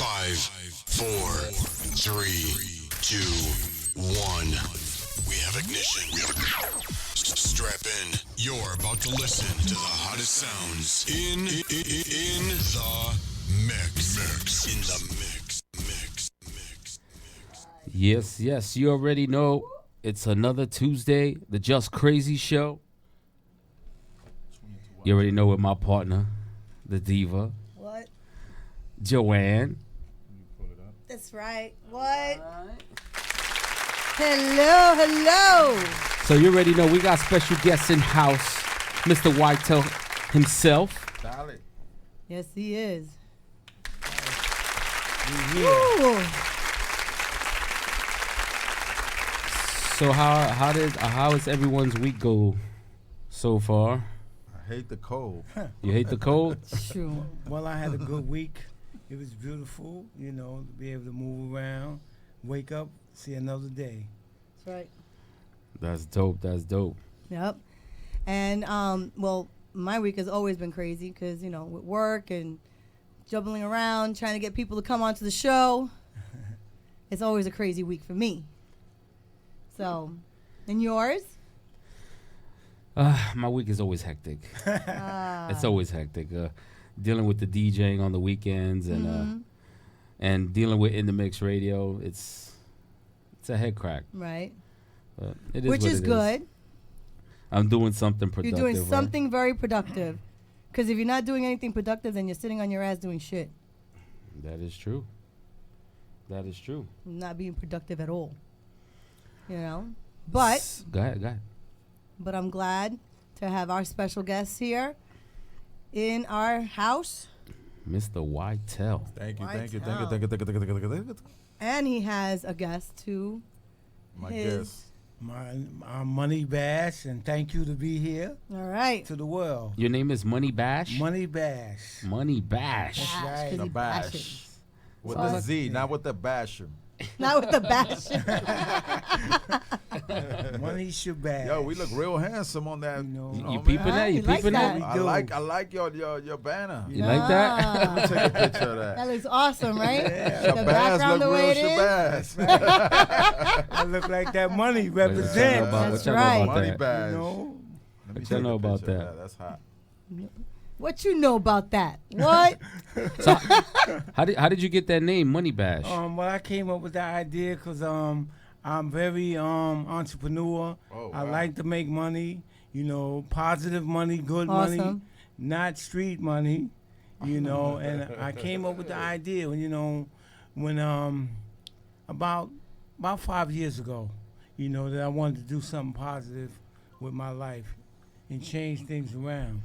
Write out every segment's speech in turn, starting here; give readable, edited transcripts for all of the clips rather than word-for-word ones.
5, 4, 3, 2, 1. We have ignition. Strap in. You're about to listen to the hottest sounds in the mix. In the mix. Yes, you already know it's another Tuesday, the Just Crazy Show. You already know with my partner, the diva, What? Joanne. That's right. What? Hello. So you already know we got special guests in house, Mr. Whitetail himself. Yes, he is. Yeah. Ooh. So how is everyone's week go so far? I hate the cold. You hate the cold? True. Well, I had a good week. It was beautiful, to be able to move around, wake up, see another day. That's right. That's dope. Yep. And, well, my week has always been crazy because, with work and juggling around, trying to get people to come onto the show, it's always a crazy week for me. So, and yours? My week is always hectic. It's always hectic. Dealing with the DJing on the weekends and dealing with In the Mix Radio, it's a head crack. Right. But it is Which what is it good. I'm doing something productive. You're doing right? something very productive. Because if you're not doing anything productive, then you're sitting on your ass doing shit. That is true. Not being productive at all. But Go ahead. But I'm glad to have our special guests here in our house. Mr. Whitetail. Thank you. Whitetail. And he has a guest too. My His- guest. My Money Bash, and thank you to be here All right. to the world. Your name is Money Bash? Money Bash. Money Bash. That's right. 'cause The he bash. bashes. With So- the Z, not with the basher. Not with the bash. Money should bash. Yo, we look real handsome on that. You peeping Ah, that? You you like peeping that? that? I like your banner. You like that? Ah, Take a picture of that that. looks awesome, right? The Shabazz background the look way real it is. Shabazz. I look like that money What y'all know represents. about, That's what y'all know right. about Money that? bash. Know? Let me What y'all take know a about picture of that? That's hot. What you know about that? What? So, how did you get that name, Money Bash? Well, I came up with that idea because I'm very entrepreneur. Oh, I wow. like to make money, positive money, good money, Awesome. not street money, and I came up with the idea, when about 5 years ago, that I wanted to do something positive with my life and change things around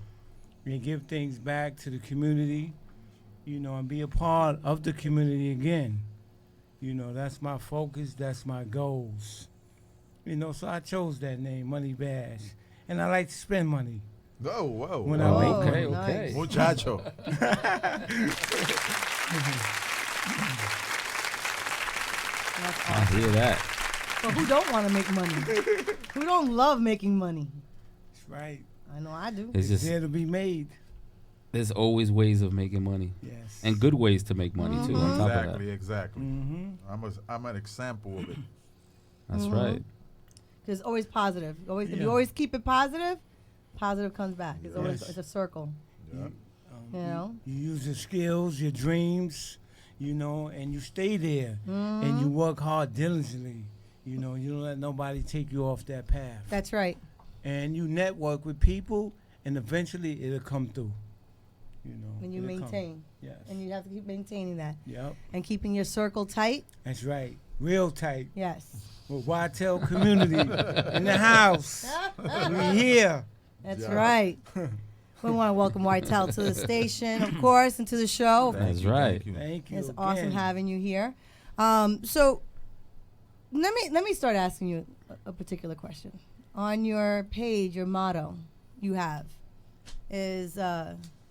and give things back to the community, and be a part of the community again. That's my focus, that's my goals. So I chose that name, Money Bash. And I like to spend money. Whoa. When Oh, I make okay, money. okay. nice. Muchacho. That's I awesome. hear that. But who don't want to make money? Who don't love making money? That's right. I know I do. It's just There to be made. there's always ways of making money Yes. and good ways to make money too. On top of that, Exactly. Mm-hmm. I'm an example of it. that's Mm-hmm. right. Because it's always positive. If Yeah. you always keep it positive, positive comes back. It's always Yes. it's a circle. Yeah. You know. You use your skills, your dreams, and you stay there. Mm-hmm. And you work hard diligently. You don't let nobody take you off that path. That's right. And you network with people, and eventually it'll come through. When you it'll come. maintain, Yes. and you have to keep maintaining that Yep. and keeping your circle tight. That's right. Real tight. Yes. With Whitetail community in the house. We here. That's Yeah. right. We want to welcome Whitetail to the station, of course, and to the show. That's right. Thank you. It's again. awesome having you here. So let me start asking you a particular question. On your page, your motto you have is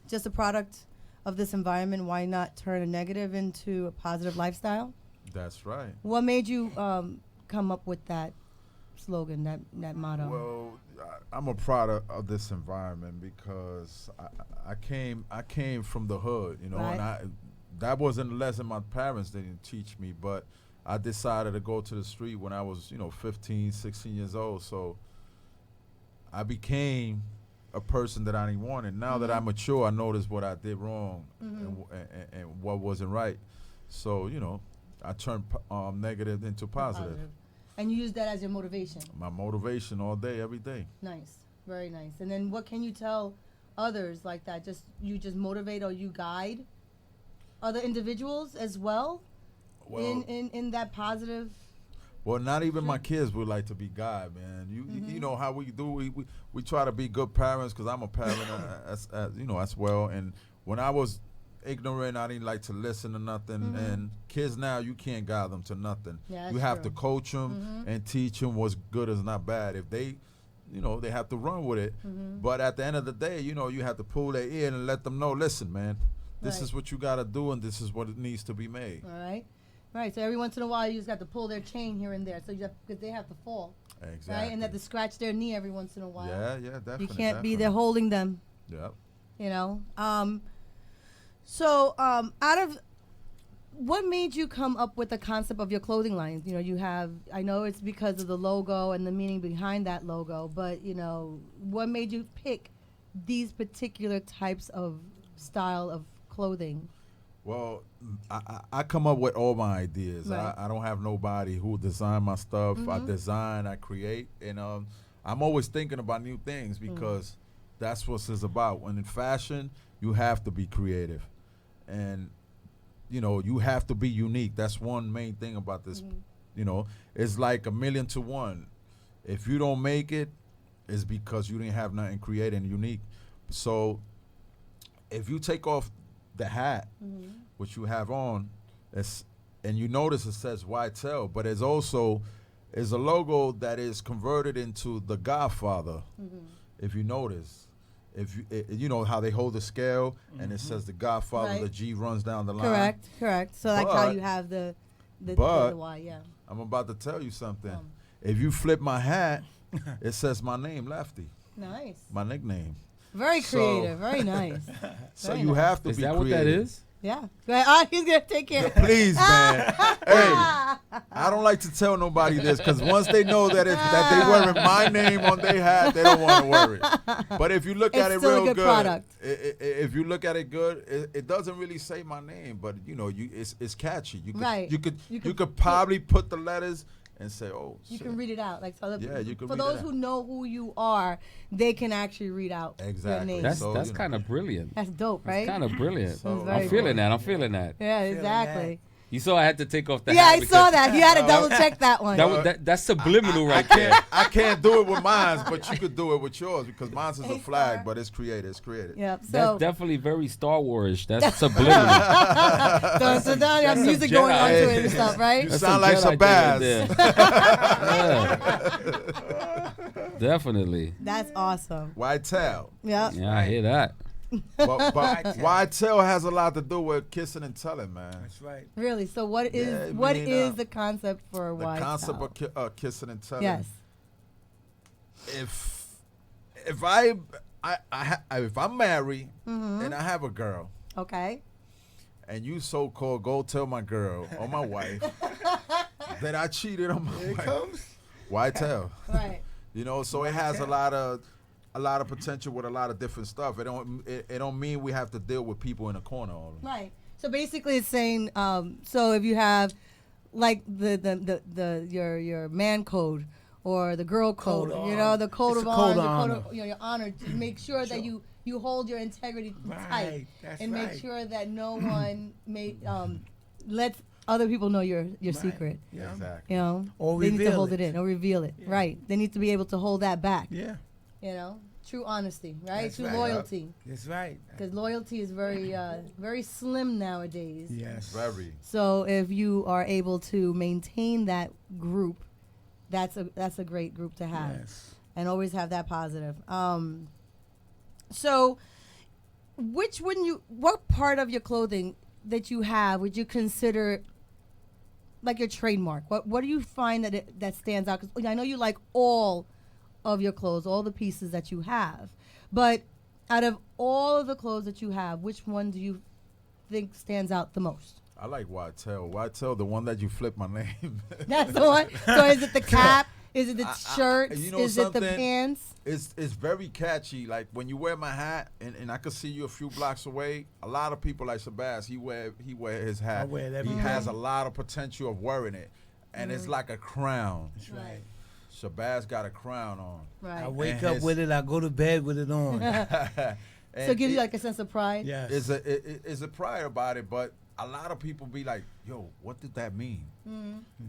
just a product of this environment. Why not turn a negative into a positive lifestyle? That's right. What made you come up with that slogan, that motto? Well, I'm a product of this environment because I came from the hood, Right. and that wasn't a lesson my parents didn't teach me, but I decided to go to the street when I was, 15, 16 years old. So I became a person that I didn't want. And now that I'm mature, I noticed what I did wrong and what wasn't right. So, I turned negative into positive. And you use that as your motivation. My motivation all day, every day. Nice. Very nice. And then what can you tell others like that? You just motivate or you guide other individuals as well, Well, in that positive. Well, not even my kids would like to be God, man. You know how we do. We try to be good parents because I'm a parent, as well. And when I was ignorant, I didn't like to listen to nothing. And kids now, you can't guide them to nothing. Yeah, you that's have true. to coach them and teach them what's good is not bad. If they, they have to run with it. But at the end of the day, you have to pull their ear and let them know, listen, man, this Right. is what you got to do, and this is what it needs to be made. All right. Right. So every once in a while, you just got to pull their chain here and there, so because they have to fall, Exactly. right? And they have to scratch their knee every once in a while. Yeah, definitely. You can't be there holding them. Yep. So out of what made you come up with the concept of your clothing lines? You have, I know it's because of the logo and the meaning behind that logo, but what made you pick these particular types of style of clothing? Well, I come up with all my ideas. Right. I don't have nobody who design my stuff. I design, I create, and I'm always thinking about new things because that's what it's about. When in fashion, you have to be creative, and you have to be unique. That's one main thing about this. It's like 1,000,000 to 1. If you don't make it, it's because you didn't have nothing creative and unique. So if you take off the hat, which you have on, and you notice it says YTL, but it's also is a logo that is converted into the Godfather. If you notice, if you know how they hold the scale and it says the Godfather, Right. the G runs down the line. Correct. So like how But- you have the but- Y, yeah. I'm about to tell you something. If you flip my hat, it says my name, Lefty, Nice. my nickname. Very So- creative. Very nice. So Very you nice. have to Is be that creative. what that is? Yeah. Go ahead. He's gonna take care. Please, man. Hey, I don't like to tell nobody this because once they know that they wearing my name on their hat, they don't want to wear it. But if you look at It's it still a real good product. if you look at it good, it doesn't really say my name, but it's catchy. You could, Right. You You could could probably put the letters and say, oh, You shit. can read it out. Like so Yeah, you can for read those it out. who know who you are, they can actually read out your Exactly. name. That's So, that's kind of brilliant. That's dope, right? Kind of brilliant. So- That's very I'm feeling good. that. I'm feeling that. Yeah, Feeling exactly. You saw I had to take off the Yeah, hat. I because saw that. You had to double check that one. That's subliminal right there. I can't do it with mine, but you could do it with yours because mine's is a flag, but it's created. It's created. Yep. That's So definitely very Star Wars. That's subliminal. so now you have some music going on to Jedi. it and stuff, right? You That's sound like Jedi Shabazz. thing right there. Yeah. Definitely. That's awesome. Whitetail. Yeah. Yeah, I hear that. But Whitetail has a lot to do with kissing and telling, man. That's right. Really. So what is Yeah, I what mean, is the concept for The White concept Towel? of kissing and telling. Yes. If I'm married and I have a girl, Okay. and you so-called go tell my girl or my wife that I cheated on my wife, Whitetail. Right. So it has a lot of potential with a lot of different stuff. It don't mean we have to deal with people in a corner all the time. Right. So basically, it's saying so if you have like your man code or the girl code, Code the of- code it's of a code honor, of honor. your honor, to make sure that you hold your integrity tight Right, that's and make right. sure that no one lets other people know your Right. secret. Yeah. Exactly. Or They need to reveal hold it. it in or reveal it. Right. They need to be able to hold that back. Yeah. True honesty, right? That's True right. loyalty. That's right. Because loyalty is very, very slim nowadays. Yes. Very. So if you are able to maintain that group, that's a great group to have, Yes. and always have that positive. So, what part of your clothing that you have would you consider like your trademark? What do you find that stands out? Because I know you like all of your clothes, all the pieces that you have, but out of all of the clothes that you have, which one do you think stands out the most? I like Whitetail. Whitetail, the one that you flip my name. That's the one. So is it the cap? Is it the shirts? You know is it the something? pants? It's very catchy. Like when you wear my hat, and I could see you a few blocks away. A lot of people like Shabazz, he wear his hat. I wear it every He day. has a lot of potential of wearing it, and it's like a crown. That's right. Shabazz got a crown on. Right. I wake And up his- with it. I go to bed with it on. So it gives you like a sense of pride. Yes. It's a pride about it, but a lot of people be like, "Yo, what did that mean?"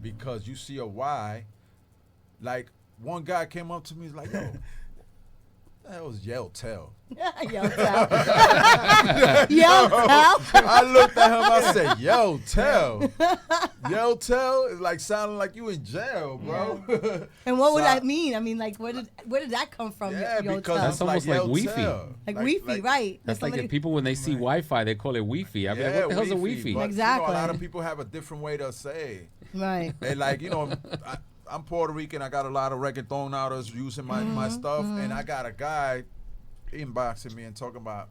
Because you see a Y. Like one guy came up to me, he's like, "Yo, that was Yell Tell." Yell tell. Yell tell. I looked at him. I said, "Yo, Tell, Yo, Tell is like sounding like you in jail, bro." And what would So I- that mean? I mean, like, where did that come from? Yeah, Yo because tell? That's almost like Yo Wi-Fi. Tell. Like Wi-Fi, right? That's like somebody- if people when they see Wi-Fi, they call it Wi-Fi. I mean, Yeah, what the hell's a Wi-Fi, Wi-Fi? but, Exactly. You know, a lot of people have a different way to say. Right. They like, I'm Puerto Rican. I got a lot of reggaeton artists using my stuff, and I got a guy inboxing me and talking about,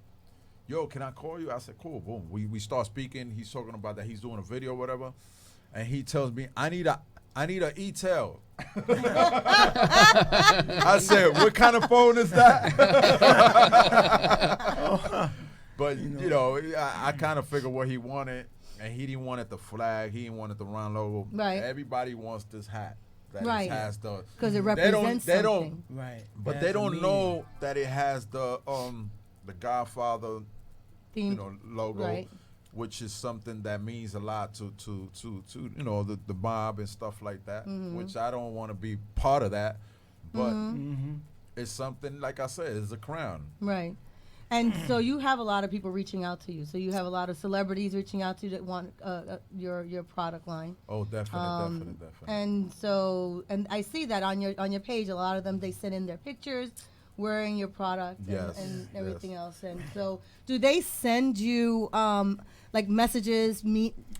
"Yo, can I call you?" I said, "Cool." Boom. We start speaking. He's talking about that he's doing a video or whatever, and he tells me, "I need a e-tail." I said, "What kind of phone is that?" But you know, I kind of figured what he wanted, and he didn't want it the flag. He didn't want it the round logo. Right. Everybody wants this hat that Right. has the. Because it They don't- represents they don't- something. Right. But That's they the don't meaning. know that it has the Godfather, Theme. logo, Right. which is something that means a lot to the mob and stuff like that. Mm-hmm. Which I don't want to be part of that, but Mm-hmm. it's something like I said, it's a crown. Right. And so you have a lot of people reaching out to you. So you have a lot of celebrities reaching out to you that want your product line. Oh, definitely. And I see that on your page. A lot of them, they send in their pictures wearing your product Yes, and yes. everything else. And so, do they send you like messages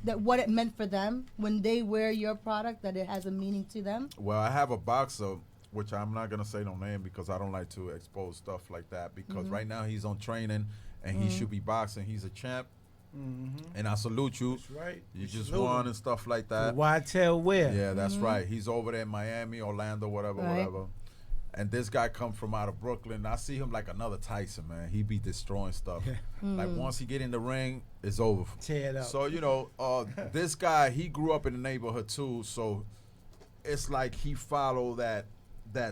that what it meant for them when they wear your product, that it has a meaning to them? Well, I have a boxer, which I'm not gonna say no name because I don't like to expose stuff like that. Because right now he's on training and he should be boxing. He's a champ, and I salute you. That's right. You just Salute won him. and stuff like The that. Whitetail wear. Yeah, that's right. He's over there in Miami, Orlando, whatever, Right. whatever. And this guy come from out of Brooklyn. I see him like another Tyson, man. He be destroying stuff. Like once he get in the ring, it's over. Tear it up. So this guy, he grew up in the neighborhood too. So it's like he followed that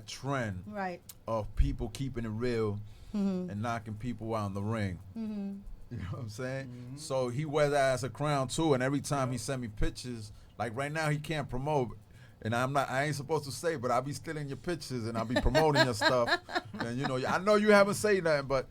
trend Right. of people keeping it real and knocking people out in the ring. You know what I'm saying? So he wears that as a crown too. And every time he send me pictures, like right now he can't promote. And I ain't supposed to say, but I be stealing your pictures and I be promoting your stuff. And I know you haven't said nothing, but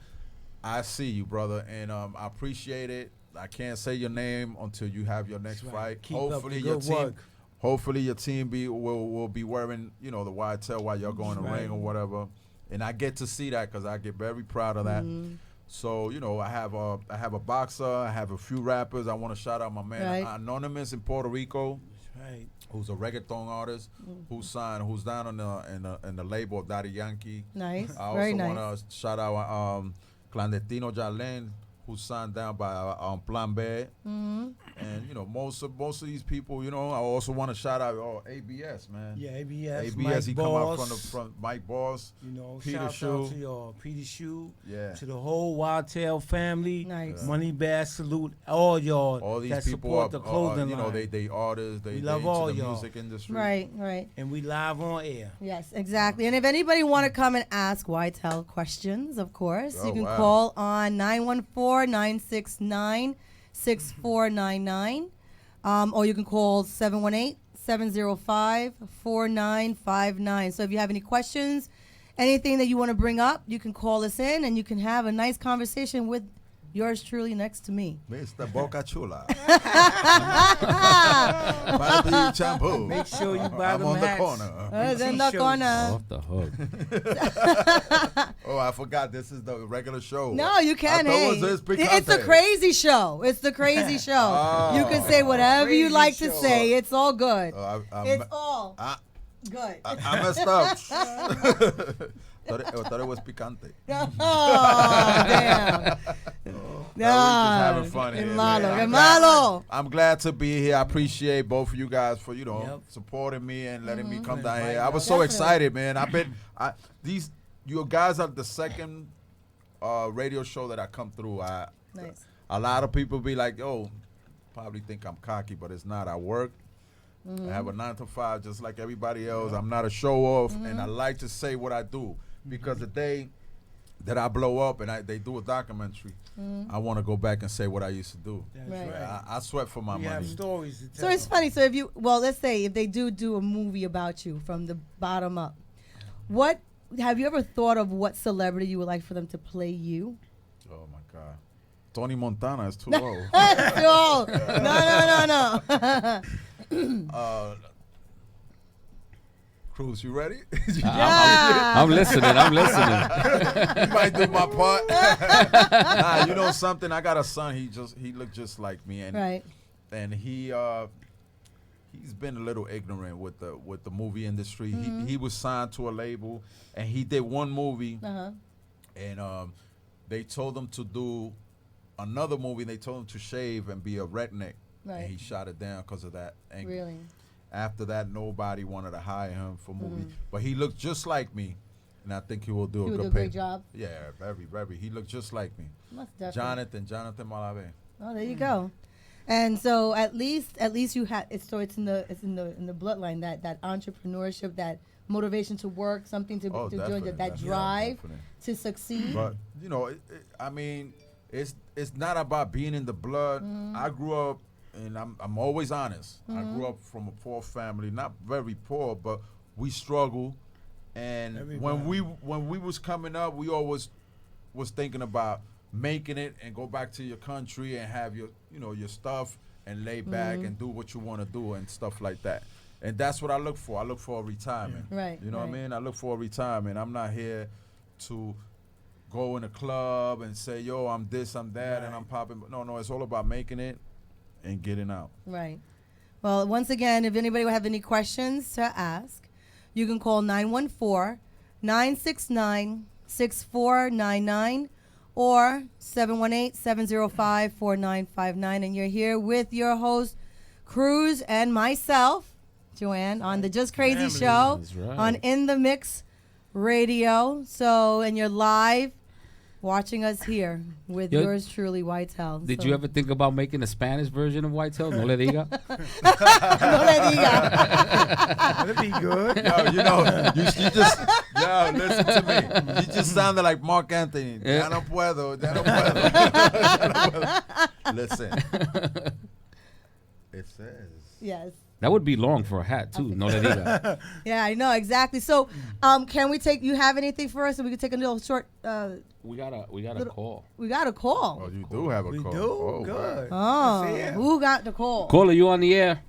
I see you, brother, and I appreciate it. I can't say your name until you have your next That's right. fight. Keep up the Hopefully good work. Hopefully your team will be wearing the Whitetail while y'all go in the Right. ring or whatever. And I get to see that because I get very proud of that. So I have a boxer, I have a few rappers. I want to shout out my man Right. Anonymous in Puerto Rico, That's right. who's a reggaeton artist, who's down in the label of Daddy Yankee. Nice. I Very also nice. want to shout out Clandestino Jalen, who's signed down by Plan B. And most of these people, I also want to shout out ABS, man. Yeah, ABS. ABS, Mike he Boss, come out from Mike Boss. Peter shout Shoe. out to your Peter Shoe. Yeah. To the whole Whitetail family. Nice. Money Bag salute all y'all All these that people support are, the clothing line. they artists, they love into all the y'all. music industry. Right. And we live on air. Yes, exactly. And if anybody want to come and ask Whitetail questions, of course, you Oh, can wow. call on 914-969-6499. Or you can call 718-705-4959. So if you have any questions, anything that you want to bring up, you can call us in and you can have a nice conversation with yours truly next to me. Mr. Boca Chula. Bobby Shampoo. Make sure you buy I'm them on the hats. corner. In the T-shirts. corner. Off the hook. Oh, I forgot. This is the regular show. No, you can't. I thought Hey, it was this it's the picante. crazy show. It's the crazy show. You can say whatever you Crazy like to show. say. It's all good. I It's all I- good. I messed up. thought it was picante. Oh, damn. We just having fun here. Malo, man. malo. I'm glad to be here. I appreciate both of you guys for Yep. supporting me and letting me come Mhm. down here. Right. I was so Definitely. excited, man. You guys are the second radio show that I come through. Nice. A lot of people be like, "Oh, probably think I'm cocky, but it's not. I work. I have a 9 to 5 just like everybody else. I'm not a show off, and I like to say what I do because the day that I blow up and they do a documentary, I want to go back and say what I used to do. That's Right. right. I sweat for my We have money. stories to So tell. it's funny. So let's say if they do a movie about you from the bottom up, what have you ever thought of what celebrity you would like for them to play you? Oh my God, Tony Montana is too old. No, no. Cruz, you ready? I'm listening. I'm listening. You might do my part. Nah, you know something? I got a son. He looked just like me, and Right. and he's been a little ignorant with the movie industry. He was signed to a label, and he did one movie, and they told him to do another movie. They told him to shave and be a redneck, Right. and he shot it down because of that. And Really? after that, nobody wanted to hire him for movie, but he looked just like me, and I think he will do You a would good do a great job. Yeah, very. He looked just like me. Most definitely. Jonathan Malave. Oh, there you go. And so at least you have it's in the bloodline that entrepreneurship, that motivation to work, something to do, Definitely, that drive definitely. to succeed. But I mean, it's not about being in the blood. I grew up, and I'm always honest. I grew up from a poor family, not very poor, but we struggle. And when we was coming up, we always was thinking about making it and go back to your country and have your stuff and lay back and do what you want to do and stuff like that. And that's what I look for. I look for a retirement. Yeah. Right, You know what I right. mean? I look for a retirement. I'm not here to go in a club and say, yo, I'm this, I'm that, and I'm popping. No, it's all about making it and getting out. Right. Well, once again, if anybody would have any questions to ask, you can call 914-969-6499 or 718-705-4959. And you're here with your host, Cruz, and myself, Joanne, on the Just Crazy Family. Show That's right. on In the Mix Radio. So, and you're live watching us here with Yo, yours truly, Whitetail. Did So- you ever think about making a Spanish version of Whitetail? No le diga. No le diga. That'd be good. You just, listen to me. You just sounded like Mark Anthony. Yeah. Ya no puedo. Listen. It says. Yes. That would be long for a hat too. No le diga. Yeah, I know exactly. So, can we take? You have anything for us? So we can take a little short. We got a call. We got a call. Oh, you do have a We call. do? Oh, Good. Oh, Let's see it. who got the call? Caller, you on the air?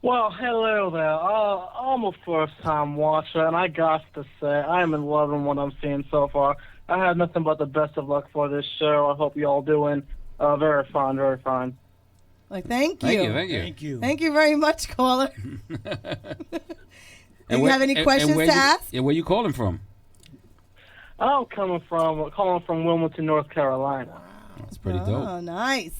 Well, hello there. I'm a first-time watcher, and I got to say, I'm in love with what I'm seeing so far. I have nothing but the best of luck for this show. I hope you all doing very fine, very fine. Like, thank you. Thank you. Thank you. Thank you very much, caller. Do you where- have any questions where to you- ask? Yeah, where you calling from? I'm calling from Wilmington, North Carolina. That's pretty Oh, dope. nice.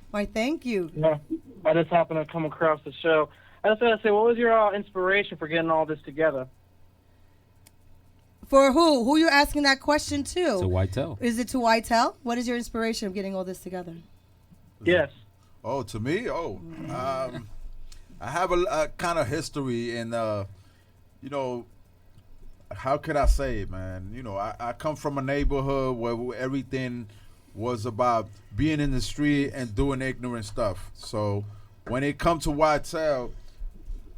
Why, thank you. Yeah, I just happened to come across the show. I just got to say, what was your inspiration for getting all this together? For who? Who you asking that question to? It's a Whitetail. Is it to Whitetail? What is your inspiration of getting all this together? Yes. Oh, to me? I have a kind of history in, how could I say it, man? I come from a neighborhood where everything was about being in the street and doing ignorant stuff. So when it come to Whitetail,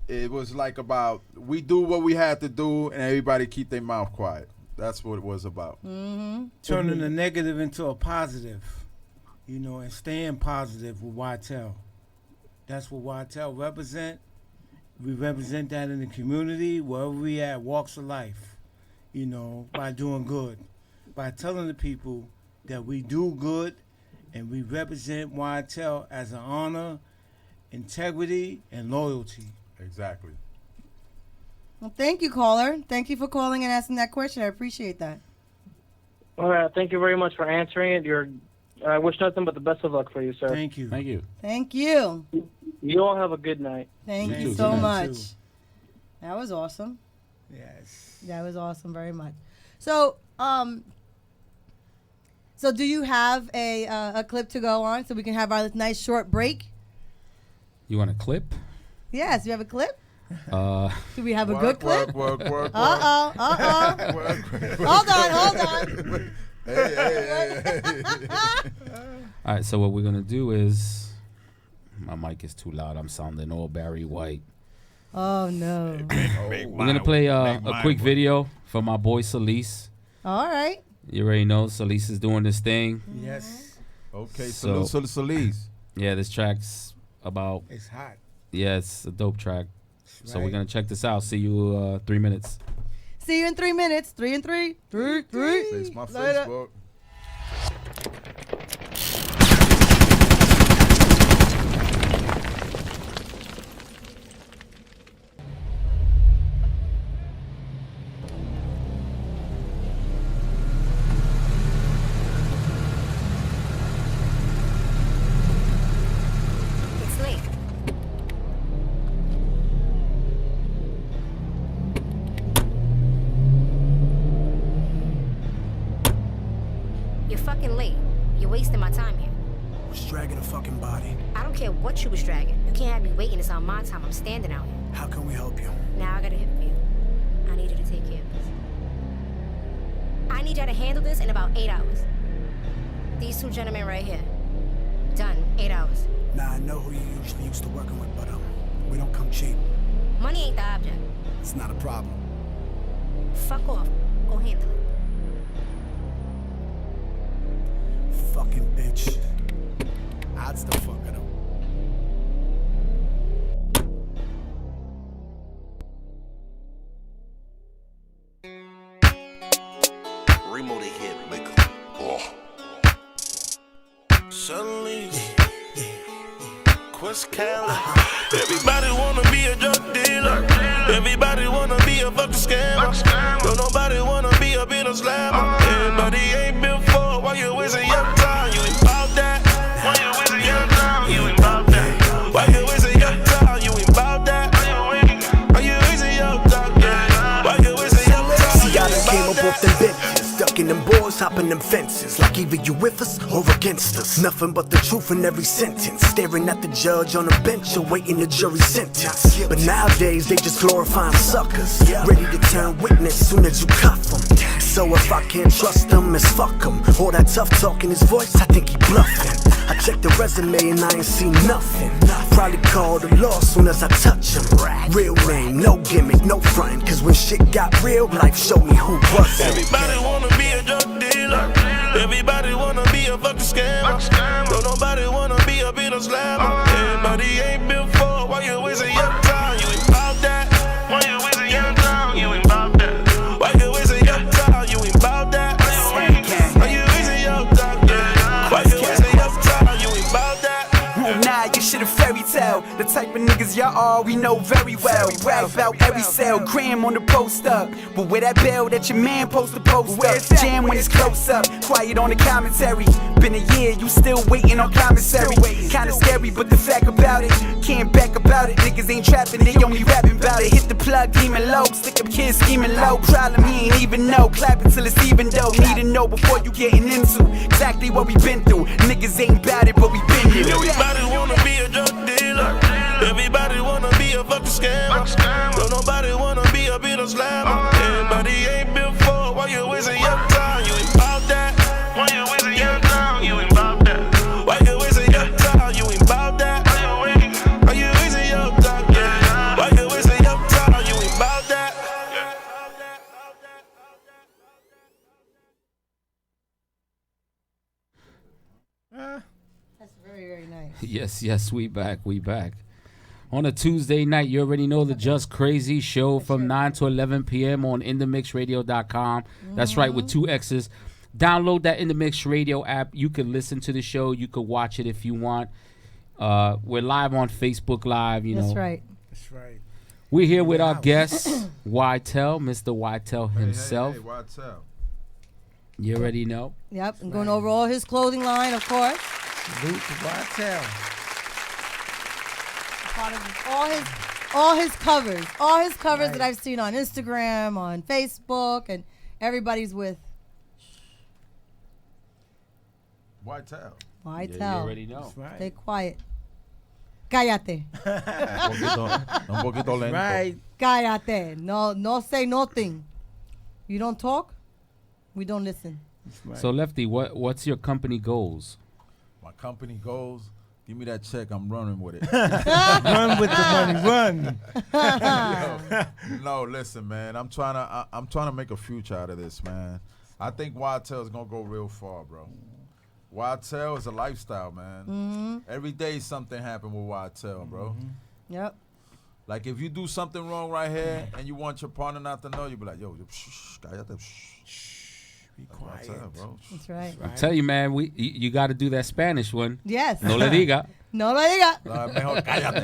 it was like about we do what we had to do and everybody keep their mouth quiet. That's what it was about. Turning the negative into a positive, and staying positive with Whitetail. That's what Whitetail represent. We represent that in the community, wherever we at, walks of life, by doing good. By telling the people that we do good and we represent Whitetail as an honor, integrity, and loyalty. Exactly. Well, thank you, caller. Thank you for calling and asking that question. I appreciate that. All right. Thank you very much for answering it. I wish nothing but the best of luck for you, sir. Thank you. Thank you. Thank you. You all have a good night. Thank You you too. so You too. much. That was awesome. Yes. That was awesome very much. So, so do you have a clip to go on so we can have our nice short break? You want a clip? Yes, you have a clip? Uh, Do we have a good clip? Work. Uh-oh. Hold on. Hey. all right. So what we're gonna do is, my mic is too loud. I'm sounding all Barry White. Oh, no. We're gonna play a quick video for my boy Solis. All right. You already know Solis is doing this thing. Yes. Okay, So- salute Solis. Yeah, this track's about. It's hot. Yeah, it's a dope track. So we're Right. gonna check this out. See you 3 minutes. See you in 3 minutes. 3 and 3. 3. It's my Later. Facebook. It's late. You're fucking late. You're wasting my time here. Was dragging a fucking body. I don't care what you was dragging. You can't have me waiting. It's on my time. I'm standing out here. How can we help you? Now I got a hit for you. I need you to take care of this. I need you to handle this in about 8 hours. These two gentlemen right here. Done. 8 hours. Nah, I know who you usually used to working with, but we don't come cheap. Money ain't the object. It's not a problem. Fuck off. Go handle it. Fucking bitch. Odds the fuck it up. Remo the hit maker. Oh. Suddenly, Quest Cali. Everybody wanna be a drug dealer. Everybody wanna be a fucking scammer. Don't nobody wanna be a bit of slammer. Everybody ain't been for. Why you wasting your time? You ain't about that. Why you wasting your time? You ain't about that. Why you wasting your time? You ain't about that. Why you wasting your time? Yeah. Why you wasting your time? See, I You done ain't came about up off that. them benches, stuck in them boards, hopping them fences. Like either you with us or against us. Nothing but the truth in every sentence. Staring at the judge on a bench, awaiting the jury sentence. But nowadays they just glorifying suckers, ready to turn witness soon as you cuff them. So if I can't trust them, it's fuck them. All that tough talk in his voice, I think he bluffing. I checked the resume and I ain't seen nothing. Probably call the law soon as I touch him. Real name, no gimmick, no front. Cause when shit got real, life showed me who was it. Everybody wanna be a drug dealer. Everybody wanna be a fucking scammer. Don't nobody wanna be a bit of slammer. Everybody ain't been for. Why you wasting your time? You ain't about that. Why you wasting your time? You ain't about that. Why you wasting your time? You ain't about that. Why you wasting your time? Why you wasting your time? You ain't about that. Nah, you shit a fairy tale. The type of niggas y'all are, we know very well. Brag about every sale, gram on the post up. But where that bell that your man post to post up? Jam when it's close up, quiet on the commentary. Been a year, you still waiting on commissary. Kinda scary, but the fact about it, can't back about it. Niggas ain't trapping, they only rapping about it. Hit the plug, demon low, stick up kids scheming low. Problem he ain't even know, clap it till it's even though. Need to know before you getting into exactly what we been through. Niggas ain't bout it, but we been here. Everybody wanna be a drug dealer. Everybody wanna be a fucking scammer. Don't nobody wanna be a bit of slammer. Everybody ain't been for. Why you wasting your time? You ain't about that. Why you wasting your time? You ain't about that. Why you wasting your time? You ain't about that. Why you wasting your time? Yeah. Why you wasting your time? You ain't about that. That's very, very nice. Yes, we back. On a Tuesday night, you already know the Just Crazy show from 9 to 11 p.m. on InTheMixRadio.com. That's right, with 2 X's. Download that In The Mix Radio app. You can listen to the show. You can watch it if you want. We're live on Facebook Live, you know. That's right. That's right. We're here with our guest, Ytel, Mr. Ytel himself. Hey, what's up? You already know. Yep, and going over all his clothing line, of course. Salute to Vital. Part of all his covers that I've seen on Instagram, on Facebook, and everybody's with Whitetail. Whitetail. Yeah, you already know. That's right. Stay quiet. Cállate. Un poquito lento. Right. Cállate. No say nothing. You don't talk, we don't listen. That's right. So Lefty, what's your company goals? My company goes. Give me that check. I'm running with it. Run with the money. Run. No, listen, man. I'm trying to make a future out of this, man. I think Whitetail is gonna go real far, bro. Whitetail is a lifestyle, man. Mm-hmm. Every day something happen with Whitetail, bro. Yep. Like if you do something wrong right here and you want your partner not to know, you be like, yo, shh, cállate, shh. Be That's quiet. Whitetail, bro. That's right. I tell you, man, you got to do that Spanish one. Yes. No le diga. No lo diga. Mejor cállate.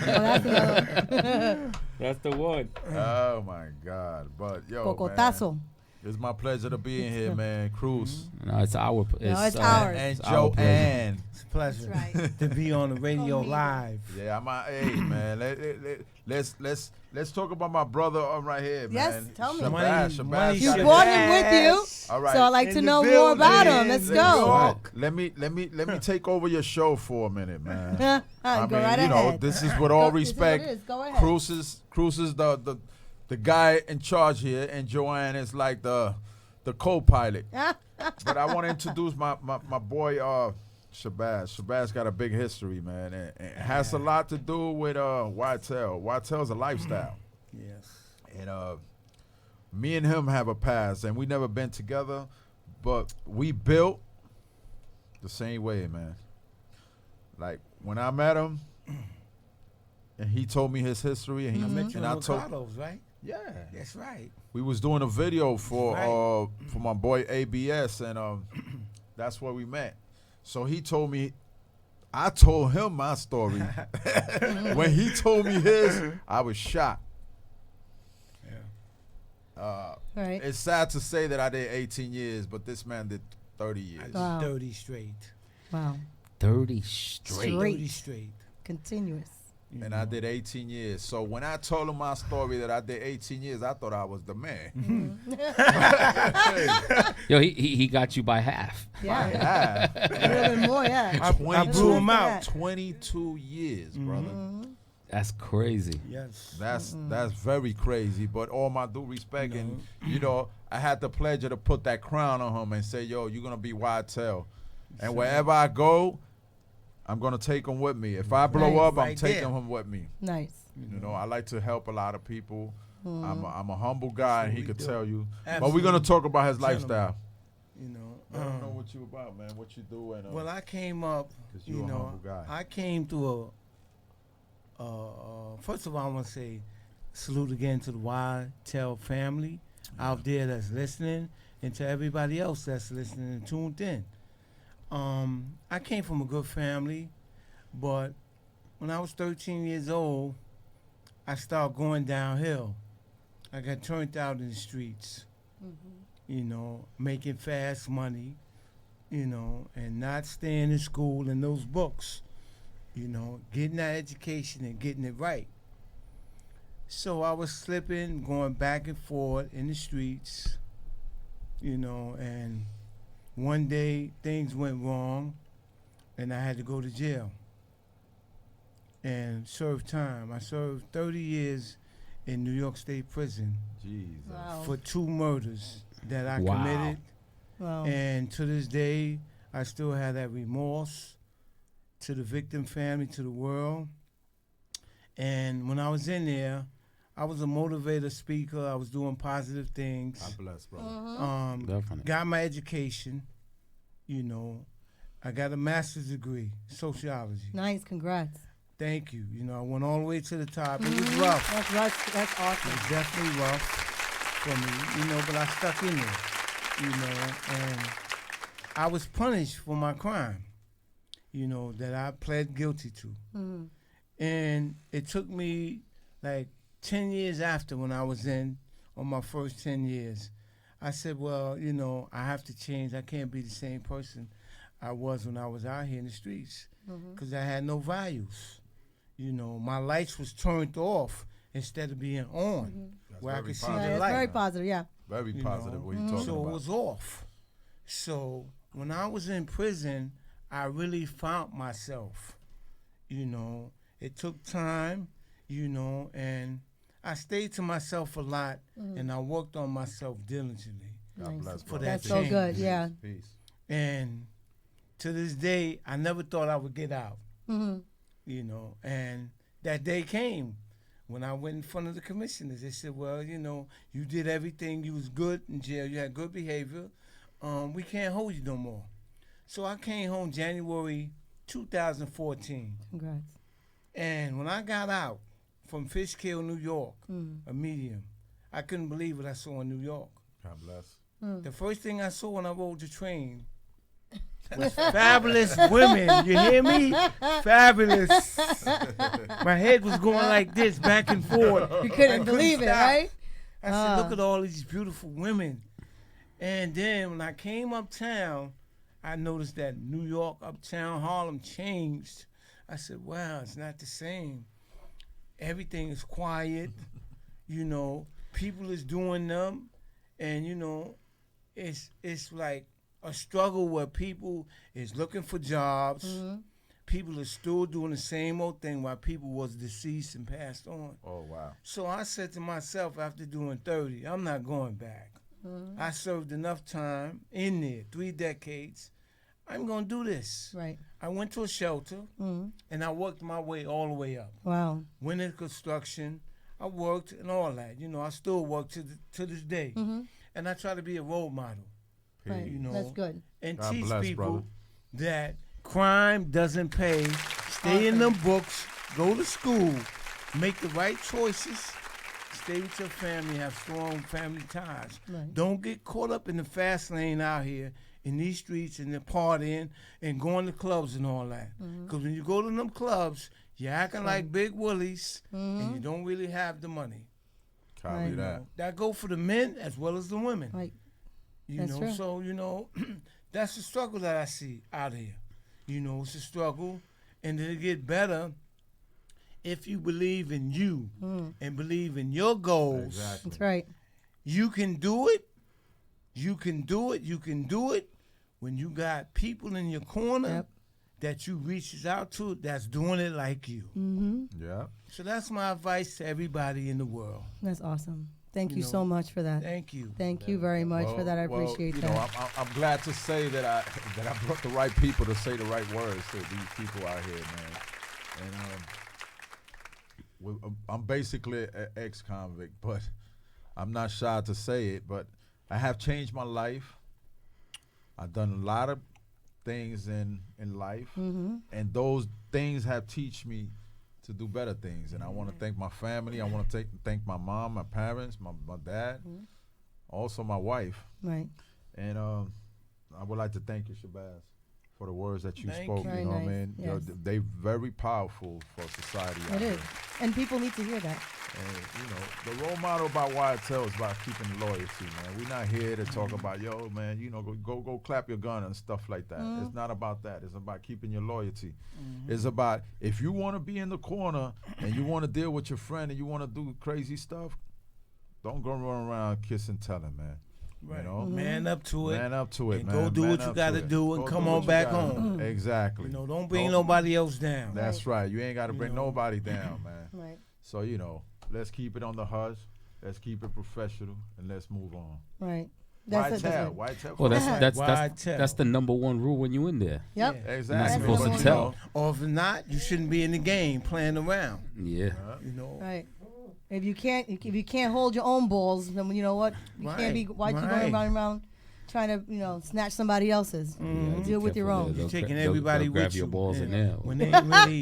Oh, that's the other. That's the one. Oh my God. But yo, Cocotazo. man, it's my pleasure to be in here, man. Cruz. No, it's our. it's ours. And It's our Joanne. It's a pleasure That's right. to be on the radio Conmigo. live. Yeah, I'm out. Hey, man. Let's talk about my brother right here, Yes, man. tell me. Shabazz. Money You Shabazz. brought him with you, All right. so I'd like In to the know more about him. building. Let's New go. York. Let me take over your show for a minute, man. Go I mean, right you know, ahead. this is with all This is what respect. it is. Go ahead. Cruz is the guy in charge here, and Joanne is like the co-pilot. But I want to introduce my boy Shabazz. Shabazz got a big history, man, and it has a lot to do with Whitetail. Whitetail's a lifestyle. Yes. And me and him have a past, and we never been together, but we built the same way, man. Like when I met him, and he told me his history, and he I met you and in I told, Ricardo's, right? yeah, That's right. we was doing a video for Right. for my boy ABS, and that's where we met. So he told me. I told him my story. When he told me his, I was shocked. Right. It's sad to say that I did 18 years, but this man did 30 I years. did Wow. 30 straight. Wow. 30 straight. 30 straight. Continuous. You And know. I did 18 years. So when I told him my story that I did 18 years, I thought I was the man. Yo, he got you by half. Yeah. I A little bit more, yeah. I blew him out. 22 years, brother. That's crazy. Yes. That's very crazy. But all my due respect, and I had the pleasure to put that crown on him and say, yo, you're gonna be Whitetail. And wherever I go, I'm gonna take him with me. If I blow Nice. up, I'm Right taking there. him with me. Nice. You know, I like to help a lot of people. I'm a humble guy, and he we could do. tell you. But Absolutely. we're gonna talk about his Gentleman. lifestyle. You know. I don't know what you about, man. What you do, and Well, I came up, 'Cause you you a know, humble guy. I came through first of all, I want to say salute again to the Whitetail family out there that's listening, and to everybody else that's listening and tuned in. I came from a good family, but when I was 13 years old, I started going downhill. I got turned out in the streets, you know, making fast money, you know, and not staying in school and those books, you know, getting that education and getting it right. So I was slipping, going back and forth in the streets, you know, and one day things went wrong and I had to go to jail and serve time. I served 30 years in New York State Prison Jesus. Wow. for 2 murders that I Wow. committed. Wow. And to this day, I still have that remorse to the victim family, to the world. And when I was in there, I was a motivator speaker. I was doing positive things. I'm blessed, brother. Definitely. Got my education, you know. I got a master's degree, sociology. Nice. Congrats. Thank you. You know, I went all the way to the top. It was rough. That's It awesome. was definitely rough for me, you know, but I stuck in there, you know, and I was punished for my crime, you know, that I pled guilty to. And it took me like 10 years after when I was in, on my first 10 years, I said, well, I have to change. I can't be the same person I was when I was out here in the streets because I had no values. My lights was turned off instead of being on, where I could see the That's light. very positive, yeah. Very positive what you're talking So about. it was off. So when I was in prison, I really found myself. It took time, and I stayed to myself a lot, and I worked on myself diligently. God bless, For brother. that That's so change. good, yeah. Peace. And to this day, I never thought I would get out. And that day came when I went in front of the commissioners. They said, well, you did everything. You was good in jail. You had good behavior. We can't hold you no more. So I came home January 2014. Congrats. And when I got out from Fishkill, New York, a medium, I couldn't believe what I saw in New York. God bless. The first thing I saw when I rode the train was fabulous women. You hear me? Fabulous. My head was going like this, back and forth. You couldn't believe it, stop. right? I said, look at all these beautiful women. And then when I came uptown, I noticed that New York, uptown, Harlem changed. I said, wow, it's not the same. Everything is quiet. People is doing them. And, it's like a struggle where people is looking for jobs. People are still doing the same old thing while people was deceased and passed on. Oh, wow. So I said to myself after doing 30, I'm not going back. I served enough time in there, 3 decades. I'm going to do this. Right. I went to a shelter, and I worked my way all the way up. Wow. Went in construction. I worked and all that. I still work to this day. And I try to be a role model. Right. That's good. And God teach bless, people brother. that crime doesn't pay. Stay in them books. Go to school. Make the right choices. Stay with your family. Have strong family ties. Right. Don't get caught up in the fast lane out here in these streets and the partying and going to clubs and all that. Because when you go to them clubs, you're acting like big willies and you don't really have the money. Copy Right. that. That go for the men as well as the women. Right. You That's know, true. so that's the struggle that I see out here. It's a struggle, and it'll get better if you believe in you and believe in your goals. Exactly. That's right. You can do it. You can do it. You can do it when you got people in your corner Yep. that you reaches out to that's doing it like you. Yeah. So that's my advice to everybody in the world. That's awesome. Thank you, You know, so much for that. Thank you. Thank you very much for that. I appreciate you that. know, I'm glad to say that I brought the right people to say the right words to these people out here, man. And I'm basically an ex-convict, but I'm not shy to say it. But I have changed my life. I've done a lot of things in life, and those things have teach me to do better things. And I want to thank my family. I want to thank my mom, my parents, my dad, also my wife. Right. And I would like to thank you, Shabazz, for the words that you Thank spoke. you. Very You know what I nice. mean? Yes. They very powerful for society. out It is. here. And people need to hear that. And the role model about YTL is about keeping loyalty, man. We're not here to talk about, yo, man, go clap your gun and stuff like that. It's not about that. It's about keeping your loyalty. It's about if you want to be in the corner and you want to deal with your friend and you want to do crazy stuff, don't go run around kissing telling, man. Right. You know? Man up to it. Man up to it, and man. go do Man what you up got to it. do and Go come do on what you back gotta home. do. Exactly. Don't bring nobody else down. That's right. You ain't got to bring know. nobody down, man. Right. So, let's keep it on the hush. Let's keep it professional, and let's move on. Right. White That's tail, right. white tail. Well, Why that's the number one rule when you in there. Yep. Yeah. exactly. You're not supposed But, to tell. Or if not, you shouldn't be in the game playing around. Yeah. Right. If you can't hold your own balls, then you know what? You can't be. Why you Right. going around trying to snatch somebody else's? Deal with your Careful own. there. You're taking They'll everybody grab with your you. balls in there. When they ain't really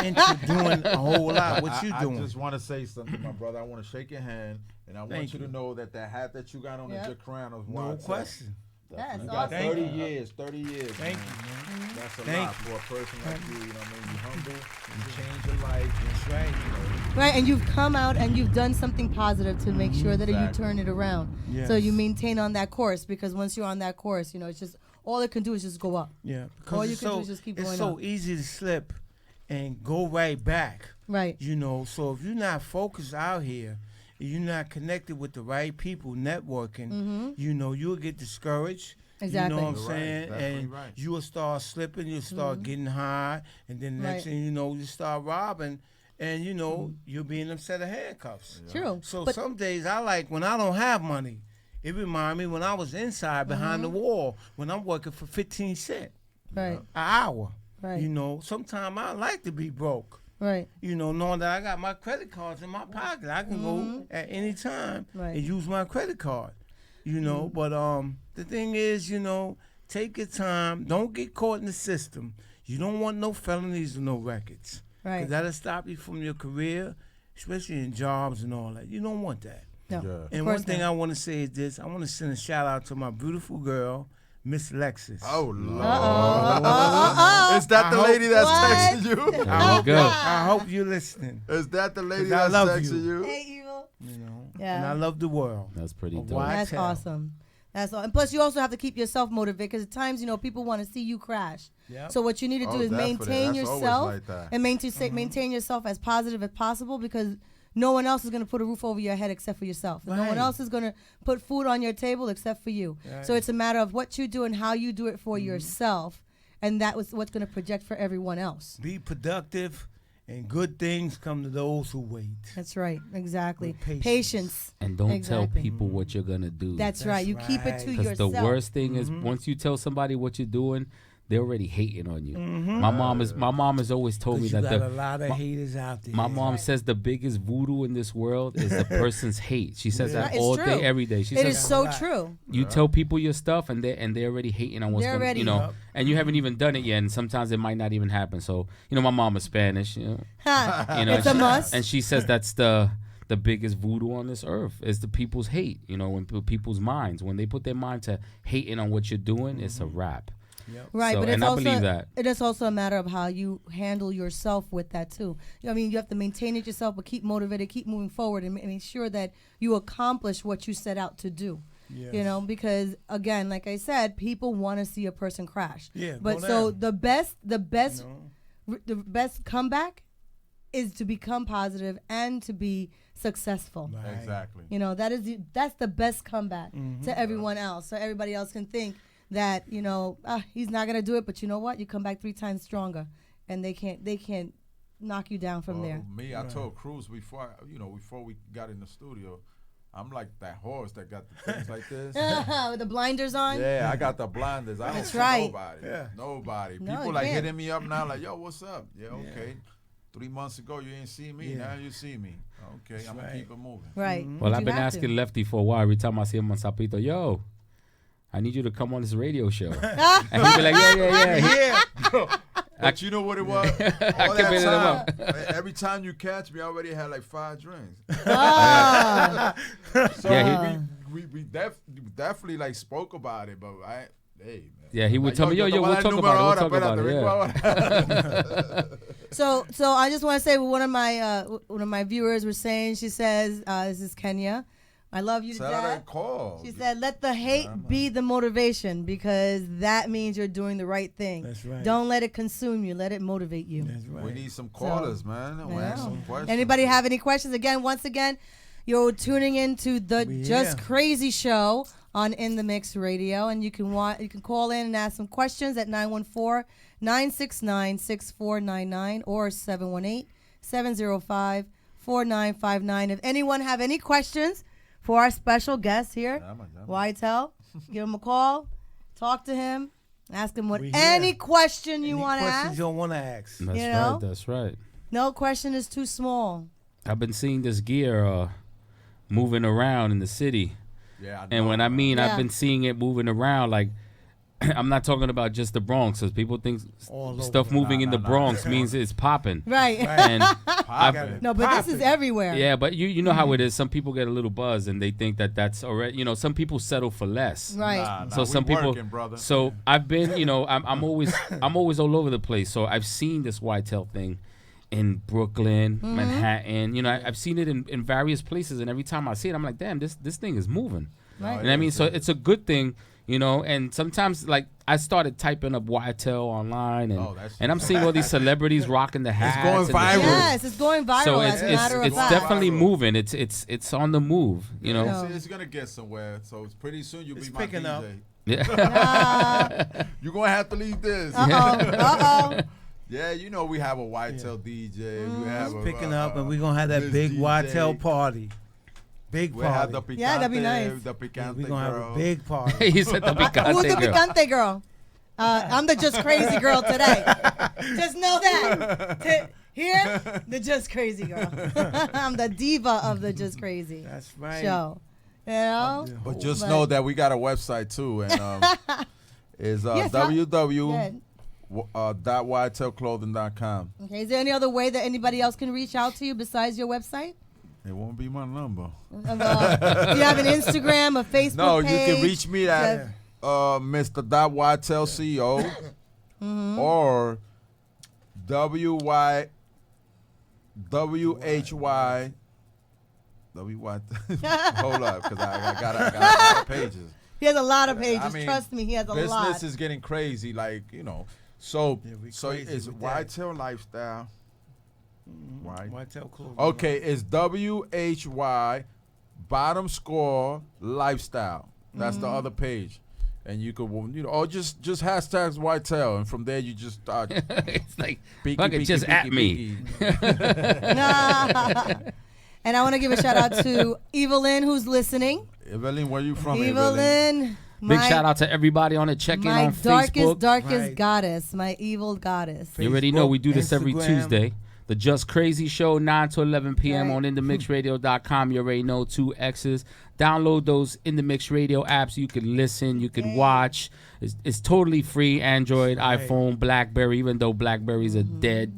into doing a whole lot. What you I doing? just want to say something, my brother. I want to shake your hand, and I want Thank you to you. know that hat that you got on Yeah. is your crown of No YTL. question. That's You got awesome. 30 years. 30 years. Thank man. you, man. That's a Thank lot you. for a person like you. You know what I mean? You're humble. You change your life. That's right. Right, and you've come out and you've done something positive to make sure that you Exactly. turn it around. Yes. So you maintain on that course, because once you're on that course, you know, it's just all it can do is just go up. Yeah. All Because you it's can do so, is just keep it's going so up. easy to slip and go right back. Right. You know, so if you're not focused out here, you're not connected with the right people, networking, you know, you'll get discouraged. Exactly. You know what I'm You're right, saying? definitely And right. you will start slipping, you'll start getting high, and then the next Right. thing you know, you start robbing, and you know, you'll be in them set of handcuffs. True. So But- some days I like when I don't have money, it remind me when I was inside behind the wall, when I'm working for 15 cents Right. an hour. Right. You know, sometimes I like to be broke. Right. You know, knowing that I got my credit cards in my pocket. I can go at any time Right. and use my credit card. You know, but the thing is, you know, take your time. Don't get caught in the system. You don't want no felonies or no records. Right. 'Cause that'll stop you from your career, especially in jobs and all that. You don't want that. No. Yeah. And course one thing not. I want to say is this. I want to send a shout out to my beautiful girl, Miss Lexus. Oh, Lord. Uh-oh. Is that the I lady that's What? texting you? There you go. I hope you're listening. Is that the lady 'Cause I that's love texting you. you? Hey, Evil. You know, Yeah. and I love the world. That's pretty Of dope. why I That's tell. awesome. That's all. And plus, you also have to keep yourself motivated, because at times, you know, people want to see you crash. Yep. So what you need to do Oh, is definitely. maintain That's always yourself like that. and maintain yourself as positive as possible, because no one else is going to put a roof over your head except for yourself. And no one Right. else is going to put food on your table except for you. So Right. it's a matter of what you do and how you do it for yourself, and that was what's going to project for everyone else. Be productive, and good things come to those who wait. That's right. Exactly. With patience. Patience. And don't Exactly. tell people what you're gonna do. That's right. You keep it to right. Because yourself. the worst thing is once you tell somebody what you're doing, they're already hating on you. My mom has always told me 'Cause you that got a lot of haters out there. my mom says the biggest voodoo in this world is the person's hate. She says that It's all true. day, every day. She It says is so Right. true. you tell people your stuff and they're already hating on what's They're going already- you know, Yep. and you haven't even done it yet, and sometimes it might not even happen. So, you know, my mom is Spanish, you know, It's a and must. and she says that's the biggest voodoo on this earth is the people's hate, you know, when people's minds, when they put their mind to hating on what you're doing, it's a wrap. Right, So- but it's and I also believe that. it is also a matter of how you handle yourself with that too. I mean, you have to maintain it yourself, but keep motivated, keep moving forward, and make sure that you accomplish what you set out to do. You know, because again, like I said, people want to see a person crash. Yeah, But go so down. the best know? the best comeback is to become positive and to be successful. Right. Exactly. You know, that's the best comeback to everyone else. So everybody else can think that, you know, he's not gonna do it, but you know what? You come back 3 times stronger, and they can't knock you down from there. Me, I told Cruz before we got in the studio, I'm like that horse that got the things like this. With the blinders on. Yeah, I got the blinders. I don't That's see right. nobody. Yeah. Nobody. No, People you like can't. hitting me up now, like, yo, what's up? Yeah, okay. 3 months ago, you didn't see me. Yeah. Now you see me. Okay, I'm gonna right. keep it moving. Right. Well, You I've been have to. asking Lefty for a while. Every time I see him on Sapito, yo, I need you to come on this radio show. And he'd be like, yeah. Yeah. But you know what it was? All can that beat it time, up. every time you catch me, I already had like 5 drinks. Ah. So Yeah, we definitely like spoke about it, but hey, man. Yeah, he would Like, tell me, yo, we'll talk about it. We'll talk about it. So I just want to say one of my viewers was saying, she says, this is Kenya. I love you to Tell her to death. call. She said, let the hate be the motivation, because that means you're doing the right thing. That's right. Don't let it consume you. Let it motivate you. That's right. We need some callers, man. We'll ask some questions. Anybody have any questions? Once again, you're tuning into the We Just here. Crazy Show on In the Mix Radio, and you can call in and ask some questions at 914-969-6499 or 718-705-4959. If anyone have any questions for our special guest here, Whitell, give him a call, talk to him, ask him We any here. question you Any want to questions ask. you don't want to ask. That's You know? right. That's right. No question is too small. I've been seeing this gear moving around in the city. Yeah, And when I mean Yeah. I've been seeing it moving around, like I'm not talking about just the Bronx, because people think All stuff over. moving in the Bronx means it's popping. Right. And No, but this is everywhere. yeah, but you know how it is. Some people get a little buzz and they think that that's already. Some people settle for less. Right. So some people. brother. So I've been, I'm always all over the place. So I've seen this whitetail thing in Brooklyn, Manhattan. I've seen it in various places, and every time I see it, I'm like, damn, this thing is moving. Right. And I mean, so it's a good thing. And sometimes, like, I started typing up whitetail online, and I'm seeing all these celebrities rocking the hats. going and the viral. shirts. Yes, it's going viral. So as a matter of it's fact. definitely moving. It's on the move. It's gonna get somewhere. So it's pretty soon you'll It's be my picking DJ. up. Yeah. You're gonna have to leave this. Uh-oh. Yeah, we have a whitetail DJ. We have It's a, picking up, and we're gonna have that this big DJ. whitetail party. Big We have party. the picante, Yeah, that'd be nice. the picante We're gonna girl. have a big party. He said the Who's the picante girl. picante girl? I'm the just crazy girl today. Just know that. Here, the just crazy girl. I'm the diva of the just crazy That's right. show. You know? But just know that we got a website too, and is Yes, www.whitetailclothing.com. Okay, is there any other way that anybody else can reach out to you besides your website? It won't be my number. Do you have an Instagram, a Facebook No, you page? can reach me at Mr. Whitetail CEO or WHY. Hold up, because I got a lot of pages. He has a lot of pages. I mean, Trust me, he has a business lot. is getting crazy, So, we so crazy it's with that. Whitetail Lifestyle. Right. Whitetail clothing. Okay, it's WHY bottom score lifestyle. That's the other page. And you could, or just hashtags whitetail, and from there you just start. It's like, Beaky, fuck it, beaky, just at beaky, me. Nah. And I want to give a shout out to Evelyn, who's listening. Evelyn, where you from, Evelyn? Evelyn. Big shout out to everybody on it. Check in My on darkest Facebook. goddess. My evil goddess. You already know we do this every Instagram. Tuesday. The Just Crazy Show, 9 to 11 p.m. Right. on InTheMixRadio.com. You already know, 2 X's. Download those In The Mix Radio apps. You can listen. You can watch. It's totally free. Android, iPhone, BlackBerry, even though BlackBerries are dead,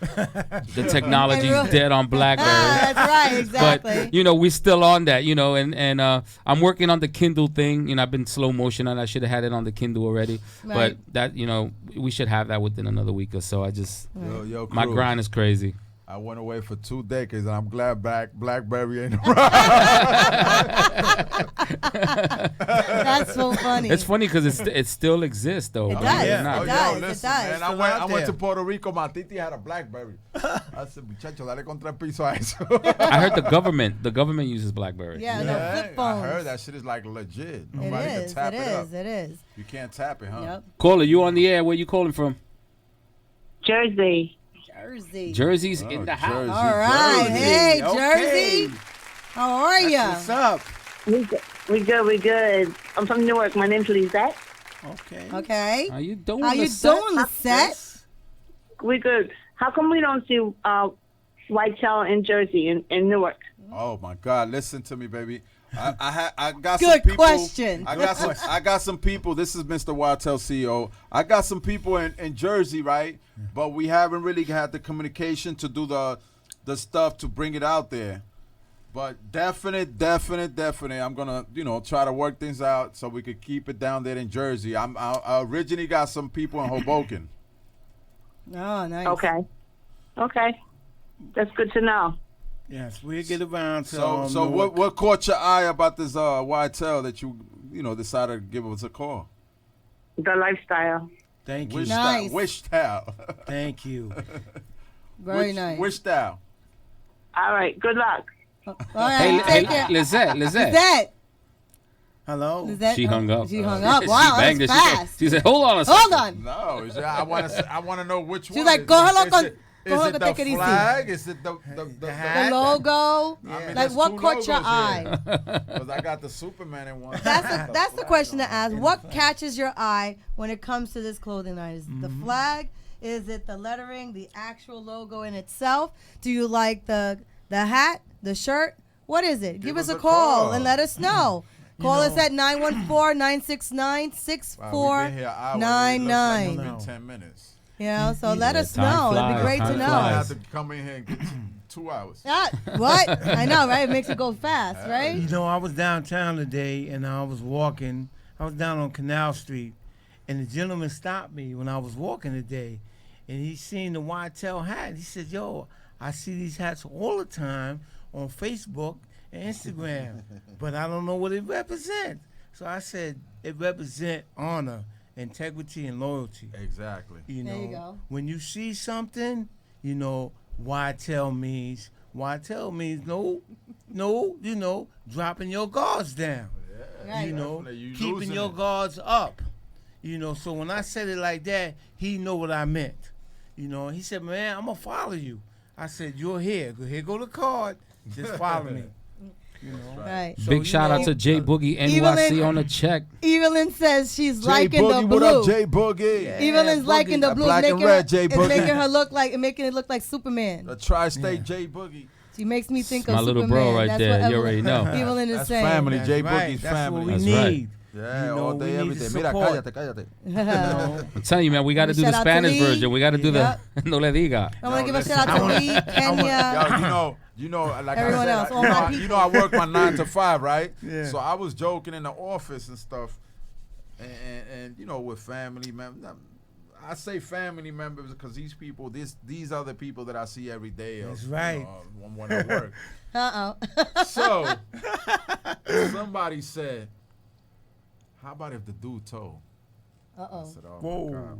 The technology's dead on BlackBerry. That's right, exactly. But, we're still on that, and I'm working on the Kindle thing. I've been slow motion and I should have had it on the Kindle already. Right. But that, we should have that within another week or so. Yo, My crew, grind is crazy. I went away for 2 decades, and I'm glad BlackBerry ain't around. That's so funny. It's funny because it still exists, though. It does. yeah. It Not- does. listen, it does. man, Still I out went there. to Puerto Rico. My titi had a BlackBerry. I said, muchacho, dale con 3 pisos a eso. I heard the government uses BlackBerry. Yeah, no, flip I phones. heard that shit is like legit. It Nobody is. can tap It it up. is. It is. You can't tap it, huh? Yep. Caller, you on the air? Where you calling from? Jersey. Jersey. Jersey's in the house. Jersey. All right. Jersey. Hey, Okay. Jersey. How are ya? What's up? We good. I'm from Newark. My name's Lisette. Okay. Okay. How you doing? How you Lisette? doing, Lisette? We good. How come we don't see whitetail in Jersey, in Newark? Oh my God! Listen to me, baby. I got Good some people. question. I got some people. This is Mr. Whitetail CEO. I got some people in Jersey, right? But we haven't really had the communication to do the stuff to bring it out there. But definite. I'm gonna try to work things out so we could keep it down there in Jersey. I originally got some people in Hoboken. Oh, nice. Okay. That's good to know. Yes, we'll get around to So Newark. what caught your eye about this whitetail that you decided to give us a call? The lifestyle. Thank you. Which Nice. style? Which style? Thank you. Very nice. Which style? All right. Good luck. All right. Take care. Lisette. Lisette. Hello. Lisette. She hung up. She hung up. She Wow, banged that's it. fast. She said, "Hold on a second." Hold on. No, I want to know which one. She's like, is go it. hello, Is con- it- go is hello, it the take it easy. flag? Is it the The logo. I mean, Like, there's what 2 caught your logos eye? Because I got the Superman in one. That's the question to ask. What catches your eye when it comes to this clothing line? Is it the flag? Is it the lettering, the actual logo in itself? Do you like the hat, the shirt? What is it? Give us a call and let us know. Call us know. at 914-969-6499. It's been 10 minutes. Yeah, so let us time know. It'd flies, be great to time know. I flies. have to come in here and get 2 hours. What? I know, right? It makes it go fast, right? You know, I was downtown today and I was walking. I was down on Canal Street, and the gentleman stopped me when I was walking today, and he seen the Whitetail hat. He said, "Yo, I see these hats all the time on Facebook and Instagram, but I don't know what it represents." So I said, "It represents honor, integrity, and loyalty." Exactly. You know, There you go. when you see something, you know, Whitetail means no, you know, dropping your guards down. Right. You know, Definitely, you keeping losing your it. guards up. You know, so when I said it like that, he know what I meant. You know, he said, "Man, I'm gonna follow you." I said, "You're here. Here go the card. Just follow me." You know, Right. So, Big you shout know, out to J Boogie NYC Evelyn- on the check. Evelyn says she's J liking Boogie, the what blue. up, J Boogie? Yeah. Evelyn's liking the Boogie. blue. Black and making red, her, J it's Boogie. making her look like making it look like Superman. The Tri-State J Boogie. She makes me think My of little Superman. bro right That's there. what You already know. Evelyn is That's saying. family. That's J right. Boogie's That's family. what we That's need. right. Yeah, You know, all we day, need every to day. Mira, support. cállate. I'm telling you, man, we got to do Shout the out to Spanish Lee. version. We got to do Yep. the no le diga. I want to Yo, give a listen, shout out to I want- Lee, Yo, Kenya. you know, like Everyone I else, said, all my people. I work my 9 to 5, right? Yeah. So I was joking in the office and stuff, and you know, with family members. I say family members because these people, these are the people that I see every day. That's you right. know, when I work. Uh-oh. So somebody said, "How about if the dude told?" I Uh-oh. said, "Oh Whoa. my God."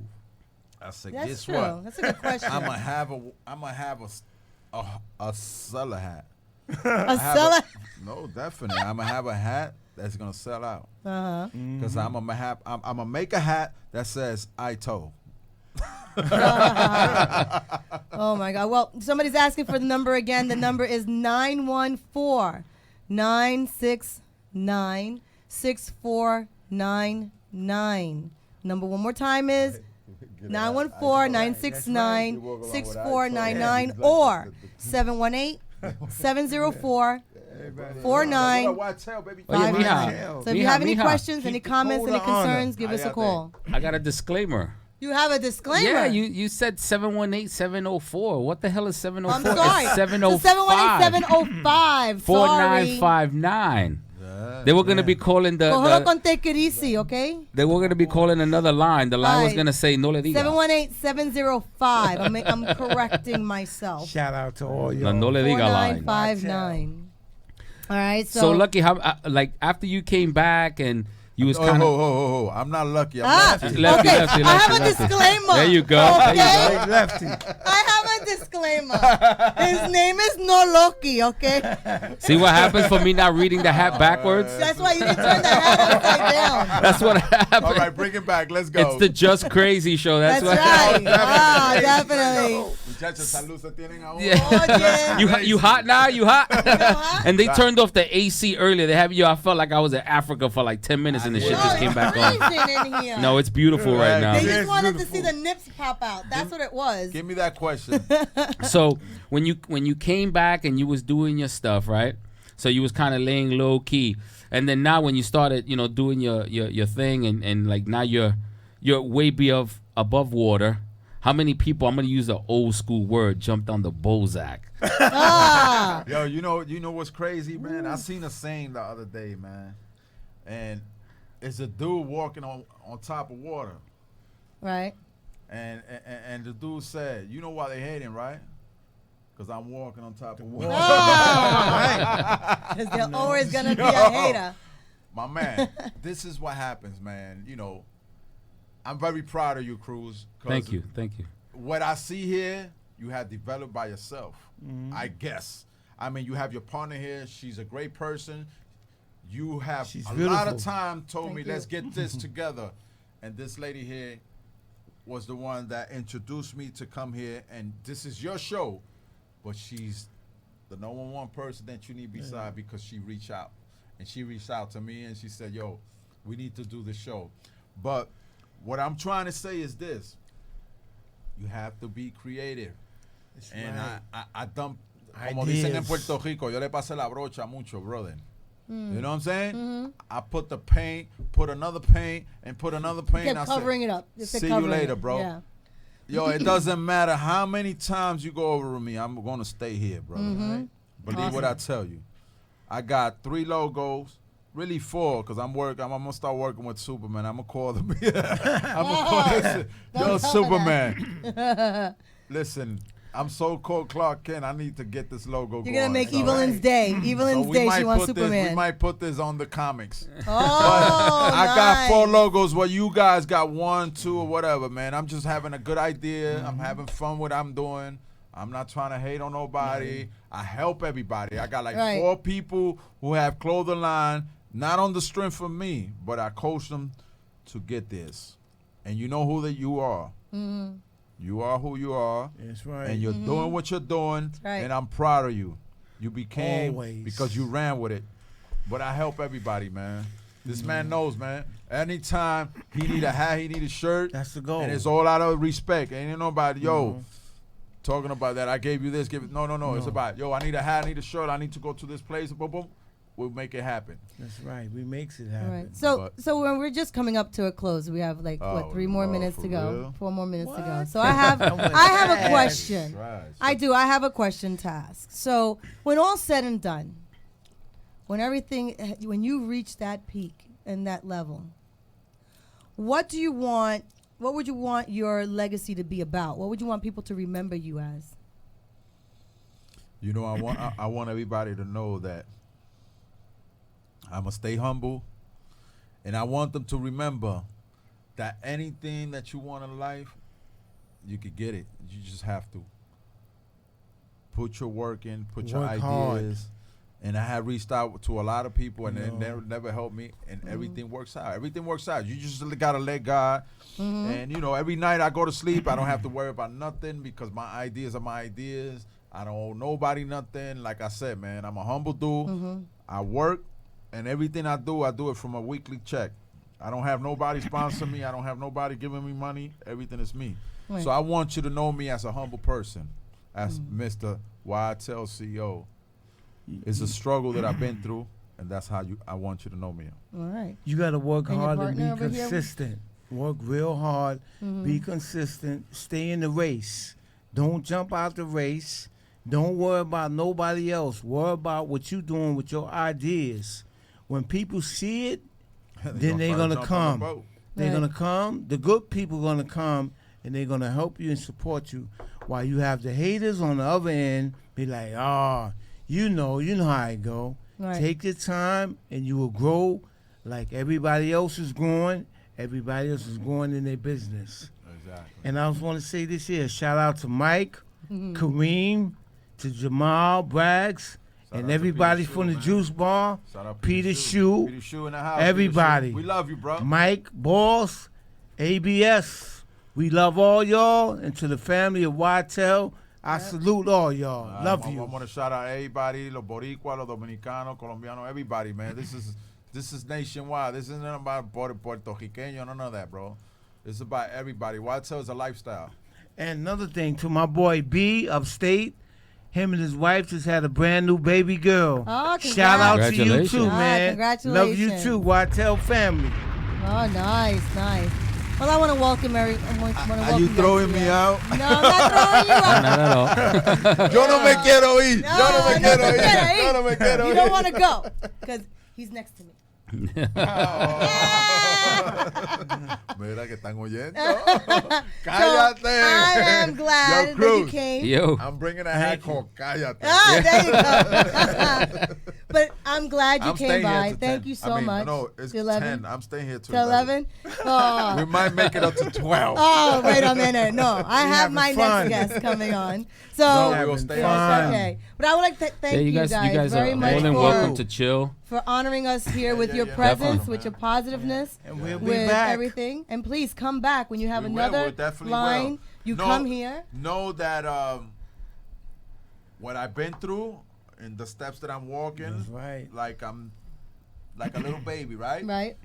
I said, That's "Guess true. what? That's a good question. I'm gonna have a seller hat. A seller. No, definitely. I'm gonna have a hat that's gonna sell out Uh-huh. because I'm gonna make a hat that says I told." Oh my God. Well, somebody's asking for the number again. The number is 914-969-6499. Number one more time is 914-969-6499 or 718-704-4955. Oh, yeah, Mija. So if you have any Mija. questions, any Keep the comments, code any of honor. concerns, give us a call. I got a disclaimer. You have a disclaimer. Yeah, you said 718-704. What the hell is 704? I'm sorry. It's So 718-705. Sorry. 4959. They were gonna be calling Cógelo the con take it easy, okay? they were gonna be calling another line. The line was Right. gonna say no le diga. 718-705. I'm correcting myself. Shout out to all The y'all. no le diga line. 4959. All right, So Lucky, how like after you came back and you was kind of Oh, I'm not lucky. I'm lefty, okay. lefty, I have lefty, a lefty. disclaimer. There you go. Okay? There you go. Lefty. I have a disclaimer. His name is No Loki, okay? See what happens for me not reading the hat backwards? That's why you didn't turn the hat upside down. That's what happened. All right, bring it back. Let's go. It's the Just Crazy show. That's That's what right. Ah, definitely. Muchachos, salud se tienen ahora. Yeah. You hot now? You hot? And they turned off the AC earlier. They have you. I felt like I was in Africa for like 10 minutes, and the shit just came back on. Freezing in here. No, it's beautiful right now. They Yeah, just it's wanted to beautiful. see the nips pop out. That's what it was. Give me that question. So when you came back and you was doing your stuff, right? So you was kind of laying low key, and then now when you started, doing your thing, and like now you're way above water. How many people? I'm gonna use the old school word. Jumped on the Bozak. Ah. Yo, you know what's crazy, man? I seen a saying the other day, man, and it's a dude walking on top of water, Right. and the dude said, "You know why they hating, right? Because I'm walking on top of water." Because there's always going to be a hater. My man, this is what happens, man. I'm very proud of you, Cruz. 'cause Thank you. What I see here, you have developed by yourself, I guess. I mean, you have your partner here. She's a great person. You have She's a lot beautiful. of time told Thank me, you. let's get this together. And this lady here was the one that introduced me to come here. And this is your show. But she's the number one person that you need beside because she reached out. And she reached out to me and she said, yo, we need to do the show. But what I'm trying to say is this. You have to be creative. That's And right. I dump, como dicen en Ideas. Puerto Rico, yo le pasé la brocha mucho, brother. You know what I'm saying? I put the paint, put another paint, and put another paint. Kept I covering said, it up. Just see you covering later, it. bro. Yeah. Yo, it doesn't matter how many times you go over with me. I'm going to stay here, brother. Right? Believe what I tell you. I got 3 logos. Really 4, because I'm gonna start working with Superman. I'm gonna call them. I'm gonna call this. Yo, Superman. Listen, I'm so cold, Clark Kent. I need to get this logo going. You're gonna make So, Evelyn's Day. Evelyn's Day. She wants Superman. We might put this on the comics. Oh, I got 4 nice. logos. Well, you guys got 1, 2, or whatever, man. I'm just having a good idea. I'm having fun with what I'm doing. I'm not trying to hate on nobody. I help everybody. I got like 4 people who have clothing line. Not on the strength of me, but I coach them to get this. And you know who that you are. You are who you are. That's right. And you're doing what you're doing. right. And I'm proud of you. You became Always. because you ran with it. But I help everybody, man. This man knows, man. Anytime he need a hat, he need a shirt. That's the goal. And it's all out of respect. Ain't nobody, talking about that. I gave you this, give it. No. It's about, I need a hat, I need a shirt, I need to go to this place. Boom, boom. We'll make it happen. That's right. We makes it All happen. right. So when we're just coming up to a close, we have like 3 more minutes to go. real? 4 more minutes to go. So I have a question. Right. I do. I have a question to ask. So when all's said and done, when you reach that peak and that level, what do you want? What would you want your legacy to be about? What would you want people to remember you as? You know, I want everybody to know that I'm going to stay humble, and I want them to remember that anything that you want in life, you could get it. You just have to put your work in, put your Work ideas. hard. And I have reached out to a lot of people, and they never helped me, and everything works out. Everything works out. You just got to let God. And, every night I go to sleep, I don't have to worry about nothing because my ideas are my ideas. I don't owe nobody nothing. Like I said, man, I'm a humble dude. I work, and everything I do it from a weekly check. I don't have nobody sponsor me. I don't have nobody giving me money. Everything is me. Right. So I want you to know me as a humble person, as Mr. YTL CEO. It's a struggle that I've been through, and that's how I want you to know me. All right. You got to work And your hard and partner be over here? consistent. Work real hard. Be consistent. Stay in the race. Don't jump out the race. Don't worry about nobody else. Worry about what you're doing with your ideas. When people see it, then they're going to come. They're Right. going to come. The good people are going to come, and they're going to help you and support you. While you have the haters on the other end, be like, you know how it go. Right. Take your time, and you will grow like everybody else is growing. Everybody else is growing in their business. Exactly. And I just want to say this here. Shout out to Mike, Kareem, to Jamal Braggs, Shout and out to everybody Peter from Shue, the man. Juice Bar. Shout out Peter Shue. Shue. Peter Shue in the house. Everybody. Peter Shue. We love you, bro. Mike, Boss, ABS. We love all y'all. And to the family of YTEL, I salute all y'all. Love you. I want to shout out everybody, los Boricua, los Dominicanos, Colombianos, everybody, man. This is nationwide. This isn't about Puerto Rican, none of that, bro. It's about everybody. YTEL is a lifestyle. And another thing, to my boy B, upstate, him and his wife just had a brand new baby girl. Oh, Shout out to you Congratulations. too, man. Congratulations. Love you too, YTEL family. Oh, nice. Well, I want to welcome Are you throwing me out? No, I'm not throwing you out. Not at all. Yo no me quiero ir. No, Yo no me quiero no, ir. Yo no me quiero ir. You don't want to go because he's next to me. Mira que están oyendo. So, Cállate. I am glad Yo, that you Cruz. came. Yo. I'm bringing a hat called Cállate. There you go. But I'm glad you I'm came staying here by. till Thank 10. you so much. No, it's To 11? 10. I'm staying here till To 11? Oh. We might make it up to 12. Oh, wait a minute. No, I have having my fun. next guest coming on. So, No, we will stay yes, on. okay. But I would like to thank you guys very are much more than for, welcome to chill. for honoring us here with your yeah. presence, Definitely. with your positiveness, And we'll be with back. everything. And please come back when you have We will. another We definitely line. will. You No, come here. Know that what I've been through and the steps that I'm walking, That's right. like I'm like a little baby, right? Right.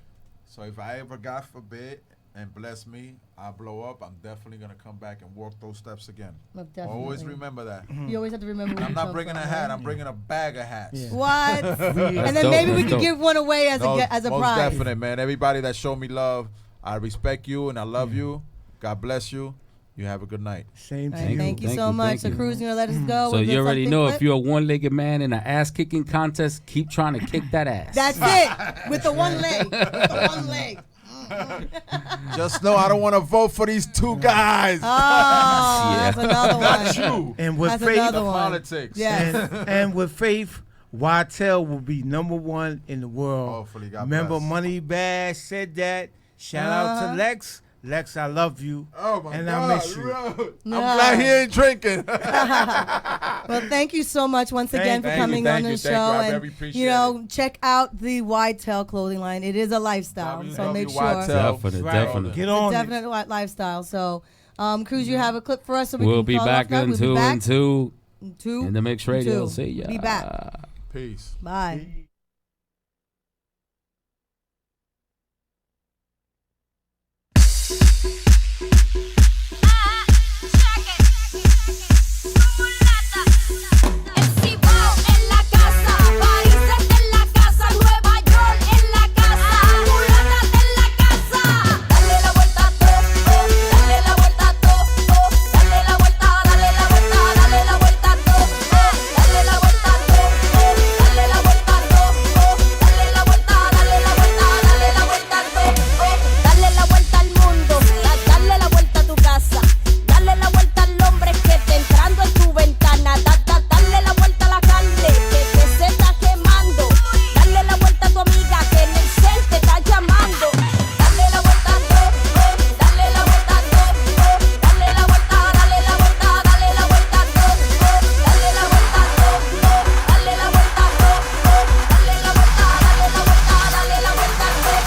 So if I ever, God forbid, and bless me, I blow up, I'm definitely gonna come back and walk those steps again. Look, definitely. Always remember that. You always have to remember. Where I'm you not come bringing from, a hat. right? I'm bringing a bag of hats. Yeah. What? And then dope, maybe we that's could dope. give one away as a most prize. definite, man. Everybody that showed me love, I respect you and I love you. God bless you. You have a good night. Same to All right, you. thank you Thank so you, much. thank So you. Cruz, you know, let us go. So with you already something know quick. if you're a one-legged man in an ass-kicking contest, keep trying to kick that ass. That's it. With the one leg. With the one leg. Just know I don't want to vote for these two guys. Oh, that's another one. Not you. And with That's faith, another one. Politics. Yes. and with faith, Wattel will be #1 in the world. Hopefully, God Remember, bless. Moneybag said that. Shout out to Lex. Lex, I love you. Oh my and God! I miss you. I'm No. glad he ain't drinking. Well, thank you so much once again for Thank you, coming thank on you, the thank you. show. I And very appreciate you know, check out the Whitetail clothing line. It is a lifestyle, so make sure. Definitely, Right. definitely. Get It's a on it. definite lifestyle. So, Cruz, you have a clip for us, so we We'll can be call back off now. in We'll be two back and two two in the Mix Radio. two. See ya. Be back. Peace. Bye. Dale la vuelta al mundo, dale la vuelta a tu casa, dale la vuelta al hombre que está entrando en tu ventana, dale la vuelta a la carne que se está quemando, dale la vuelta a tu amiga que en el cel te está llamando, dale la vuelta a todo, dale la vuelta a todo, dale la vuelta, dale la vuelta, dale la vuelta a todo, dale la vuelta a todo, dale la vuelta a todo, dale la vuelta, dale la vuelta, dale la vuelta a todo.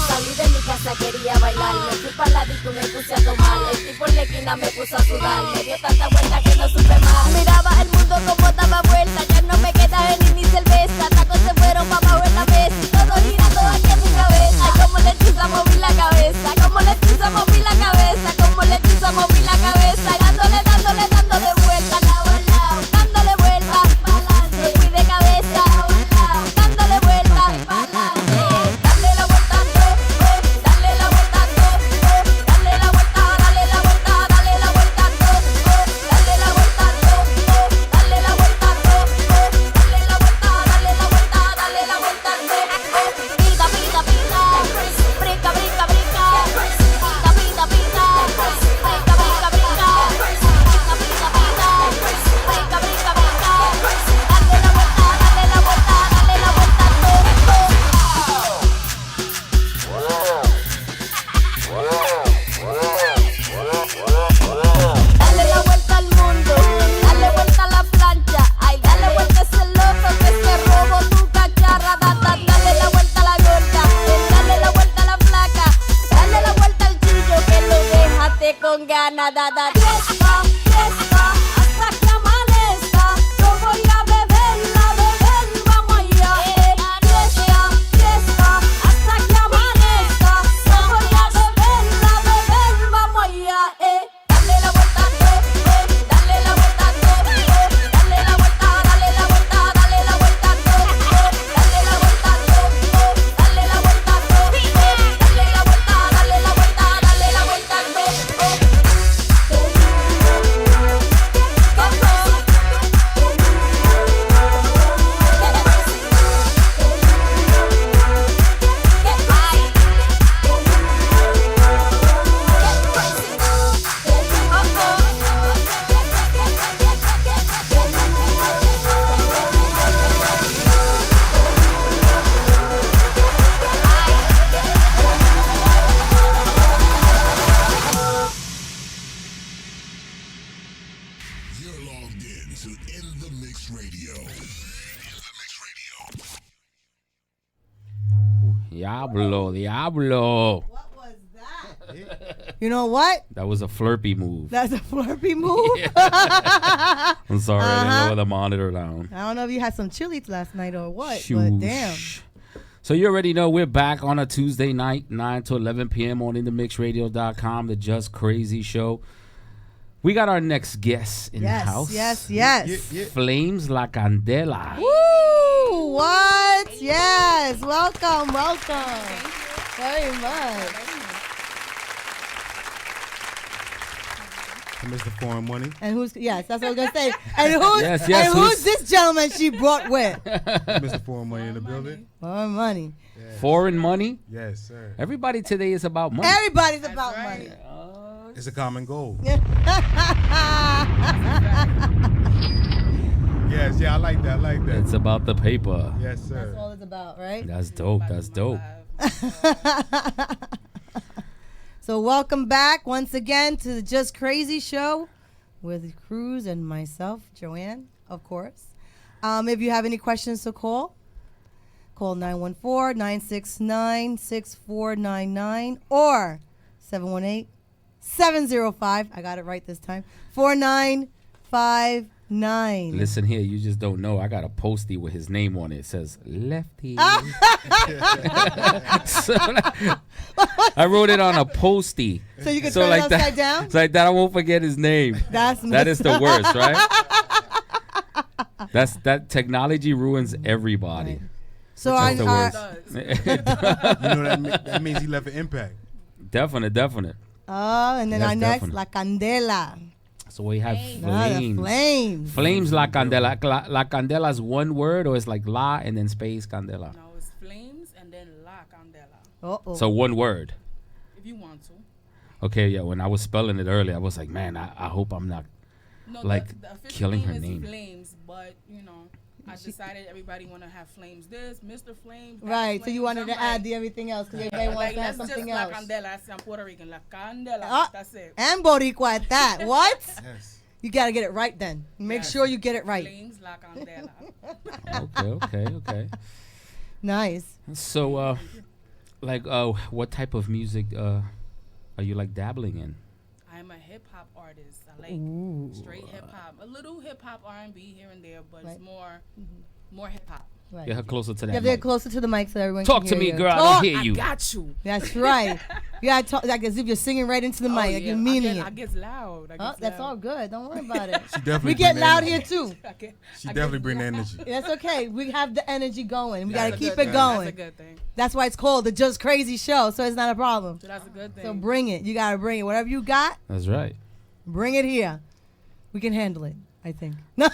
Salí de mi casa, quería bailar. Me fui para la disco y me puse a tomar. El tipo en la esquina me puso a sudar. Me dio tanta vuelta que no supe más. Miraba el mundo como daba vuelta. Ya no me queda ni cerveza. Tacos se fueron para abajo en la mesa. Y todo girando aquí en mi cabeza. Ay, como le tiza moví la cabeza. Como le tiza moví la cabeza. Como le tiza moví la cabeza. Dándole, dándole, dándole vuelta. Dándole vuelta. Me fui de cabeza. Dándole vuelta. Dale la vuelta a todo. Dale la vuelta a todo. Dale la vuelta, dale la vuelta, dale la vuelta a todo. Dale la vuelta a todo. Dale la vuelta a todo. Dale la vuelta, dale la vuelta, dale la vuelta a todo. Pita, pita, pita. Brinca, brinca, brinca. Pita, pita, pita. Brinca, brinca, brinca. Pita, pita, pita. Brinca, brinca, brinca. Dale la vuelta, dale la vuelta, dale la vuelta a todo. Dale la vuelta al mundo, dale vuelta a la plancha, ay, dale vuelta a ese loco que se robó tu cacharra, dale la vuelta a la gorda, dale la vuelta a la flaca, dale la vuelta al chillo que lo dejaste con ganas, fiesta, fiesta, hasta que amanezca, yo voy a beberla, beber, vamos allá, fiesta, fiesta, hasta que amanezca, yo voy a beberla, beber, vamos allá, Dale la vuelta a todo, dale la vuelta a todo, dale la vuelta, dale la vuelta, dale la vuelta a todo, dale la vuelta a todo, dale la vuelta a todo, dale la vuelta, dale la vuelta, dale la vuelta a You're logged in to In the Mix Radio. Diablo, Diablo. What was that? You know what? That was a flirty move. That's a flirty move. I'm sorry, I didn't lower the monitor down. I don't know if you had some chili last night or what, but Shoosh. damn. So you already know we're back on a Tuesday night, 9 to 11 p.m. on InTheMixRadio.com, the Just Crazy Show. We got our next guest in the house. Yes. Flames La Candela. Woo! What? Yes. Welcome. Very much. Mr. Foreign Money. And who's that's what I was gonna say. And who's who's this gentleman she brought with? Mr. Foreign Money in the building. Foreign money. Yes. Foreign money? Yes, sir. Everybody today is about money. Everybody's about money. It's a common goal. Yes, I like that. It's about the paper. Yes, sir. That's all it's about, right? That's dope. So welcome back once again to the Just Crazy Show with Cruz and myself, Joanne, of course. If you have any questions to call 914-969-6499 or 718-705, I got it right this time, 4959. Listen here, you just don't know. I got a postie with his name on it. It says Lefty. So, I wrote it on a postie. So you can turn it upside down? So like that I won't forget his name. That is the worst, right? That technology ruins everybody. So That's the worst. That means he left an impact. Definite. And then our next, La Candela. So we have flames. Flames La Candela. La Candela is one word, or it's like La and then space Candela? No, it's flames and then La Candela. Uh-oh. So one word. If you want to. Okay, yeah. When I was spelling it earlier, I was like, man, I hope I'm not the killing her name. Flames, but I decided everybody want to have Flames this, Mr. Flames. Right, Flames. so you wanted to add everything else because everybody wants to have something else. La Candela, I'm Puerto Rican. La Candela, that's it. And Boricua at that. What? Yes. You got to get it right then. Make sure you get it right. Flames, La Candela. Okay. Nice. So, what type of music are you dabbling in? I'm a hip hop artist. I like straight hip hop, a little hip hop R&B here and there, but it's more hip hop. Right. Get her closer to that. Yeah, get closer to the mic so everyone Talk can to hear me, you. girl. I don't hear you. I got you. That's right. You got to talk like as if you're singing right into the mic. Like you're meaning it. I get loud. That's all good. Don't worry about it. We get loud here too. She definitely bring the energy. That's okay. We have the energy going. We got to keep it going. That's a good thing. That's why it's called the Just Crazy Show, so it's not a problem. So that's a good thing. So bring it. You got to bring it. Whatever you got, That's right. bring it here. We can handle it, I think. No,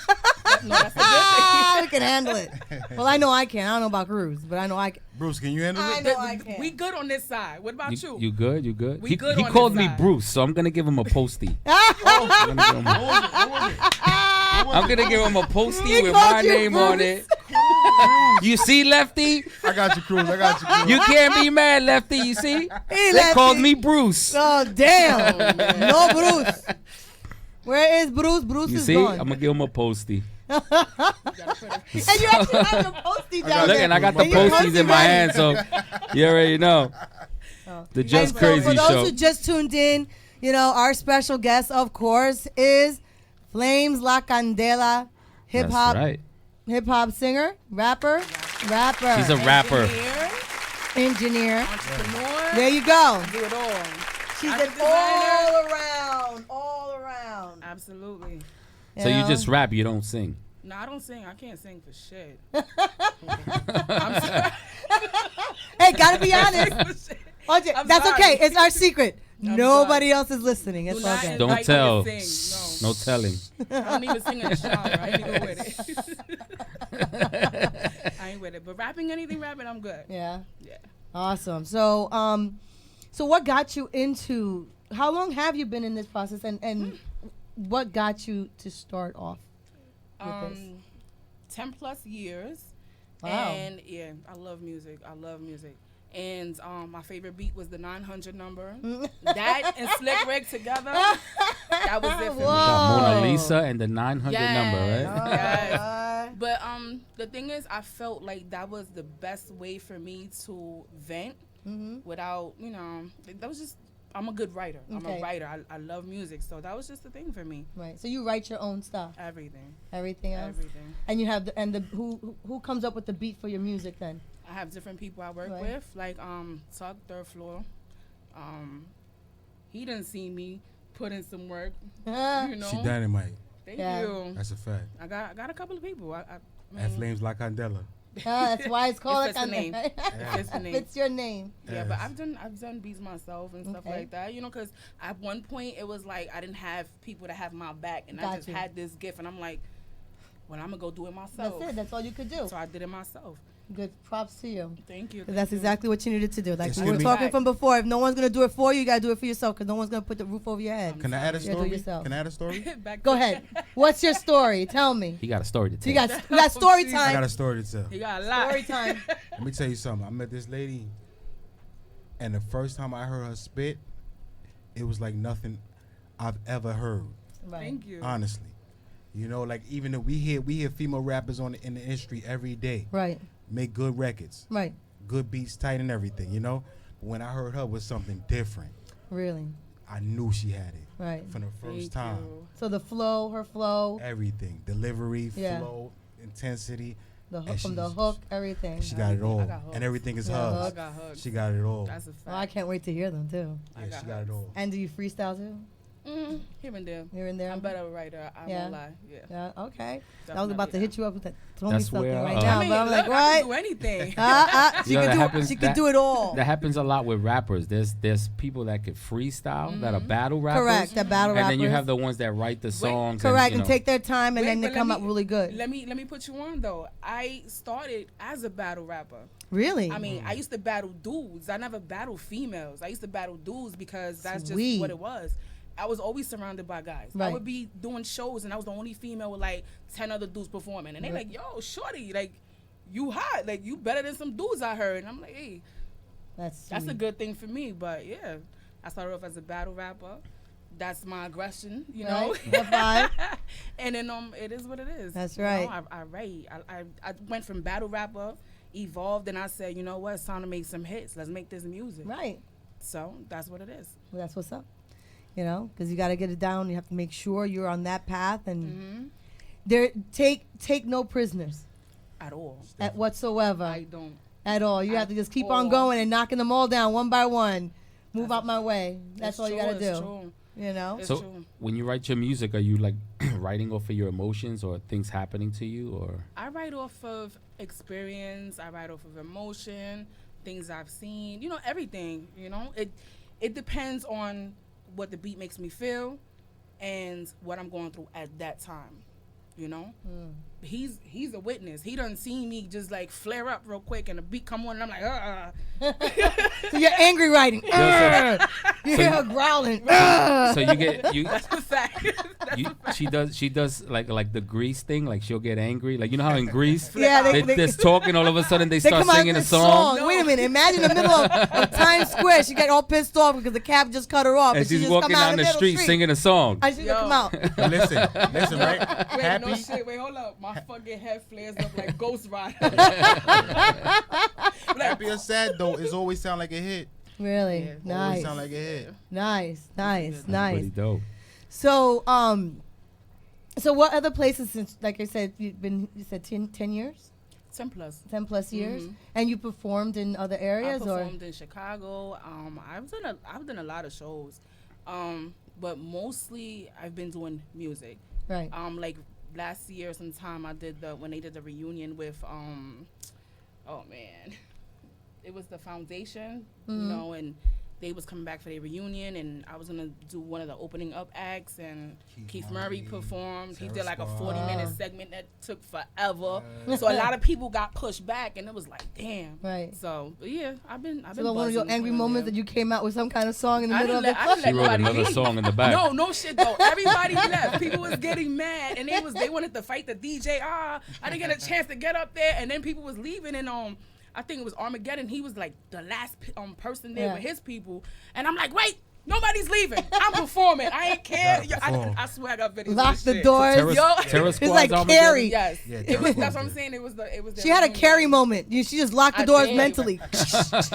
that's a good thing. We can handle it. Well, I know I can. I don't know about Cruz, but I know I can. Bruce, can you handle I it? know I can. We good on this side. What about you? You good? You good? We He good on called this me side. Bruce, so I'm gonna give him a postie. Ah! I'm gonna give him a postie He with called my you name on Bruce. it. You see, Lefty? I got you, Cruz. You can't be mad, Lefty. You see? They Lefty. called me Bruce. Oh, damn. No Bruce. Where is Bruce? Bruce You is see? gone. I'm gonna give him a postie. And you actually have the postie down Look, there. and I got the And your posties in my ready. hand, so you already know. The Just And Crazy for those Show. who just tuned in, our special guest, of course, is Flames La Candela, hip hop, That's right. hip hop singer, rapper. She's a rapper. Engineer. Entrepreneur. There you go. Do it all. She's I'm a an designer. all around. Absolutely. So you just rap, you don't sing. No, I don't sing. I can't sing for shit. Hey, gotta be honest. OJ, I'm that's sorry. okay. It's our secret. I'm Nobody else is listening. It's Do not okay. Don't invite tell. me to sing. No telling. No. I don't even sing in the shower. I ain't go with it. I ain't with it. But rapping, I'm good. Yeah. Yeah. Awesome. So, so what got you into? How long have you been in this process, and what got you to start off with this? 10 plus years. Wow. And yeah, I love music. And my favorite beat was the 900 number. That and Slick Rick together, that was it for me. Got Mona Lisa and the 900 number, right? Yes. But the thing is, I felt like that was the best way for me to vent without, that was just I'm a good writer. I'm Okay. a writer. I love music, so that was just the thing for me. Right. So you write your own stuff. Everything. Everything else. Everything. And you have who comes up with the beat for your music then? I have different people I work Right. with, like Tuck, Third Floor. He didn't see me put in some work. You know. She dynamite. Thank Yeah. you. That's a fact. I got a couple of people. I At Flames La Candela. That's why it's called It fits the name. It fits the name. It's your name. Yeah, but I've done beats myself and stuff Okay. like that. You know, because at one point it was like I didn't have people to have my back, and I Got just you. had this gift, and I'm like, well, I'm gonna go do it myself. That's it. That's all you could do. So I did it myself. Good props to you. Thank you. 'Cause that's exactly what you needed to do. Like we Excuse were me? talking from before. If no one's gonna do it for you, you gotta do it for yourself. Because no one's gonna put the roof over your head. Can I add a You gotta do story? it yourself. Can I add a story? Go ahead. What's your story? Tell me. He got a story to tell. You got story I time. got a story to tell. You got a lot. Story time. Let me tell you something. I met this lady, and the first time I heard her spit, it was like nothing I've ever heard. Right. Thank you. Honestly, you know, like even though we hear female rappers in the industry every day, Right. make good records, Right. good beats, tight and everything, you know. But when I heard her was something different, Really. I knew she had it Right. from the first Thank time. you. So the flow, her flow, Everything, delivery, Yeah. flow, intensity. the hook, And from the she's- hook, everything. She got it all, I got hooks. and everything is Yeah, hers. I got hooks. She got it all. That's a fact. Well, I can't wait to hear them too. I Yeah, got she got it all. And do you freestyle too? Here and there. Here and there. I'm better a writer. I Yeah. won't lie. Yeah. Yeah. Okay. I was about to Definitely, hit you up with that. Tell me That's something where, right uh, now, I mean, but I'm look, like, I can do what? anything. She You know, could that do. happens- She could that- do it all. That happens a lot with rappers. There's people that could freestyle that are battle rappers. Correct. That battle And then you rappers. have the ones that write the songs. Correct, you and know. take their time, and Wait, then they but come let out me- really good. Let me put you on though. I started as a battle rapper. Really? I mean, I used to battle dudes. I never battled females. I used to battle dudes because that's Sweet. just what it was. I was always surrounded by guys. Right. I would be doing shows, and I was the only female with like 10 other dudes performing. And they Right. like, yo, shorty, like, you hot. Like, you better than some dudes I heard. And I'm like, hey, that's a sweet. good thing for me. But yeah, I started off as a battle rapper. That's my aggression, you Right. know. That vibe. And then it is what it is. That's You know, right. I write. I went from battle rapper, evolved, and I said, you know what, it's time to make some hits. Let's make this music. Right. So that's what it is. Well, that's what's up. You know, because you got to get it down. You have to make sure you're on that path, and Mm-hmm. there take no prisoners At all. at whatsoever. I don't. At all. You At have to just keep all. on going and knocking them all down one by one. Move out my way. That's all you got to do. It's true. You know. It's So true. when you write your music, are you like writing off of your emotions or things happening to you, or? I write off of experience. I write off of emotion, things I've seen. You know, everything. You know, it depends on what the beat makes me feel and what I'm going through at that time. You know, he's a witness. He done seen me just like flare up real quick, and the beat come on, and I'm like, So you're angry writing. Yeah, You so hear you- her growling. So you get you. That's a fact. She does like the Grease thing. Like she'll get angry. Like you know how in Grease, Yeah, they- they're talking. All of a sudden they start come out singing with a song. Wait a minute. Imagine the middle of Times Square. She got all pissed off because the cab just cut her off. And she she's just walking come out down in the middle street singing a song. I should come out. But listen, right? Wait, Happy. no shit. Wait, hold up. My fucking head flares up like Ghost Rider. Happy or sad though, it's always sound like a hit. Really? Yeah. Always Nice. sound like a hit. Nice. Nice. That's Nice. pretty dope. So, so what other places since, like I said, you said 10 years? 10 plus. 10 plus years? Mhm. And you performed in other areas, I or? performed in Chicago. I've done a lot of shows, but mostly I've been doing music. Right. Like last year, sometime I did when they did the reunion with oh man, it was the foundation, you Mhm. know, and they was coming back for their reunion, and I was gonna do one of the opening up acts, and Keith Murray performed. He did like a 40-minute segment that took forever, so a lot of people got pushed back, and it was like, damn. Right. So but yeah, I've been. So one of your buzzing angry here and moments there. that you came out with some kind of song in the I middle of didn't the let- I didn't She let wrote nobody another leave. song in the back. No shit though. Everybody left. People was getting mad, and they wanted to fight the DJ. I didn't get a chance to get up there, and then people was leaving, and I think it was Armageddon. He was like the last person there Yeah. with his people, and I'm like, wait. Nobody's leaving. I'm performing. I ain't care. Yo, I swear I got videos. Lock of the shit. doors. Terror It's Squad's like Armageddon? Carrie. Yes. Yeah, It was. Terror That's what I'm Squad. saying. It was the. She had a reunion. Carrie moment. She just locked the I doors did. mentally. I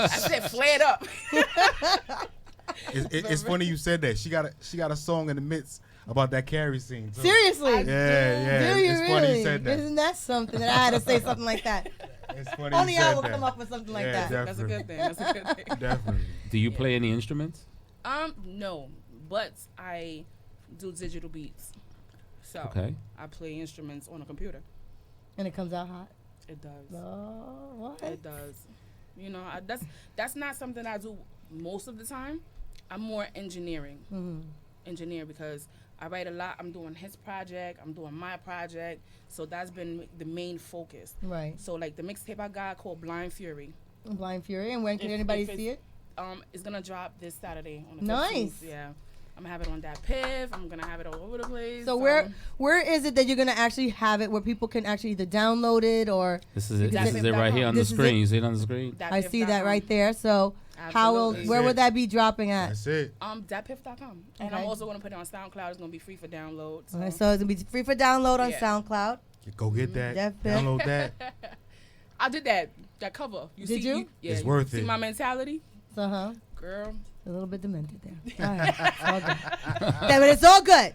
said flared up. It's funny you said that. She got a song in the midst about that Carrie scene. Too. Seriously? Yeah. Do you It's really? funny you said that. Isn't that something that I had to say something like that? It's funny Only you I said will that. come up with something like that. That's a good thing. That's a good thing. Definitely. Do you play any instruments? No, but I do digital beats. So Okay. I play instruments on a computer. And it comes out hot. It does. Oh, what? It does. You know, that's not something I do most of the time. I'm more engineering. Engineer because I write a lot. I'm doing his project. I'm doing my project. So that's been the main focus. Right. So like the mixtape I got called Blind Fury. Blind Fury. And when can anybody see it? It's gonna drop this Saturday on the 15th. Nice. Yeah. I'm gonna have it on that Piff. I'm gonna have it all over the place. So where is it that you're gonna actually have it where people can actually either download it or This is it. This is it right here on the screen. You see it on the screen? I see that right there. So where would that be dropping at? That's it. Datpiff.com. And Okay. I'm also gonna put it on SoundCloud. It's gonna be free for download. So, Okay, so it's gonna be free for download on Yeah. SoundCloud. Go get that. Download that. I did that cover. Did see, you? Yeah. It's worth see it. my mentality? Girl. A little bit demented there. All right. It's all good. But it's all good.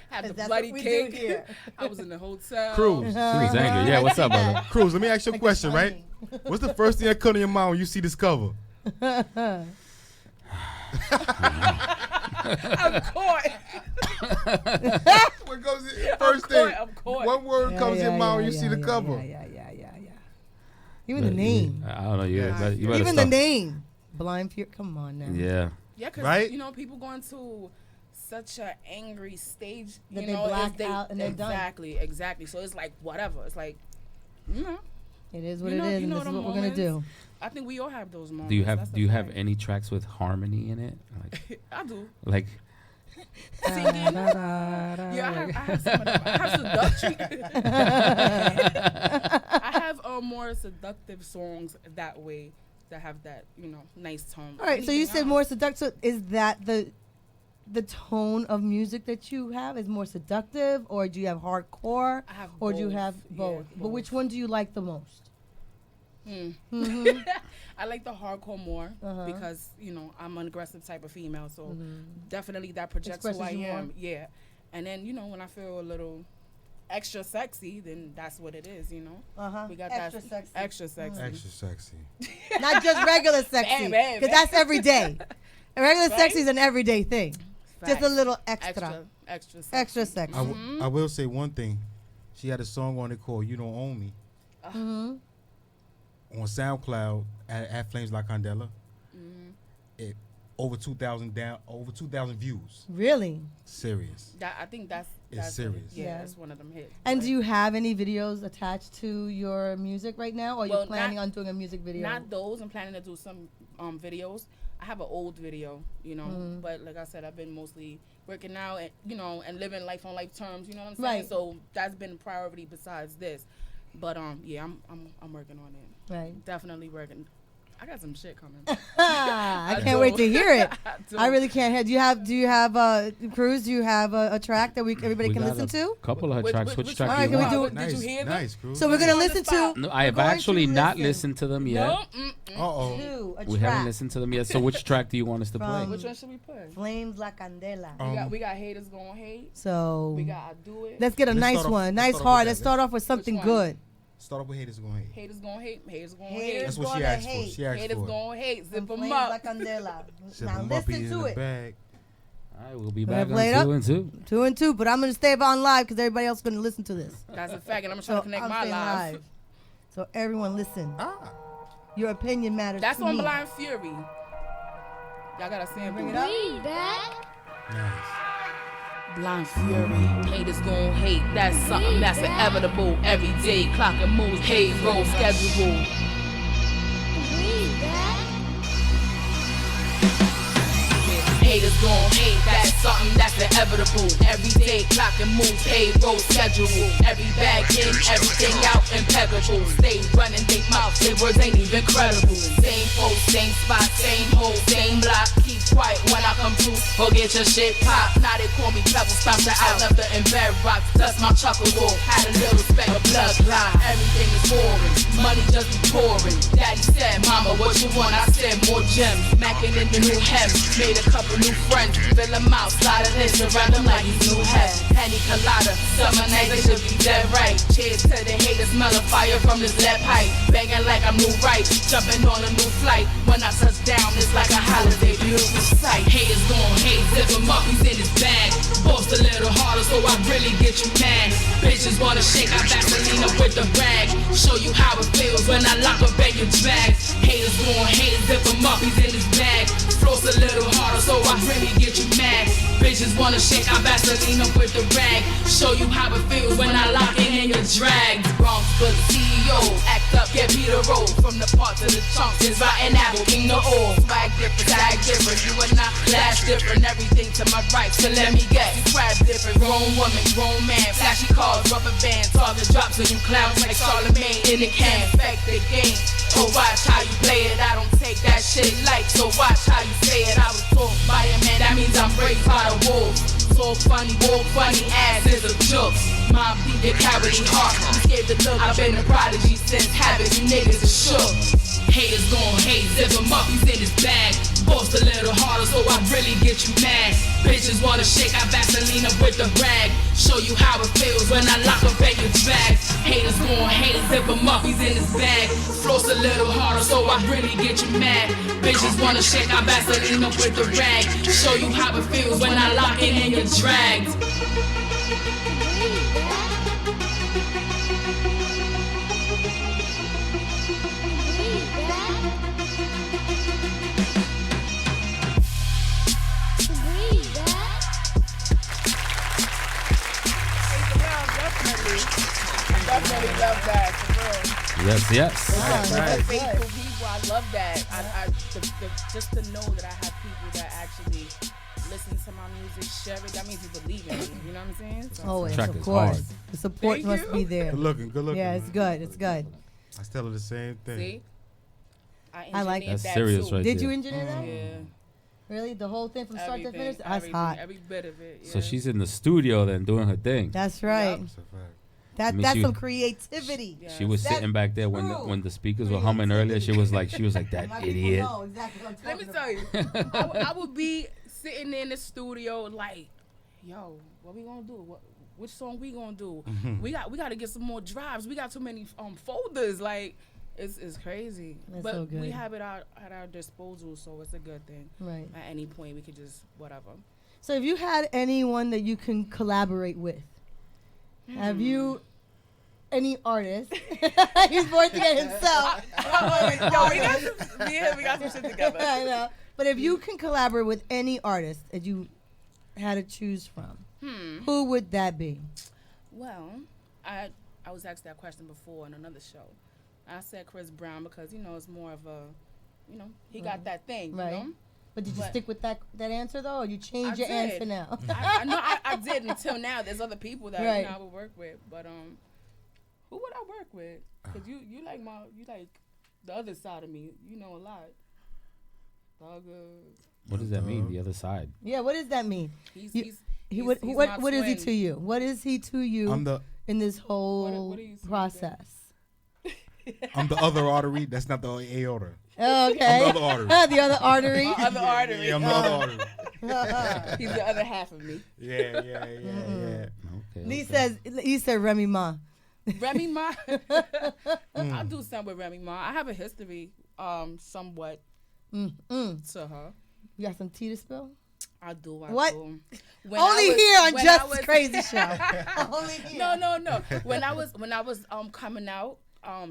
Had the That's bloody what we do cake. here. I was in the hotel. Cruz. She was angry. Yeah, what's up, brother? Cruz, let me ask you a question, right? What's the first thing that comes to your mind when you see this cover? I'm caught. What goes in first thing? I'm caught. One word comes to your mind when you see the cover. Even the name. I don't know. You better Even stop. the name. Blind Fury. Come on now. Yeah. Yeah, because Right? you know people going to such an angry stage. That You they know, black out and they're done. Exactly. So it's like whatever. It's like, you know. It is what You it know- is. you and know this is the what we're gonna do. moments. I think we all have those moments. Do you That's have the Do you have fact. any tracks with harmony in it? Like, I do. like Singing. Yeah, I have some of them. I have seduction. I have more seductive songs that way that have that, you know, nice tone. All right, so you Anything said else? more seductive. Is that the tone of music that you have is more seductive, or do you have hardcore, I have or do you both. have Yeah, both? But which one do you like the most? I like the hardcore more Uh-huh. because, you know, I'm an aggressive type of female, so definitely that projects who I Expresses you more. am. Yeah. And then, you know, when I feel a little extra sexy, then that's what it is, you know. We got Extra that sexy. extra sexy. Extra sexy. Not just regular sexy, Bam, because that's every day. Regular Right? sexy is an everyday thing. Just a Facts. little extra. Extra sexy. Extra sexy. I will say one thing. She had a song on it called "You Don't Own Me" on SoundCloud at Flames La Candela. It over 2,000 views. Really? Serious. I think that's serious. Yeah, that's one of them hits. And do you have any videos attached to your music right now, or are you Well, planning not- on doing a music video? Not those. I'm planning to do some videos. I have an old video, you know, but like I said, I've been mostly working out and, you know, and living life on life terms. You know what I'm saying? Right. So that's been a priority besides this. But yeah, I'm working on it. Right. Definitely working. I got some shit coming. I can't wait to hear it. do. I really can't hear. Do you have Cruz? Do you have a track that everybody we can got listen to? a couple of her tracks. Which track All right, do you can we want? do? Did you hear them? Nice, Cruz. So we're gonna listen to. No, I have we're going actually to not listen listened to them yet. Uh-oh. to a We track haven't listened to them yet. So which track do you want us to play? From Which one should we play? Flames La Candela. We got haters gonna hate. So We got I do it. let's get a Let's nice start off- one, let's nice start off hard. with Let's that. start off with something one? good. Start off with haters gonna hate. Haters gonna hate. Haters gonna Haters hate. That's what she gonna asked for. hate. She asked Haters for. gonna hate. Zip From them Flames up. La Candela. Zip Now 'em up, listen he's in to the it. bag. All right, we'll be Wanna back play it on up? 2 and 2. 2 and 2, but I'm gonna stay on live because everybody else is gonna listen to this. That's a fact, and I'm trying So to connect I'm my staying lives. live. So everyone listen. Your opinion matters. That's to on me. Blind Fury. Y'all gotta sample Bring it it. up. Blind Fury. Haters gon' hate. That's something that's inevitable. Every day, clock and moves, payroll schedule. Haters gon' hate, that's something that's inevitable. Every day clock and move, payroll schedule. Every bag in, everything out, impeccable. Stay running they mouth, their words ain't even credible. Same folks, same spot, same hole, same block. Keep quiet when I come through, or get your shit popped. Now they call me Pebble, stomped her out, left her in bedrock. Dust my chuckle wolf, had a little speck of bloodline. Everything is boring, money just be pouring. Daddy said, Mama, what you want? I said, more gems. Mackin' in the new hem, made a couple new friends. Fill them out, slide it in, surround them like he's new head. Henny colada, summer nights they should be dead right. Cheers to the haters, smell of fire from this left height. Banging like I'm new right, jumping on a new flight. When I touch down, it's like a holiday, beautiful sight. Haters gon' hate, zip him up, he's in his bag. Boast a little harder, so I really get you mad. Bitches wanna shake, I Vaseline up with the rag. Show you how it feels when I lock up and you drag. Haters gon' hate, zip him up, he's in his bag. Floss a little harder, so I really get you mad. Bitches wanna shake, I Vaseline up with the rag. Show you how it feels when I lock in and you're dragged. Bronx, but CEO, act up, get me the roll. From the part to the chunks, is rotten apple, king the oil. Swag different, tag different, you and I, class different. Everything to my right, so let me get you crab different. Grown woman, grown man, flashy cars, rubber bands, target drops, and you clowns like Charlemagne in the can. Affect the game, so watch how you play it. I don't take that shit light, so watch how you say it. I was taught by a man, that means I'm raised by the wolves. So funny, wolf funny, ass is a joke. Mom beat your cowardly heart, you scared to look. I've been a prodigy since habit, you niggas are shook. Haters gon' hate, zip him up, he's in his bag. Boast a little harder, so I really get you mad. Bitches wanna shake, I Vaseline up with the rag. Show you how it feels when I lock up and you drag. Haters gon' hate, zip him up, he's in his bag. Floss a little harder, so I really get you mad. Bitches wanna shake, I Vaseline up with the rag. Show you how it feels when I lock in and you're dragged. Definitely love that, for real. Yes. Right. Faithful people, I love that. Just to know that I have people that actually listen to my music, share it, that means you believe in me. You know what I'm saying? So, always, of course. The support must be there. Good looking. Yeah, it's good. It's good. I still do the same thing. See? I like that's serious right Did there. you engineer that? Yeah. Really? The whole thing from start to Everything, finish? That's hot. Every bit of it. Yeah. So she's in the studio then doing her thing. That's right. I mean, That's she- some creativity. She was sitting back there when the speakers were humming earlier. She was like that idiot. Let me tell you, I would be sitting in the studio like, yo, what we gonna do? Which song we gonna do? Mhm. We got to get some more drives. We got too many folders. Like, it's crazy. That's but so good. we have it at our disposal, so it's a good thing. Right. At any point, we could just whatever. So if you had anyone that you can collaborate with, have you any artist? He's working at himself. Yo, we got some shit together. I know. But if you can collaborate with any artist that you had to choose from, who would that be? Well, I was asked that question before on another show. I said Chris Brown because it's more of a, he got that thing, Right. you know. But did you stick with that answer though, or you changed your did. answer now? I did until now. There's other people that Right. I would work with, but who would I work with? Because you like the other side of me. You know a lot. What does that mean? The other side. Yeah, what does that mean? He's what my what is he twin. to you? What is he to you in this whole what do you see process? I'm the other artery. That's not the aorta. Oh, okay. I'm the other artery. The other artery. Other artery. Yeah, I'm the other artery. He's the other half of me. Yeah. Okay. He said Remy Ma. Remy Ma. I'll do something with Remy Ma. I have a history, somewhat, to her. You got some tea to spill? I do. What? Do. Only here on Just Crazy Show. Only here. No. When I was coming out,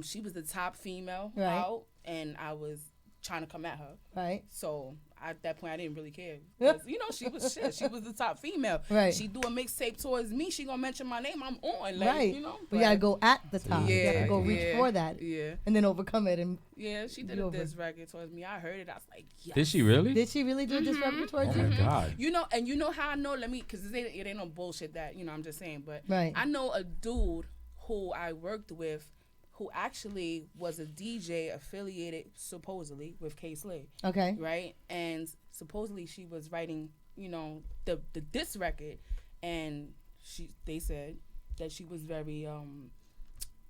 she was the top female Right. out, and I was trying to come at her. Right. So at that point I didn't really care. 'Cause, you know, she was shit. She was the top female. Right. She do a mixtape towards me. She gonna mention my name. I'm on. Like, Right. You know. We gotta go at the top. Yeah. You gotta go reach Yeah. for that. Yeah. And then overcome it and. Yeah, she did be a over. diss record towards me. I heard it. I was like, yes. Did she really? Did she really do a diss record towards Oh you? my God. You know, and you know how I know? Let me, because it ain't no bullshit that, you know, I'm just saying. But Right. I know a dude who I worked with who actually was a DJ affiliated, supposedly, with K-Slay. Okay. Right? And supposedly she was writing, you know, the diss record. And they said that she was very,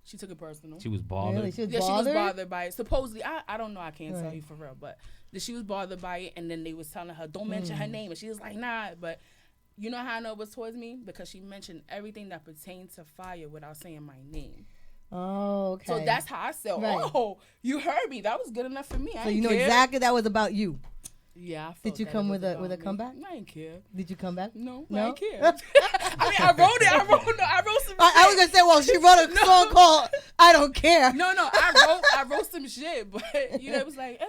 she took it personal. She was bothered. Really? She was Yeah, bothered? she was bothered by it. Supposedly, I don't know. I can't tell Right. you for real, but that she was bothered by it, and then they was telling her, "Don't mention her name," and she was like, "Nah." But you know how I know it was towards me? Because she mentioned everything that pertained to fire without saying my name. Oh, okay. So that's how I said, Right. "Oh, you heard me. That was good enough for me." I So you ain't know care. exactly that was about you. Yeah. I felt Did you that come it with was a about me. comeback? I didn't care. Did you come back? No, No? I didn't care. I mean, I wrote it. I wrote some. I was gonna say, well, she wrote a song called "I Don't Care." No, I wrote some shit, but you know, it was like,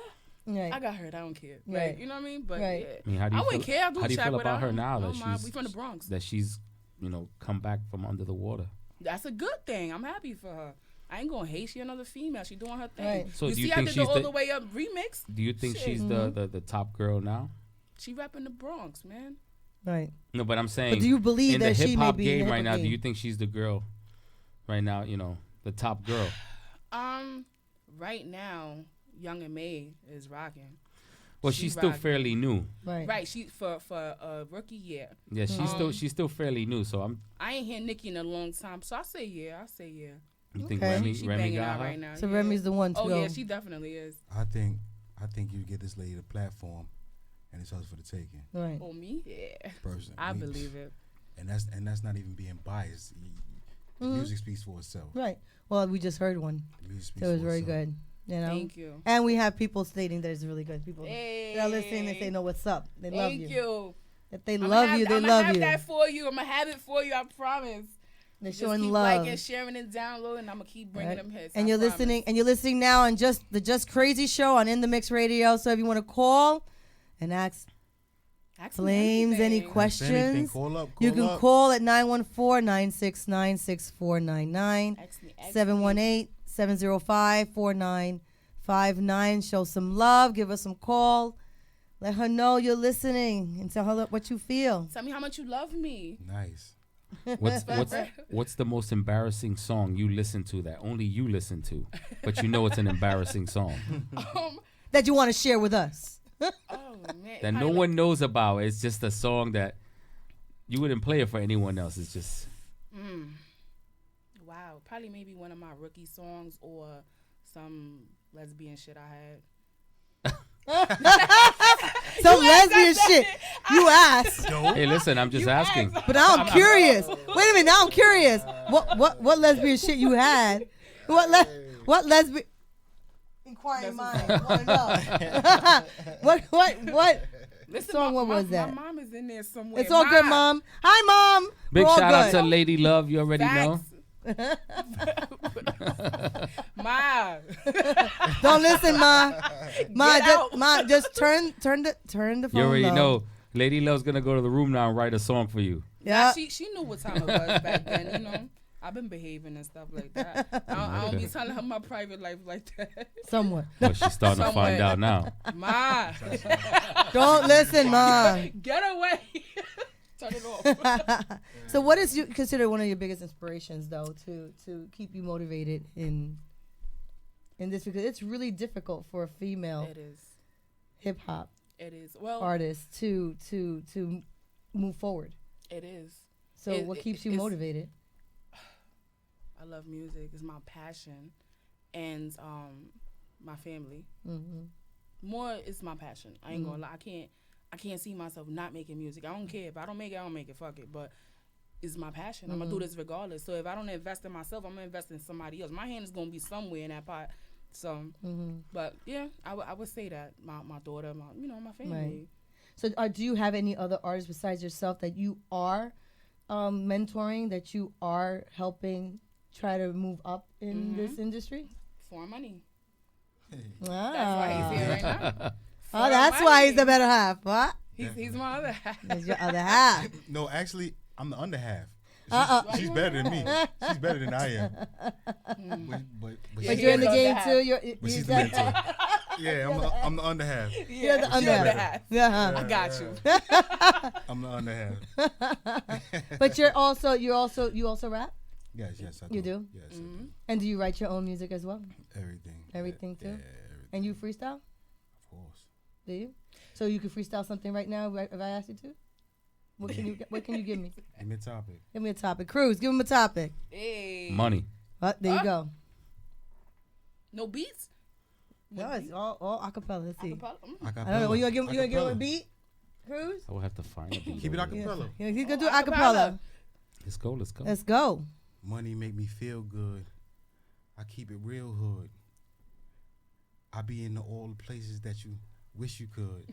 Right. I got hurt. I don't care. Right. Like, you know what I mean? But Right. yeah. I mean, how do you wouldn't feel, care. I'll do how do you chat feel with about her now I that don't mind. she's We from the Bronx. that she's, you know, come back from under the water? That's a good thing. I'm happy for her. I ain't gonna hate. She another female. She doing her thing. Right. So you do you see, I think did she's the All the- the Way Up remix. Do you think Shit. she's the top girl now? She repping the Bronx, man. Right. No, but I'm saying. do you believe in that the she hip may hop be in the game right hip-hop now? Do game? you think she's the girl right now? You know, the top girl. Right now, Young and May is rocking. Well, she's still rocking. fairly new. Right. She for a rookie year. Yeah, she's still fairly new. So I ain't hear Nicki in a long time, so I say yeah. You think Okay. Remy She Remy banging got out her? right now. So yeah. Remy's the one to Oh go. yeah, she definitely is. I think you get this lady the platform, and it's hers for the taking. Right. Oh me? Yeah. Personally, I believe it. And that's not even being biased. The music speaks for itself. Right. Well, we just heard one. The music speaks So it was for very itself. good. You know? Thank you. And we have people stating that it's really good. People that are listening, they say, "No, what's up?" They love you. Thank you. If they I'ma love have- you, they I'ma love have you. that for you. I'm gonna have it for you. I promise. They're Just showing keep love. liking, sharing, and downloading. I'm gonna keep bringing Right. them hits. And I you're promise. listening, and you're listening now on the Just Crazy Show on In the Mix Radio. So if you want to call and ask Ask me Flames any anything. questions, anything, call up, you call can up. call at 914-969-6499, Ask me 718-705-4959. Show some love, give us some call, let her know you're listening, and tell her what you feel. Tell me how much you love me. Nice. What's the most embarrassing song you listen to that only you listen to, but you know it's an embarrassing song That you want to share with us. Oh man. that no one knows about? It's just a song that you wouldn't play it for anyone else. It's just Wow. Probably maybe one of my rookie songs or some lesbian shit I had. Some lesbian shit. You asked. hey, listen, I'm just asking. But now I'm curious. Wait a minute, now I'm curious. What lesbian shit you had? What lesbian? Inquiring mind. Want to know? what Listen, song? What was that? My mom is in there somewhere. It's all good, Mom. Hi, Mom. Big We're all shout out good. to Lady Love. You already know. Ma. Don't listen, Ma. Ma, Get out. just turn the phone. You already low. know. Lady Love's gonna go to the room now and write a song for you. Yeah. She knew what time it was back then, you know. I've been behaving and stuff like that. I don't be telling her my private life like that. Somewhat. But she's starting to find out now. Ma. Don't listen, Ma. Get away. Turn it off. So what is you consider one of your biggest inspirations, though, to keep you motivated in this? Because it's really difficult for a female It is. hip hop It is. Well, artist to move forward. it is. So what keeps you it's- motivated? I love music. It's my passion, and my family. Mm-hmm. More is my passion. I ain't gonna lie. I can't see myself not making music. I don't care if I don't make it. I don't make it. Fuck it. But it's my passion. I'm gonna do this regardless. So if I don't invest in myself, I'm gonna invest in somebody else. My hand is gonna be somewhere in that pot. So, but yeah, I would say that my daughter, my family. Right. So do you have any other artists besides yourself that you are mentoring, that you are helping try to move up in this industry? For money. Ah. That's why he's here right now. Oh, that's why he's the better half. What? He's my other half. He's your other half. No, actually, I'm the under half. She's better than me. She's better than I am. But you're in the game too. But she's the mentor. Yeah, I'm the under half. You're the under half. Yeah, I got you. I'm the under half. But you also rap? Yes, I do. You do? Yes, I do. And do you write your own music as well? Everything Too? Yeah, everything. And you freestyle? Of course. Do you? So you can freestyle something right now if I ask you to? What can you give me? Give me a topic. Give me a topic. Cruz, give him a topic. Hey. Money. There you go. No beats? No, it's all acapella. Let's see. Acapella? I don't know. You gonna give him a beat? Cruz? I will have to find a beat. Keep it acapella. Yeah, he's gonna do acapella. Let's go. Let's go. Money make me feel good. I keep it real hood. I be in all the places that you wish you could.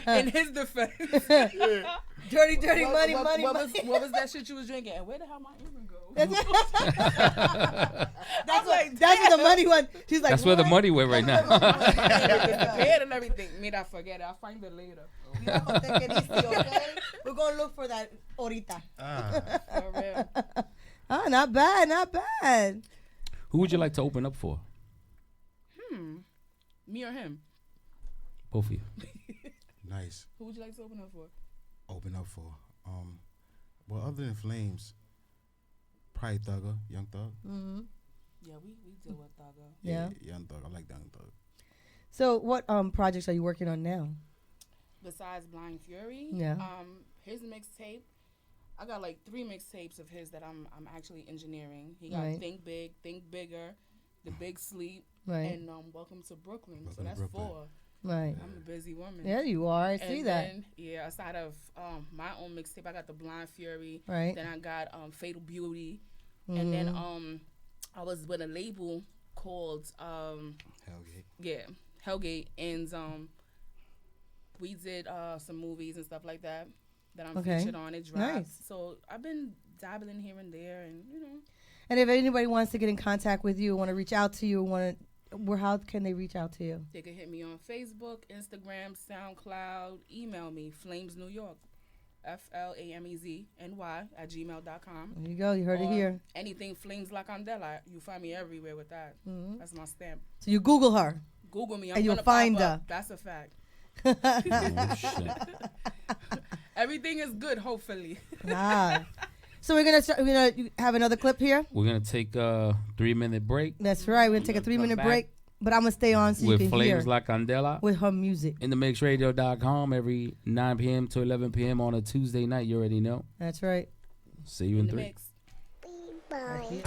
In his defense. Dirty money. What was that shit you was drinking? And where the hell my earring go? That's what the money went. She's like, that's where the money went right now. Prepared and everything. Mira, forget it. I'll find it later. We're gonna look for that ahorita. For real. Oh, not bad. Who would you like to open up for? Me or him? Both of you. Nice. Who would you like to open up for? Well, other than Flames, probably Thugger, Young Thug. Mm-hmm. Yeah, we deal with Thugger. Yeah. Young Thug. I like Young Thug. So what projects are you working on now? Besides Blind Fury, yeah. His mixtape, I got like 3 mixtapes of his that I'm actually engineering. He got Right. Think Big, Think Bigger, The Big Sleep, Right. and Welcome to Brooklyn. So Welcome to that's Brooklyn. 4. Right. I'm a busy woman. Yeah, you are. I see that. Then, yeah, aside of my own mixtape, I got the Blind Fury. Right. Then I got Fatal Beauty, and then Mm-hmm. I was with a label called Hellgate. Yeah, Hellgate, and we did some movies and stuff like that I'm featured on. It dropped. Nice. So I've been dabbling here and there, and And if anybody wants to get in contact with you, want to reach out to you, how can they reach out to you? They can hit me on Facebook, Instagram, SoundCloud, email me, FlamesNewYork, FLAMEZNY@gmail.com. There you go. You heard it here. Anything Flames La Candela, you find me everywhere with that. Mm-hmm. That's my stamp. So you Google her. Google me, and you'll find her. That's a fact. Oh, shit. Everything is good, hopefully. So we're gonna have another clip here. We're gonna take a 3-minute break. That's right. We're gonna take a 3-minute break, but I'm gonna stay on so you with can Flames hear La Candela with her music. InTheMixRadio.com every 9 p.m. to 11 p.m. on a Tuesday night. You already know. That's right. See you in the 3. mix. Bye.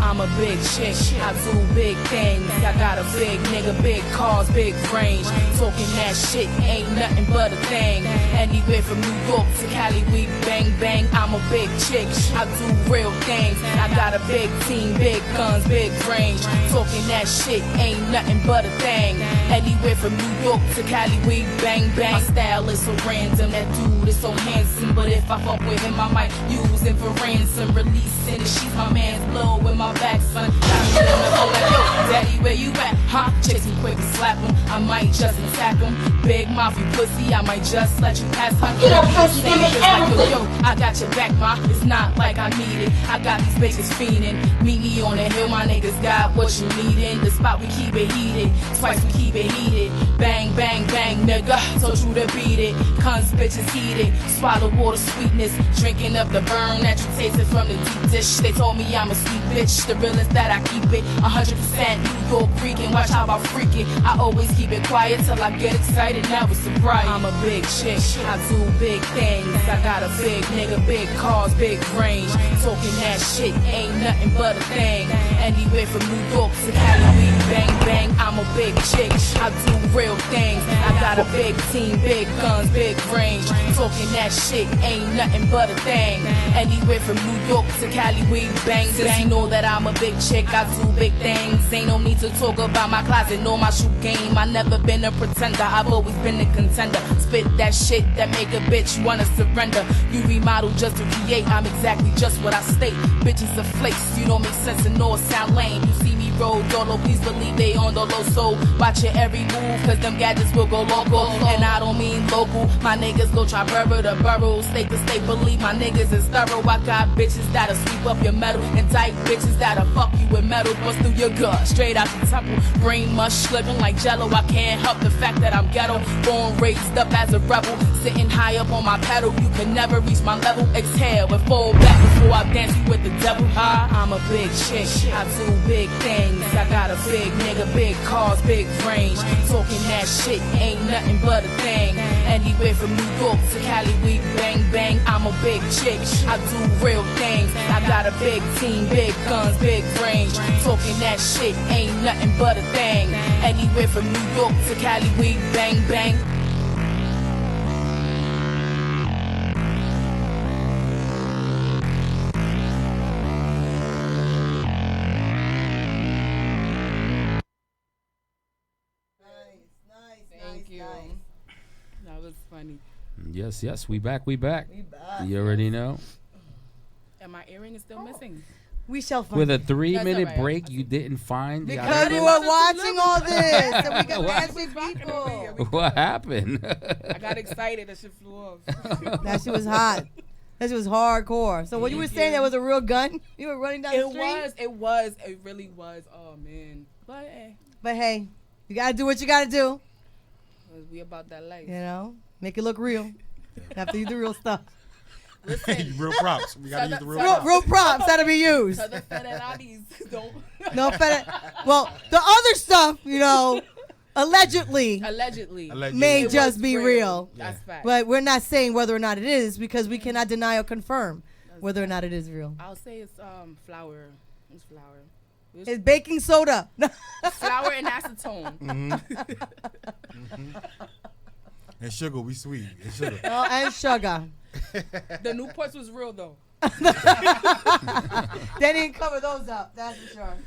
I'm a big chick, I do big things. I got a big nigga, big cars, big range. Talking that shit ain't nothing but a thing. Anywhere from New York to Cali, we bang bang. I'm a big chick, I do real things. I got a big team, big guns, big range. Talking that shit ain't nothing but a thing. Anywhere from New York to Cali, we bang bang. My style is so random, that dude is so handsome. But if I fuck with him, I might use him for ransom. Releasing it, she's my man's blow in my back, son. Got me in the hole like, yo, daddy, where you at? Huh? Chase him quick and slap him. I might just attack him. Big mouth, you pussy, I might just let you pass. Get up, pussy, give me everything. Yo, I got your back, ma. It's not like I need it. I got these bitches fiending. Meet me on the hill, my niggas got what you needin'. The spot we keep it heated. Twice we keep it heated. Bang, bang, bang, nigga. Told you to beat it. Cons bitches heated. Swallow water sweetness. Drinking up the burn that you tasted from the deep dish. They told me I'm a sweet bitch. the realest that I keep it 100% New York freaking. Watch how I freak it. I always keep it quiet till I get excited. Now it's a riot. I'm a big chick. I do big things. I got a big nigga, big cars, big range. Talking that shit ain't nothing but a thing. Anywhere from New York to Cali, we bang bang. I'm a big chick. I do real things. I got a big team, big guns, big range. Talking that shit ain't nothing but a thing. Anywhere from New York to Cali, we bang. Since you know that I'm a big chick, I do big things. Ain't no need to talk about my closet, nor my shoe game. I never been a pretender, I've always been a contender. Spit that shit that make a bitch wanna surrender. You remodel just to create, I'm exactly just what I state. Bitches are flakes, you don't make sense and nor sound lame. You see me roll dolo, please believe they on the low. So watch your every move, cause them gadgets will go local. And I don't mean local, my niggas go try borough to borough. State to state, believe my niggas is thorough. I got bitches that'll sweep up your metal, and tight bitches that'll fuck you with metal. Bust through your gut, straight out the temple. Brain mush slipping like jello. I can't help the fact that I'm ghetto. Born raised up as a rebel, sitting high up on my pedal. You can never reach my level. Exhale and fall back before I dance you with the devil. I'm a big chick, I do big things. I got a big nigga, big cars, big range. Talking that shit ain't nothing but a thing. Anywhere from New York to Cali, we bang bang. I'm a big chick, I do real things. I got a big team, big guns, big range. Talking that shit ain't nothing but a thing. Anywhere from New York to Cali, we bang bang. Thank you. That was funny. Yes, yes, we back. We back. You already know. And my earring is still missing. We shall find With a it. 3-minute That's all right. break, you didn't find the Because we item? were watching all this, and we got What? mad with people. What happened? I got excited. That shit flew off. That shit was hot. That shit was hardcore. So what you were saying, that was a real gun? You were running down the street? It really was. Oh, man. But hey, you gotta do what you gotta do. We about that life. You know, make it look real. Have to use the real stuff. Listen, real props. We gotta use the real props. Real props that'll be used. So the federales don't. No well, the other stuff, you know, allegedly may It just was be real. That's fact. But we're not saying whether or not it is, because we cannot deny or confirm whether or not it is real. I'll say it's flour. It's flour. It's baking soda. Flour and acetone. And sugar, we sweet. And sugar. Oh, and sugar. The Newports was real though. They didn't cover those up. That's for sure.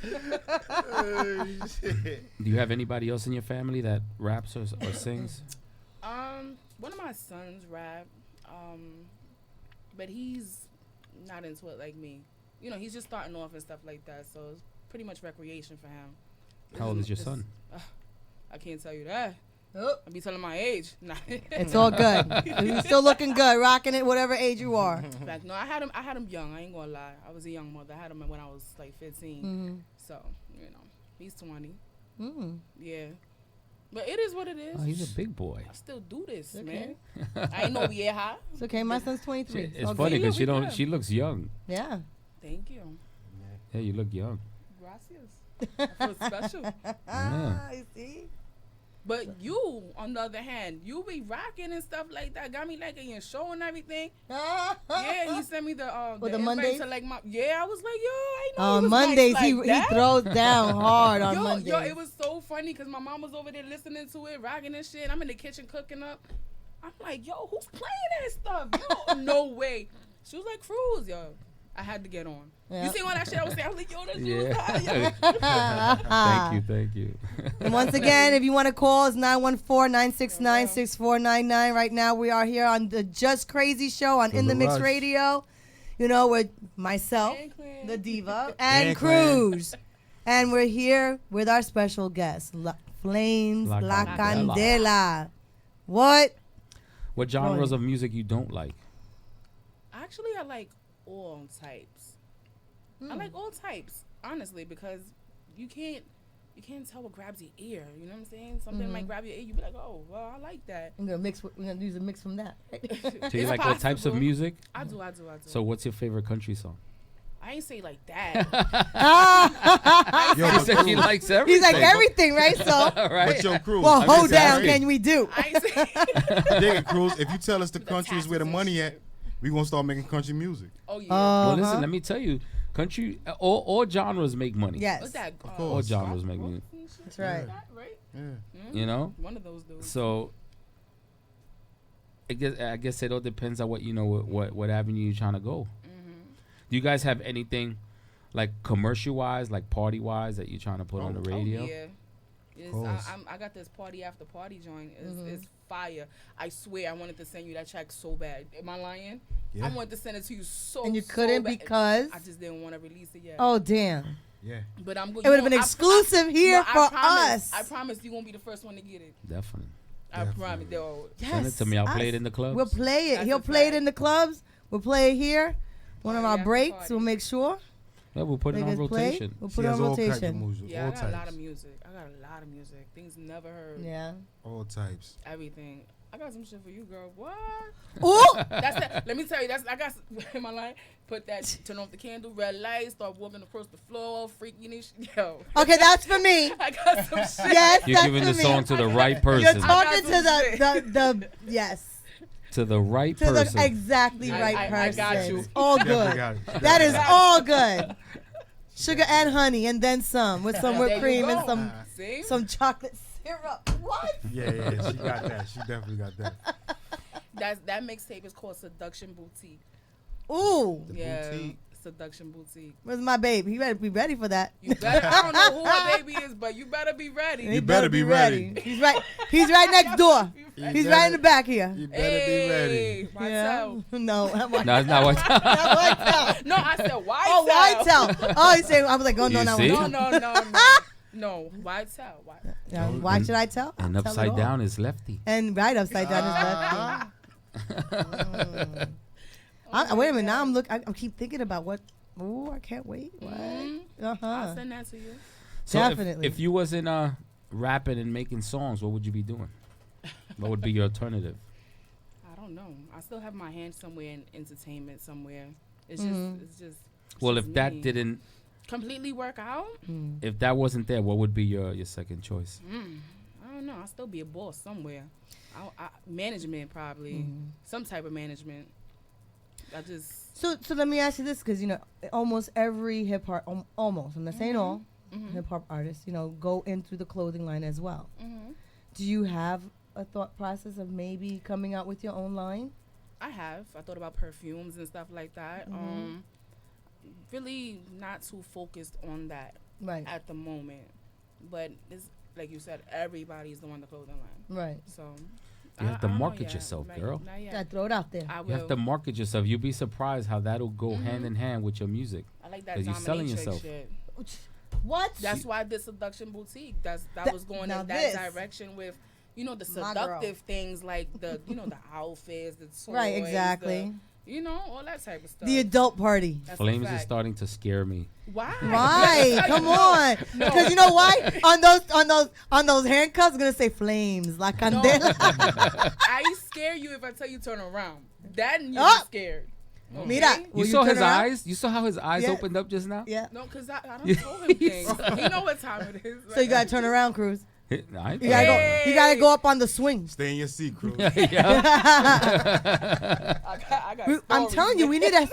Do you have anybody else in your family that raps or sings? One of my sons rap, but he's not into it like me. You know, he's just starting off and stuff like that, so it's pretty much recreation for him. How old is your son? I can't tell you that. Oh. I'll be telling my age. Nah. It's all good. You're still looking good, rocking it, whatever age you are. Fact, no, I had him young. I ain't gonna lie. I was a young mother. I had him when I was like 15. Mhm. So, you know, he's 20. Mm. Yeah. But it is what it is. Oh, he's a big boy. I still do this, Okay. man. I ain't know we ain't high. It's okay. My son's 23. It's all funny good. because she looks young. Yeah. Thank you. Yeah, you look young. Gracias. I feel special. Yeah. You see? But you, on the other hand, you be rocking and stuff like that. Got me liking your show and everything. Yeah, he sent me the the invite Mondays? to like my. Yeah, I was like, yo, I know. On he was Mondays, nice like he that. throws down hard on Yo, Mondays. it was so funny because my mom was over there listening to it, rocking and shit. I'm in the kitchen cooking up. I'm like, yo, who's playing that stuff? Yo, no way. She was like, Cruz, yo. I had to get on. Yeah. You see all that shit I was saying? I was like, yo, that shit Yeah. was hot, yo. Thank you. And once again, if you want to call, it's 914-969-6499. Right now, we are here on the Just Crazy Show on In the Mix Rush. Radio. You know, with myself, the diva, and And Cruz. And we're here with our special guest, Flames La La Candela. Candela. What? What genres of music you don't like? Actually, I like all types. I like all types, honestly, because you can't tell what grabs your ear. You know what I'm saying? Something might grab your ear. You be like, oh, well, I like that. We're gonna use a mix from that. So you like all types of possible. music? I do. So what's your favorite country song? I ain't say like that. Yo, He but said he Cruz- likes everything. He's like everything, right? So, right? But yo, Cruz. well, I'm hold just down. asking. Can we do? I ain't say. Dig it, Cruz. If you tell us the country is where the money at, we gonna start making country music. Oh yeah. Well, listen, let me tell you, country, all genres make money. Yes. What's that? Of All course. genres make money. That's right. Right. Yeah. You know. One of those dudes. So, I guess it all depends on what what avenue you're trying to go. Do you guys have anything like commercial wise, like party wise, that you're trying to put on the radio? Oh, yeah. I got this party after party joint. It's fire. I swear I wanted to send you that track so bad. Am I lying? Yeah. I wanted to send it to you so And you so couldn't bad. because? I just didn't want to release it yet. Oh, damn. Yeah. But I'm going. It would have been exclusive here for us. I promise you won't be the first one to get it. Definitely. I promise. Though. Send it to me. I'll play it in the clubs. We'll play it. That's He'll a play it fact. in the clubs. We'll play it here. One of Party our after breaks. party. We'll make sure. Yeah, we'll put it on Niggas play. rotation. We'll She put it has on all kinds of rotation. music, Yeah, all I got types. a lot of music. I got a lot of music. Things never heard. Yeah. All types. Everything. I got some shit for you, girl. What? Ooh. That's that. Let me tell you. I got in my line. Put that. Turn off the candle. Red light. Start walking across the floor. Freakiness. Yo. Okay, that's for me. I got some shit. Yes, You're that's giving for the me. song to the right You're person. talking to I got the yes. To the right To person. the exactly I- right I person. got you. All Definitely good. got it. That is all good. Sugar and honey, and then some with some There whipped you cream and go. See? some chocolate syrup. What? Yeah, she got that. She definitely got that. That mixtape is called Seduction Boutique. Ooh, Yeah. Boutique. Seduction Boutique. where's my baby? He better be ready for that. You better. I don't know who her baby is, but you better be ready. He better be ready. He's right. He's right next door. He's right in the back here. You better be ready. Hey, Whitetail. No, No, it's not what. not Whitetail. No, I said Whitetail. Oh, Whitetail. Oh, he said. I was like, oh no, You no, see? no. No, Whitetail. Yeah, why should I tell? And I'll tell it upside all. down is lefty. And right upside down is lefty. Wait a minute. Now I keep thinking about what. Oh, I can't wait. What? I'll send that to you. So Definitely. If you wasn't rapping and making songs, what would you be doing? What would be your alternative? I don't know. I still have my hand somewhere in entertainment somewhere. It's just. Well, just if that me. didn't, completely work out, if that wasn't there, what would be your second choice? I don't know. I'll still be a boss somewhere. Management probably, some type of management. I just. So let me ask you this, because almost every hip hop, almost, I'm not saying all hip hop artists, go into the clothing line as well. Do you have a thought process of maybe coming out with your own line? I have. I thought about perfumes and stuff like that. Really not too focused on that at the moment. But it's like you said, everybody's doing the clothing line. Right. So You have to I don't know market yet. yourself, Like, girl. not yet. Gotta throw it out there. I will. You have to market yourself. You'll be surprised how that'll go hand in hand with your music. I like that 'Cause you're selling dominatrix yourself. shit. What? That's why this Seduction Boutique. That was going now in that this. direction with, the My girl. seductive things like the outfits, the toys, Right, exactly. all that type of stuff. The adult party. That's a Flames is fact. starting to scare me. Why? Right, That's how come you know. on. No. Because you know why? On those handcuffs, it's gonna say flames, la candela. I scare you if I tell you turn around. Then you're Oh. scared. Okay? Mira, You will saw turn his around? eyes? You saw how his eyes Yeah. opened up just now? Yeah. No, because I don't told him things. He know what time it is. So you gotta turn around, Cruz. I You gotta go. You gotta go up on the swing. Stay in your seat, Cruz. I got I'm stories. telling you, we need to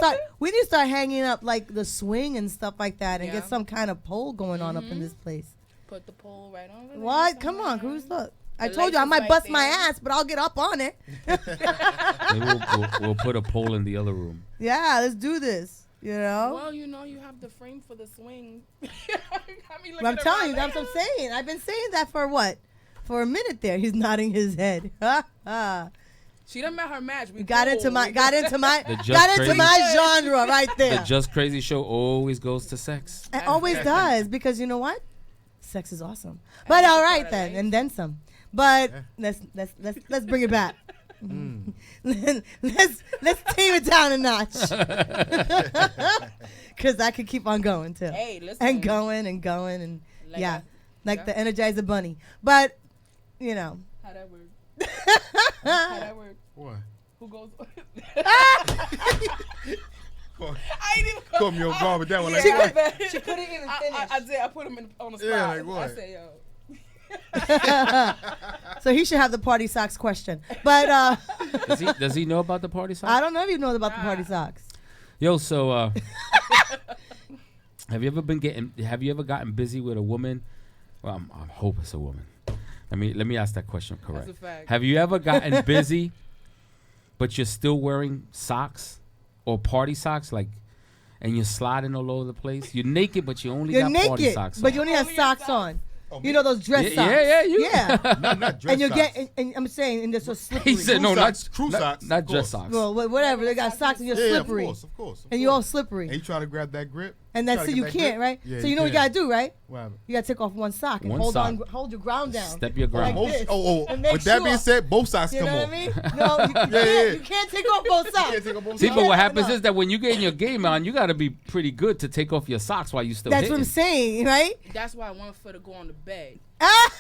start hanging up like the swing and stuff like that, and Yeah. get some kind of pole going on up in this place. Put the pole right over there. What? Come on, Cruz. Look, I The told you I lights might is bust right my there. ass, but I'll get up on it. Maybe we'll put a pole in the other room. Yeah, let's do this. You know. Well, you have the frame for the swing. But I'm telling you, that's what I'm saying. I've been saying that for what? For a minute there. He's nodding his head. She done met her match. We got into my The Just got into Crazy- my genre right The there. Just Crazy show always goes to sex. It always does, because you know what? Sex is awesome. But all right then, and then some. But let's bring it back. let's tame it down a notch. Cause I could keep on going too. Hey, listen. And going and going and Like yeah, I- the Energizer Bunny. But you know. How that work? How that work? What? Who goes? What? I ain't even. Caught me off guard with that one. Like, She what? She couldn't even finish. I did. I put him on the spot. Yeah, like what? I said, yo. So he should have the party socks question. But Does he know about the party socks? I don't know if you know about the party socks. Yo, so have you ever gotten busy with a woman? Well, I hope it's a woman. Let me ask that question correct. That's a fact. Have you ever gotten busy, but you're still wearing socks or party socks, and you're sliding all over the place? You're naked, but you only got party naked, socks on. but you only have socks on. You know those dress socks. Yeah. Not dress And you're socks. and I'm saying, and they're so slippery. He said no, True socks. not of dress course. socks. Well, whatever. They got socks and you're Yeah, slippery. of course. And you're all slippery. And you try to grab that grip. And that's Try so to you get that can't, grip? right? Yeah, So you know what you gotta do, right? What happened? You gotta take off one sock and One hold sock. hold your ground down. Step your ground. Like this. And make With that being sure. said, both socks You come know off. what I mean? No, you can't take off both socks. See, but what happens is that when you get in your game on, you got to be pretty good to take off your socks while you still That's hitting. what I'm saying, right? That's why I want for to go on the bed.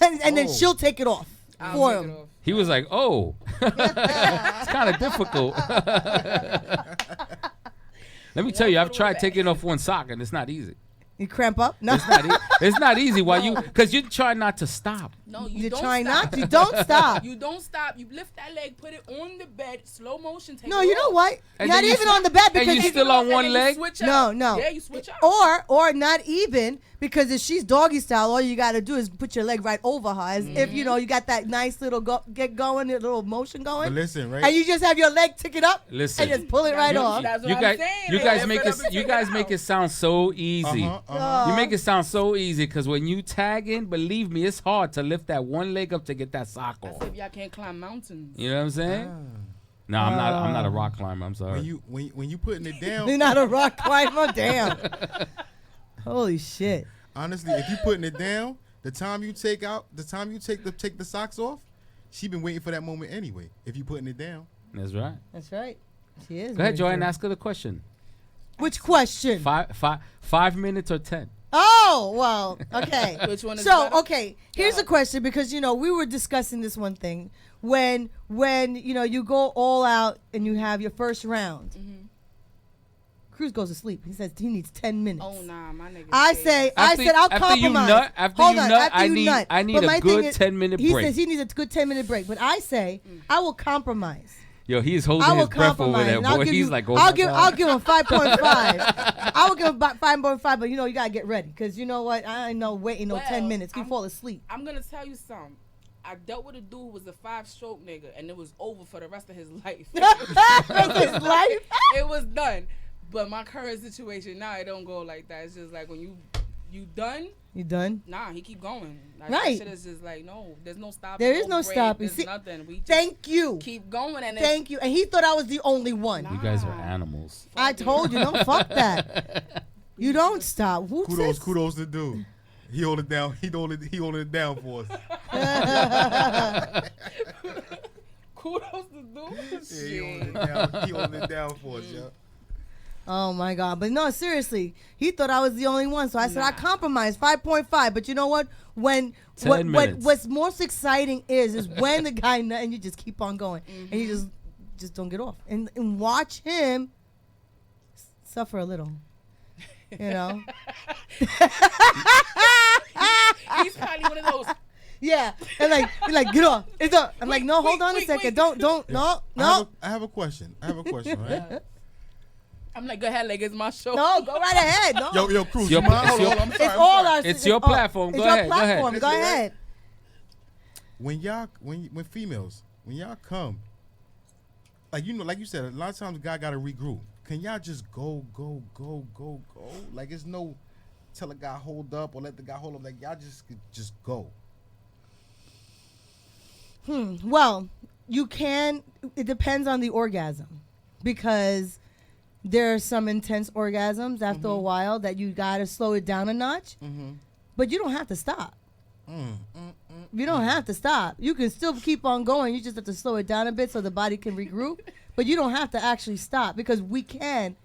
And then she'll take it off for him. He was like, "Oh, it's kind of difficult." Let me tell you, I've tried taking off one sock, and it's not easy. You cramp up? No. It's not easy. Because you try not to stop. No, You don't try stop. not to. Don't stop. You don't stop. You lift that leg, put it on the bed, slow motion. Take No, it you know off. what? And Not then you even s- on the bed and because you if- still on And one then leg? You switch No, out. no. Yeah, you switch out. Or not even because if she's doggy style, all you gotta do is put your leg right over her, as if you know you got that nice little get going, that little motion going. But listen, right? And you just have your leg tick it up Listen. and just pull it right off. That's what You I'm guys, saying. you They guys lift make it it. up and You take guys it make out. it sound so easy. You make it sound so easy because when you tag in, believe me, it's hard to lift that one leg up to get that sock That's off. if y'all can't climb mountains. You know what I'm saying? No, I'm not. I'm not a rock climber. I'm sorry. When you putting it down, You're not a rock climber, damn. Holy shit. honestly, if you putting it down, the time you take the socks off, she been waiting for that moment anyway. If you putting it down, That's right. That's right. She is. Go ahead, very Joy, and good. ask her the question. Which question? 5 minutes or 10? Oh, well, okay. Which one is so, better? okay, here's a question because, we were discussing this one thing. When you go all out and you have your first round, Cruz goes to sleep. He says he needs 10 minutes. Oh, nah, my nigga. I said I'll after you compromise. nut- after Hold you on, nut, after I you need- nut. I need But a my good thing is, 10-minute he break. says he needs a good 10-minute break. But I say I will compromise. Yo, he's holding I will his breath over compromise. there, and boy. He's you, like, oh I'll my give God. I'll give him 5.5. I will give him about 5.5, but you gotta get ready because you know what? I ain't no waiting no 10 minutes. You fall asleep. I'm gonna tell you something. I dealt with a dude who was a 5-stroke nigga, and it was over for the rest of his life. His life? It was done. But my current situation now, it don't go like that. It's just like when you done. You done? Nah, he keep going. Like, Right. That shit is just like no. There's no stopping. There is no break, stopping. There's See, nothing. We just Thank you. keep going and Thank you. And he thought I was the only one. You guys are animals. I told you, don't fuck that. You don't stop. Who says? kudos to dude. He hold it down. He holding it down for us. Kudos to dude. Yeah, he holding it down for us, yo. Oh my God! But no, seriously, he thought I was the only one. So I said I compromised 5.5. But you know what? 10 minutes. What's most exciting is when the guy nut and you just keep on going and you just don't get off and watch him suffer a little. You know. He's probably one of those. Yeah, and like get off. It's up. I'm like, no, hold on a second. Don't, no. I have a question, right? I'm like, go ahead, like it's my show. No, go right ahead. No. Yo, Cruz, It's your- you mind? it's Hold your- on, I'm sorry. It's all our. It's your platform. Go It's ahead, your go ahead. platform. Go ahead. When females, when y'all come, like you said, a lot of times the guy got to regroup. Can y'all just go? Like it's no tell a guy hold up or let the guy hold up. Like y'all just go. Well, you can. It depends on the orgasm, because there are some intense orgasms after a while that you gotta slow it down a notch. But you don't have to stop. You don't have to stop. You can still keep on going. You just have to slow it down a bit so the body can regroup. But you don't have to actually stop because we can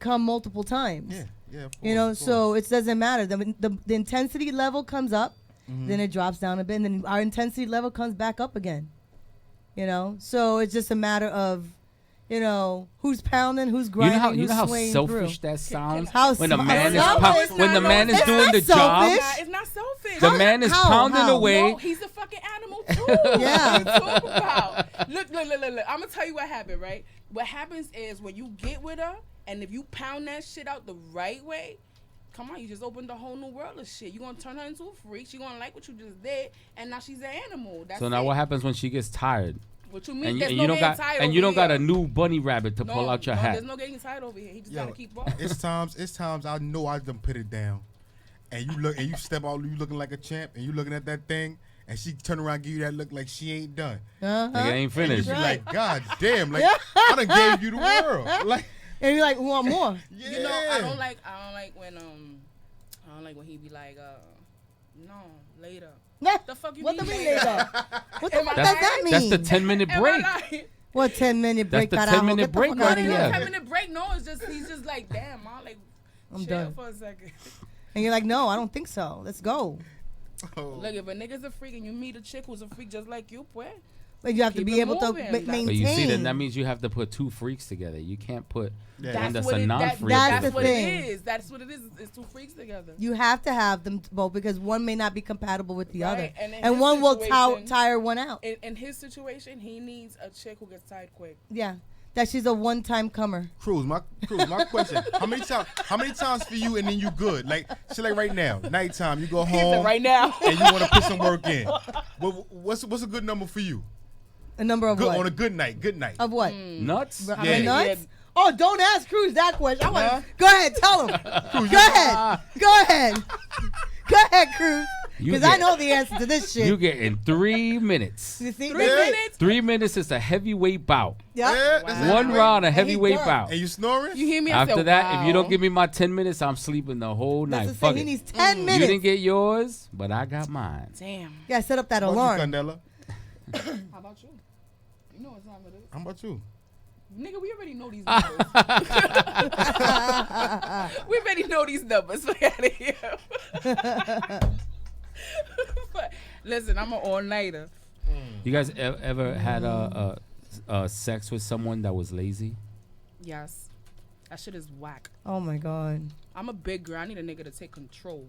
come multiple times. Yeah. Of You know, course. so it doesn't matter. The intensity level comes up, then it drops down a bit, and then our intensity level comes back up again. You know, so it's just a matter of, who's pounding, who's grinding, You know how swaying selfish through. that sounds How when a selfish? man is Selfish. when the man is It's doing not the job. selfish. It's not selfish. The man is pounding away. No, he's a fucking animal too. Yeah. What you talking about? Look. I'm gonna tell you what happened, right? What happens is when you get with her, and if you pound that shit out the right way, come on, you just opened a whole new world of shit. You gonna turn her into a freak. She gonna like what you just did, and now she's an animal. That's So now it. what happens when she gets tired? What you mean? And, There's and no you don't getting got tired and you over don't got here. a new bunny rabbit to pull out your hat. There's no getting tired over here. He just gotta keep up. It's times I know I done put it down, and you step out, you looking like a champ, and you looking at that thing, and she turn around and give you that look like she ain't done. Nigga ain't finished. And you be like, God damn, like I done gave you the world, like. And you're like, we want more. Yeah. You know, I don't like when he be like, no, later. The fuck you What mean do you mean later? later? What the Am I fuck does that lying? mean? That's the 10-minute Am I break. lying? What 10-minute break? That's the carajo? 10-minute Get the break fuck right outta here. there. 10-minute break? No, it's just he's just like, damn, man, like, I'm chill done. for a second. And you're like, no, I don't think so. Let's go. Look, if a nigga's a freak and you meet a chick who's a freak just like you, pues. But you have to Keep be it able to moving. maintain. But you see, then that means you have to put two freaks together. You can't put one that's what a it- non-freak. that's the what thing. it is. That's what it is. It's two freaks together. You have to have them both because one may not be compatible with the other, Right, and in and his one will situation- tire one out. In his situation, he needs a chick who gets tired quick. Yeah, that she's a one-time comer. Cruz, my question. How many times for you and then you good? Like, shit, like right now, nighttime, you go home right now, and you want to put some work in. What's a good number for you? A number of Good what? on a good night. Of what? Nuts? How many nuts? Oh, don't ask Cruz that question. I want. Huh? Go ahead, tell him. Go ahead. Go ahead. Go ahead, Cruz. You Because I get- know the answer to this shit. You get in 3 minutes. You see? 3 minutes? 3 minutes is a heavyweight bout. Yep. Yeah, that's it. One round, a And he heavyweight done. bout. And you snoring? You hear me? I After said, that, wow. if you don't give me my 10 minutes, I'm sleeping the whole night. That's the Fuck thing. He it. needs 10 You minutes. didn't get yours, but I got mine. Damn. Yeah, set up that How alarm. about you, Candela? How about you? You know what time it is. How about you? Nigga, we already know these numbers. We already know these numbers. Fuck out of here. But, listen, I'm an all-nighter. You guys ever had sex with someone that was lazy? Yes. That shit is whack. Oh my God. I'm a big girl. I need a nigga to take control.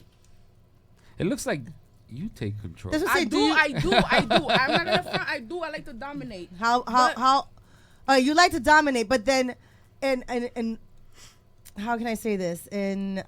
It looks like you take control. That's what I say, do. I'm not gonna front. I do. I like to dominate. How you like to dominate, but then and how can I say this? And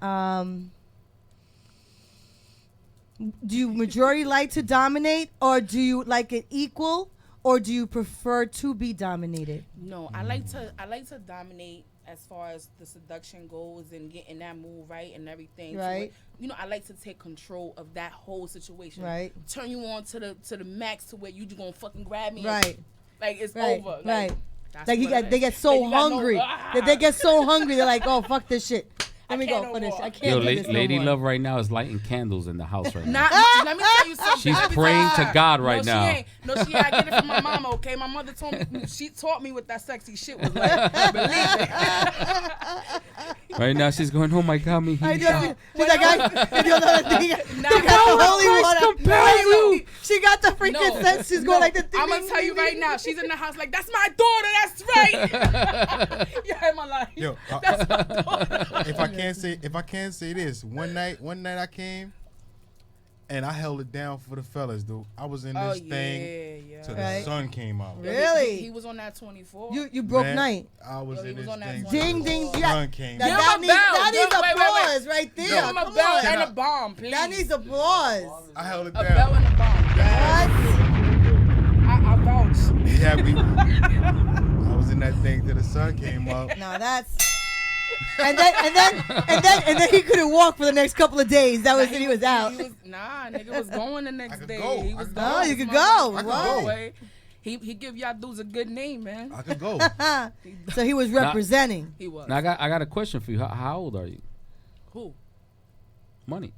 do you majority like to dominate, or do you like it equal, or do you prefer to be dominated? No, I like to dominate as far as the seduction goes and getting that move right and everything. Right. So, I like to take control of that whole situation. Right. Turn you on to the max to where you just gonna fucking grab me. Right. Like it's Right. over. Like, Right. that's Like what it they is. get so Like, you got no- hungry. That they get so hungry. They're like, oh fuck this shit. Let me can't go no for this. more. I can't Yo, do this no Lady more. Love right now is lighting candles in the house right now. Let me tell you something. She's Every praying time- to God right no, now. She ain't. No, she ain't. I get it from my mama, okay? My mother told me, she taught me what that sexy shit was like. Believe it. Right now she's going, oh my God, me. I know. She's like, I you know the thing. Nah, She got the holy Christ water. compels you. She got the freaking sense. She's going like the thing. I'm gonna tell you right now. She's in the house like, that's my daughter. That's right. Yeah, am I lying? Yo, That's my daughter. if I can't say this, one night I came and I held it down for the fellas, dude. I was in this thing till the sun came out. Really? He was on that 24. You broke Man, night. I was Yo, he in was this on that thing. 24. Ding ding. The Yeah. sun came That, out. that Give him a needs bell. applause Wait. right there. Give him a Come bell on. and a bomb, please. That needs applause. I held it a down. bell and a bomb. I vouch. Yeah, I was in that thing till the sun came up. No, that's. And then he couldn't walk for the next couple of days. That was when he was out. Nah, nigga was going the next day. go. He was I could going. Oh, you could This go. motherfucker I could What? go. way. He give y'all dudes a good name, man. I could go. So he was representing. He was. Now I got a question for you. How old are you? Who? Money.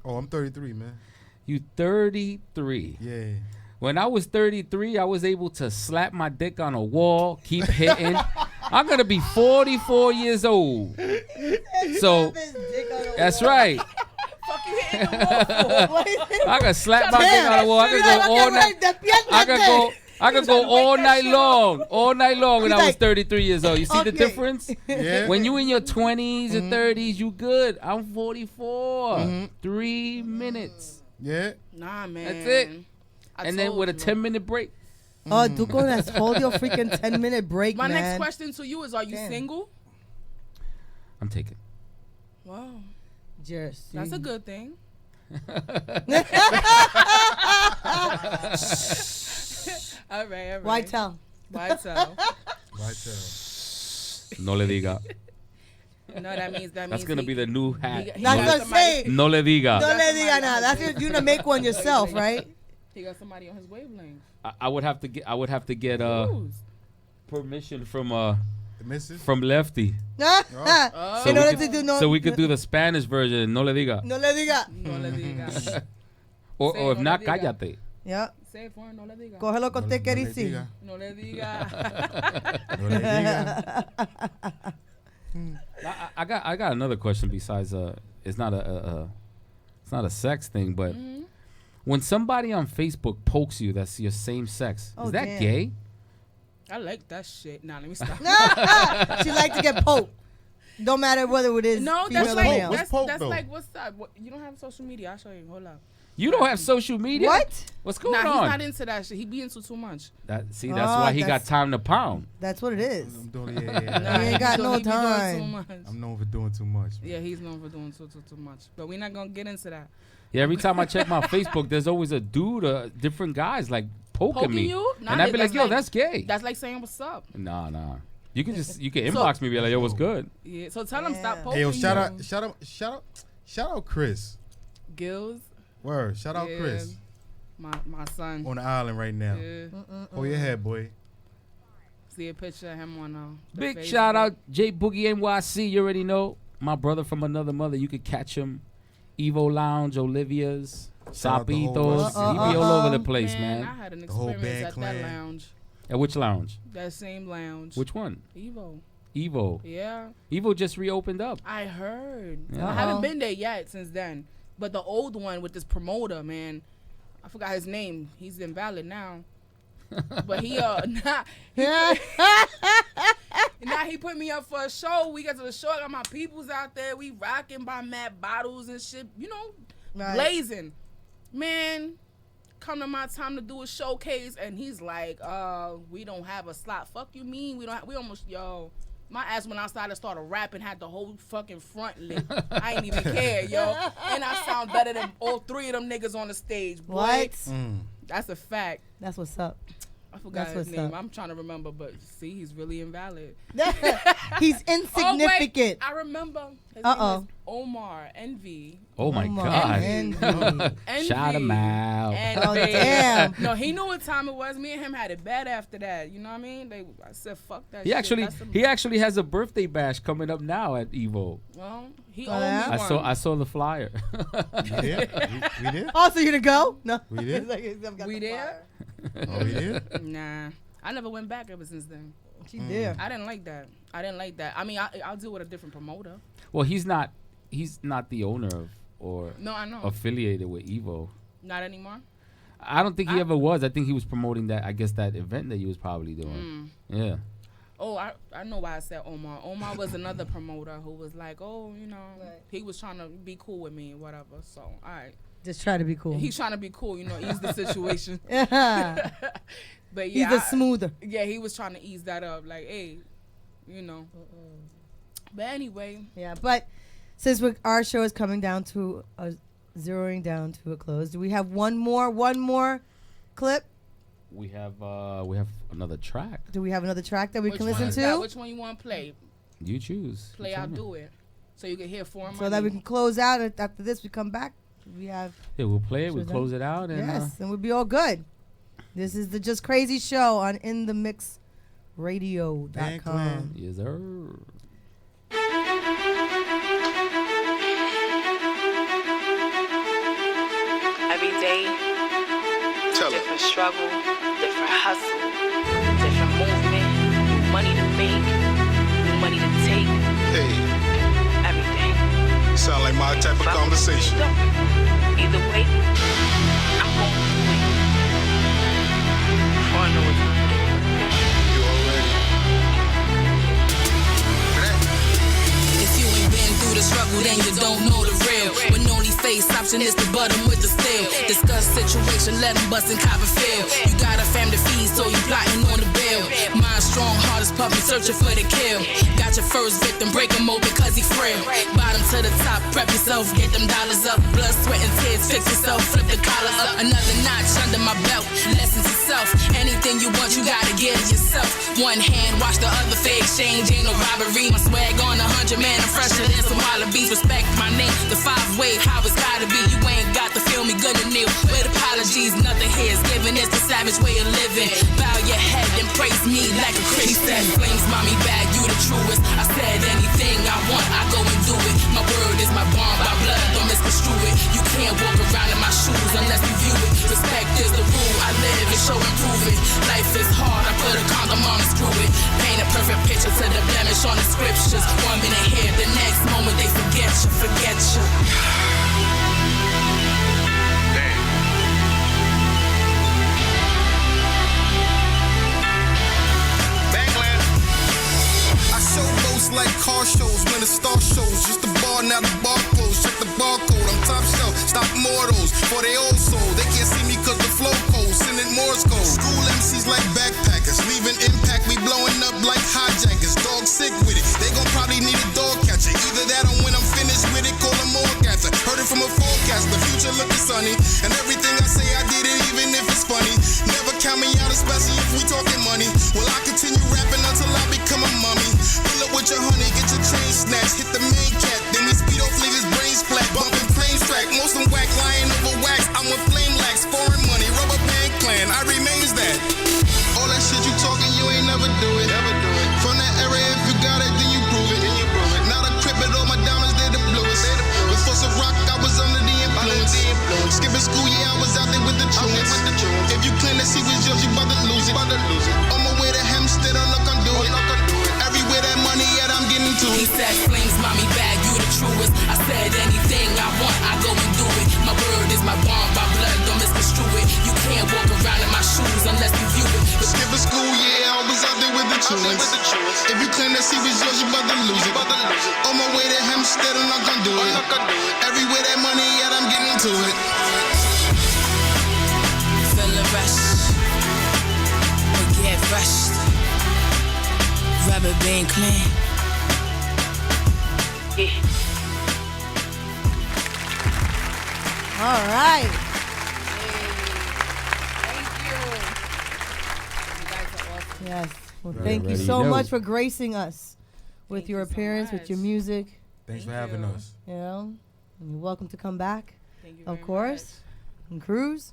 Oh, I'm 33, man. You 33. Yeah. When I was 33, I was able to slap my dick on a wall, keep hitting. I'm going to be 44 years old. So, that's right. Fuck you hitting the wall for? I can slap my dick on the wall. I can go all night. I can go. I could go all night long when I was like, 33 years old. You see the okay. difference? Yeah. When you in your 20s and 30s, you good. I'm 44. 3 minutes. Yeah. Nah, man. That's it. I And then told with a you. 10-minute break. Oh, Duco, let's hold your freaking 10-minute break, My man. next question to you is: are you Damn. single? I'm taking. Wow, Just that's a good thing. All right. Why tell? Why tell? No le diga. No, that means That's going to be the new hat. That's what I'm saying. No le diga. Don't let diga nada. That's you're gonna make one yourself, right? He got somebody on his wavelength. I would have to get Who's? permission from Mrs. from Lefty. In we order could- to do no. so we could do the Spanish version. No le diga. No le diga. No le diga. Or if no not, le diga. cállate. Yeah. Say it for him, no le diga. Cógelo con te No le querisi. diga. No le diga. No le diga. I got another question besides it's not a sex thing, but when somebody on Facebook pokes you that's your same sex, Oh, is that damn. gay? I like that shit. Nah, let me stop. She like to get poked. No matter whether it is No, female that's or like male. What's poke, that's though? like what's up? What, you don't have social media? I'll show you. Hold up. You don't have social media? What? What's going Nah, he's on? not into that shit. He be into too much. That's Oh, why he got that's- time to pound. That's what it is. I'm doing, yeah. Nah, ain't got he no be doing time. too much. I'm known for doing too much. Man. Yeah, he's known for doing too much. But we're not gonna get into that. Yeah, every time I check my Facebook, there's always a dude, different guys like poking me, you? Nah, and I'd be like, that's "Yo, that's gay." That's like saying what's up. Nah. You can inbox me, be like, "Yo, what's good?" Yeah. So tell him stop poking. Hey, yo, shout you. out, Chris. Gills. Word, shout out Yeah. Chris My son. on the island right now. Yeah. Hold your head, boy. See a picture of him on the Big Facebook. shout out J Boogie NYC. You already know my brother from another mother. You could catch him, Evo Lounge, Olivia's, Shout out the whole Sapitos. West He Side. be all over the place, Man, I man. had an The whole experience band at clan. that lounge. At which lounge? That same lounge. Which one? Evo. Evo. Yeah. Evo just reopened up. I heard. Yeah. I haven't been there yet since then. But the old one with this promoter, man, I forgot his name. He's invalid now. But he he put me up for a show. We got to the show. I got my peoples out there. We rocking by mad bottles and shit. You know, blazing. Man, come to my time to do a showcase, and he's like, we don't have a slot. Fuck you mean? We don't have, we almost, yo. My ass went outside and started rapping, had the whole fucking front lit. I ain't even care, yo. And I sound better than all three of them niggas on the stage, boy. What? That's a fact. That's what's up. I forgot That's his what's name. up. I'm trying to remember, but see, he's really invalid. He's insignificant. Oh, wait, I remember. His Uh-oh. name is Omar Envy. Oh my Omar God. Envy. Shout him out. Envy. Oh, damn. No, he knew what time it was. Me and him had it bad after that. You know what I mean? I said, fuck that He shit. actually That's some- he actually has a birthday bash coming up now at Evo. Well, he Oh, owed yeah? me one. I saw the flyer. We did? We did? Oh, so you to go? No. We did? It's like he's got We the there? Oh, we did? Nah. I never went back ever since then. She did. I didn't like that. I mean, I'll deal with a different promoter. Well, he's not the owner of or No, I know. affiliated with Evo. Not anymore. I don't think he ever was. I think he was promoting that. I guess that event that he was probably doing. Yeah. Oh, I know why I said Omar. Omar was another promoter who was like, oh, you know, he was trying to be cool with me and whatever. So, all right. Just try to be cool. He's trying to be cool, you know, ease the situation. Yeah. But yeah, He's a smoother. Yeah, he was trying to ease that up. Like, hey, you know. But anyway. Yeah, but since our show is coming down to zeroing down to a close, do we have one more clip? We have another track. Do we have another track that we Which can one listen is to? that? Which one you want to play? You choose. Play, Which I'll one? do it. So you can hear for him. So that we can close out. And after this, we come back. We have. Yeah, we'll play it. We'll Should close it out. And, yes, and we'll be all good. This is the Just Crazy Show on InTheMixRadio.com. Yes, sir. Every day, different struggle, different hustle, different movement, new money to make, new money to take. Hey, Everything. sound like my type of conversation. Either way, I'm going to win. Before I know it, Google, then you don't know the real. When only face option is to butt 'em with the steel. Discuss situation, let 'em bust in Copperfield. You got a fam to feed, so you plotting on the bill. Mind strong, heart is puppy, searching for the kill. Got your first victim, break him open cause he frail. Bottom to the top, prep yourself, get them dollars up. Blood, sweat, and tears, fix yourself, flip the collar up. Another notch under my belt, lessons to self. Anything you want, you gotta get it yourself. One hand, watch the other for exchange, ain't no robbery. My swag on 100, man, I'm fresher than some wallabies. Respect my name, the 5-way, how it's gotta be. You ain't got to feel me good and kneel. With apologies, nothing here is given. It's the savage way of living. Bow your head and praise me like a Christian. Flames, mommy bag, you the truest. I said anything I want, I go and do it. My word is my bond, my blood, don't misconstrue it. You can't walk around in my shoes unless you view it. Respect is the rule, I live and show and prove it. Life is hard, I put a condom on and screw it. Paint a perfect picture to the blemish on the scriptures. 1 minute here, the next moment they forget you, forget you. Like car shows when the star shows. Just the bar, now the bar closed. Check the barcode, I'm top shelf. Stop mortals for they old soul. They can't see me cause the flow cold. Sending Morse code. School MCs like backpackers. Leaving impact, we blowing up like hijackers. Dog sick with it. They gon' probably need a dog catcher. Either that or when I'm finished with it, call them morgasser. Heard it from a forecast. The future looking sunny. And everything I say, I did it even if it's funny. Never count me out, especially if we talking money. Will I continue rapping until I become a mummy? Pull up with your honey, get your chain snatched. Hit the main cat, then we speed off, leave his brains flat. Bumping planes track, most them whack, lying over wax. I'm with flame lax, foreign money, rubber band clan, I remains that. All that shit you talking, you ain't never do it. From that era, if you got it, then you prove it. Not a crib, but all my diamonds, they the bluest. Before some rock, I was under the influence. Skipping school, yeah, I was out there with the truants. If you claim that she was yours, you bout to lose it. On my way to Hempstead, I'm not gonna do it. Everywhere that money at, I'm getting to it. He said, flames, mommy bag, you the truest. I said anything I want, I go and do it. My word is my bond, my blood, don't misconstrue it. You can't walk around in my shoes unless you view it. Skipping school, yeah, I was out there with the truants. If you claim that she was yours, you bout to lose it. On my way to Hempstead, I'm not gonna do it. Everywhere that money at, I'm getting to it. Feel the rush, or get rushed. Rubber band clan. Yeah. All right. Yes. Well, thank you so much for gracing us with your appearance, with your music. Thanks for having us. You know, and you're welcome to come back. Thank you of very course. And Cruz.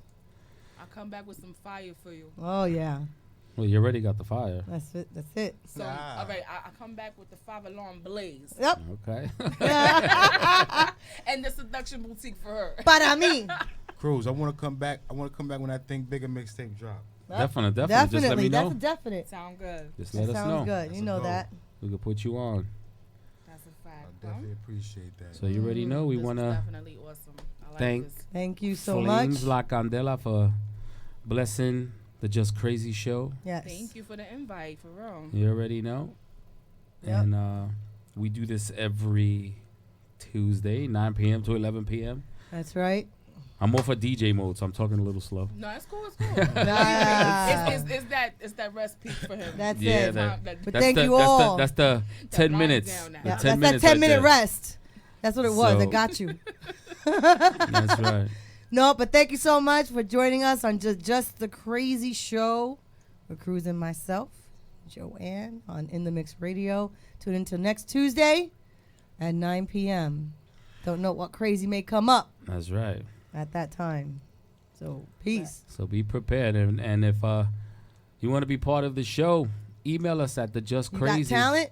I'll come back with some fire for you. Oh yeah. Well, you already got the fire. That's it. That's it. So, all right, I come back with the 5-alarm blaze. Yep. Okay. And the seduction boutique for her. Para mí. Cruz, I want to come back. I want to come back when that Think Bigger mixtape drop. Definitely. Just let me know. That's a definite. Sound good. Just let us know. Sounds good. You know that. We could put you on. That's a fact. I definitely appreciate that. So you already know we want to definitely awesome. I like thank this. Thank you so Flames much. La Candela for blessing the Just Crazy show. Yes. Thank you for the invite, for real. You already know. Yep. And we do this every Tuesday, 9 p.m. to 11 p.m. That's right. I'm off of DJ mode, so I'm talking a little slow. No, it's cool. It's cool. Nah. It's that rest peak for him. That's Yeah, it. that- But that's thank the- you that's all. That's the 10 minutes. down now. The Yeah, 10 that's minutes that 10 right minute there. rest. That's what it was. I So- got you. That's right. No, but thank you so much for joining us on Just the Crazy Show. We're cruising myself, Joanne, on In the Mix Radio. Tune in till next Tuesday at 9 p.m. Don't know what crazy may come up That's right. at that time. So, peace. So be prepared. And if you want to be part of the show, email us at the Just You Crazy. got talent?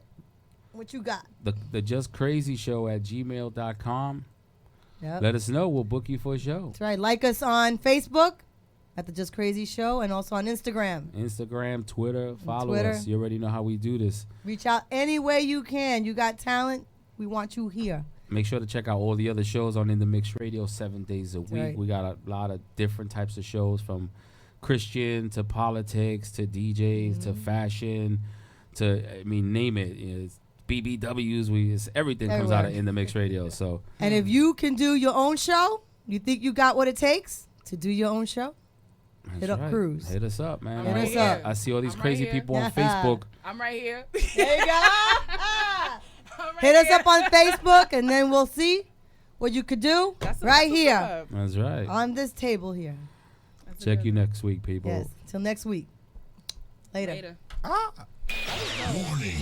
What you got? The Just Crazy Show at gmail.com. Yep. Let us know. We'll book you for a show. That's right. Like us on Facebook at the Just Crazy Show and also on Instagram. Instagram, Twitter, follow Twitter. us. You already know how we do this. Reach out any way you can. You got talent. We want you here. Make sure to check out all the other shows on In the Mix Radio 7 days a week. right. We got a lot of different types of shows, from Christian to politics to DJs to fashion to, name it. It's BBWs. Everything comes out of In the Mix Radio. So, and if you can do your own show, you think you got what it takes to do your own show? That's Hit up right. Cruz. Hit us up, man. Hit us up. I see all these crazy people on Facebook. I'm right here. There you go. Hit us up on Facebook, and then we'll see what you could do right here. That's right. On this table here. Check you next week, people. Yes. Till next week. Later. Warning,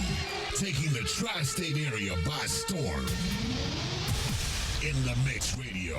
taking the tri-state area by storm. In the Mix Radio.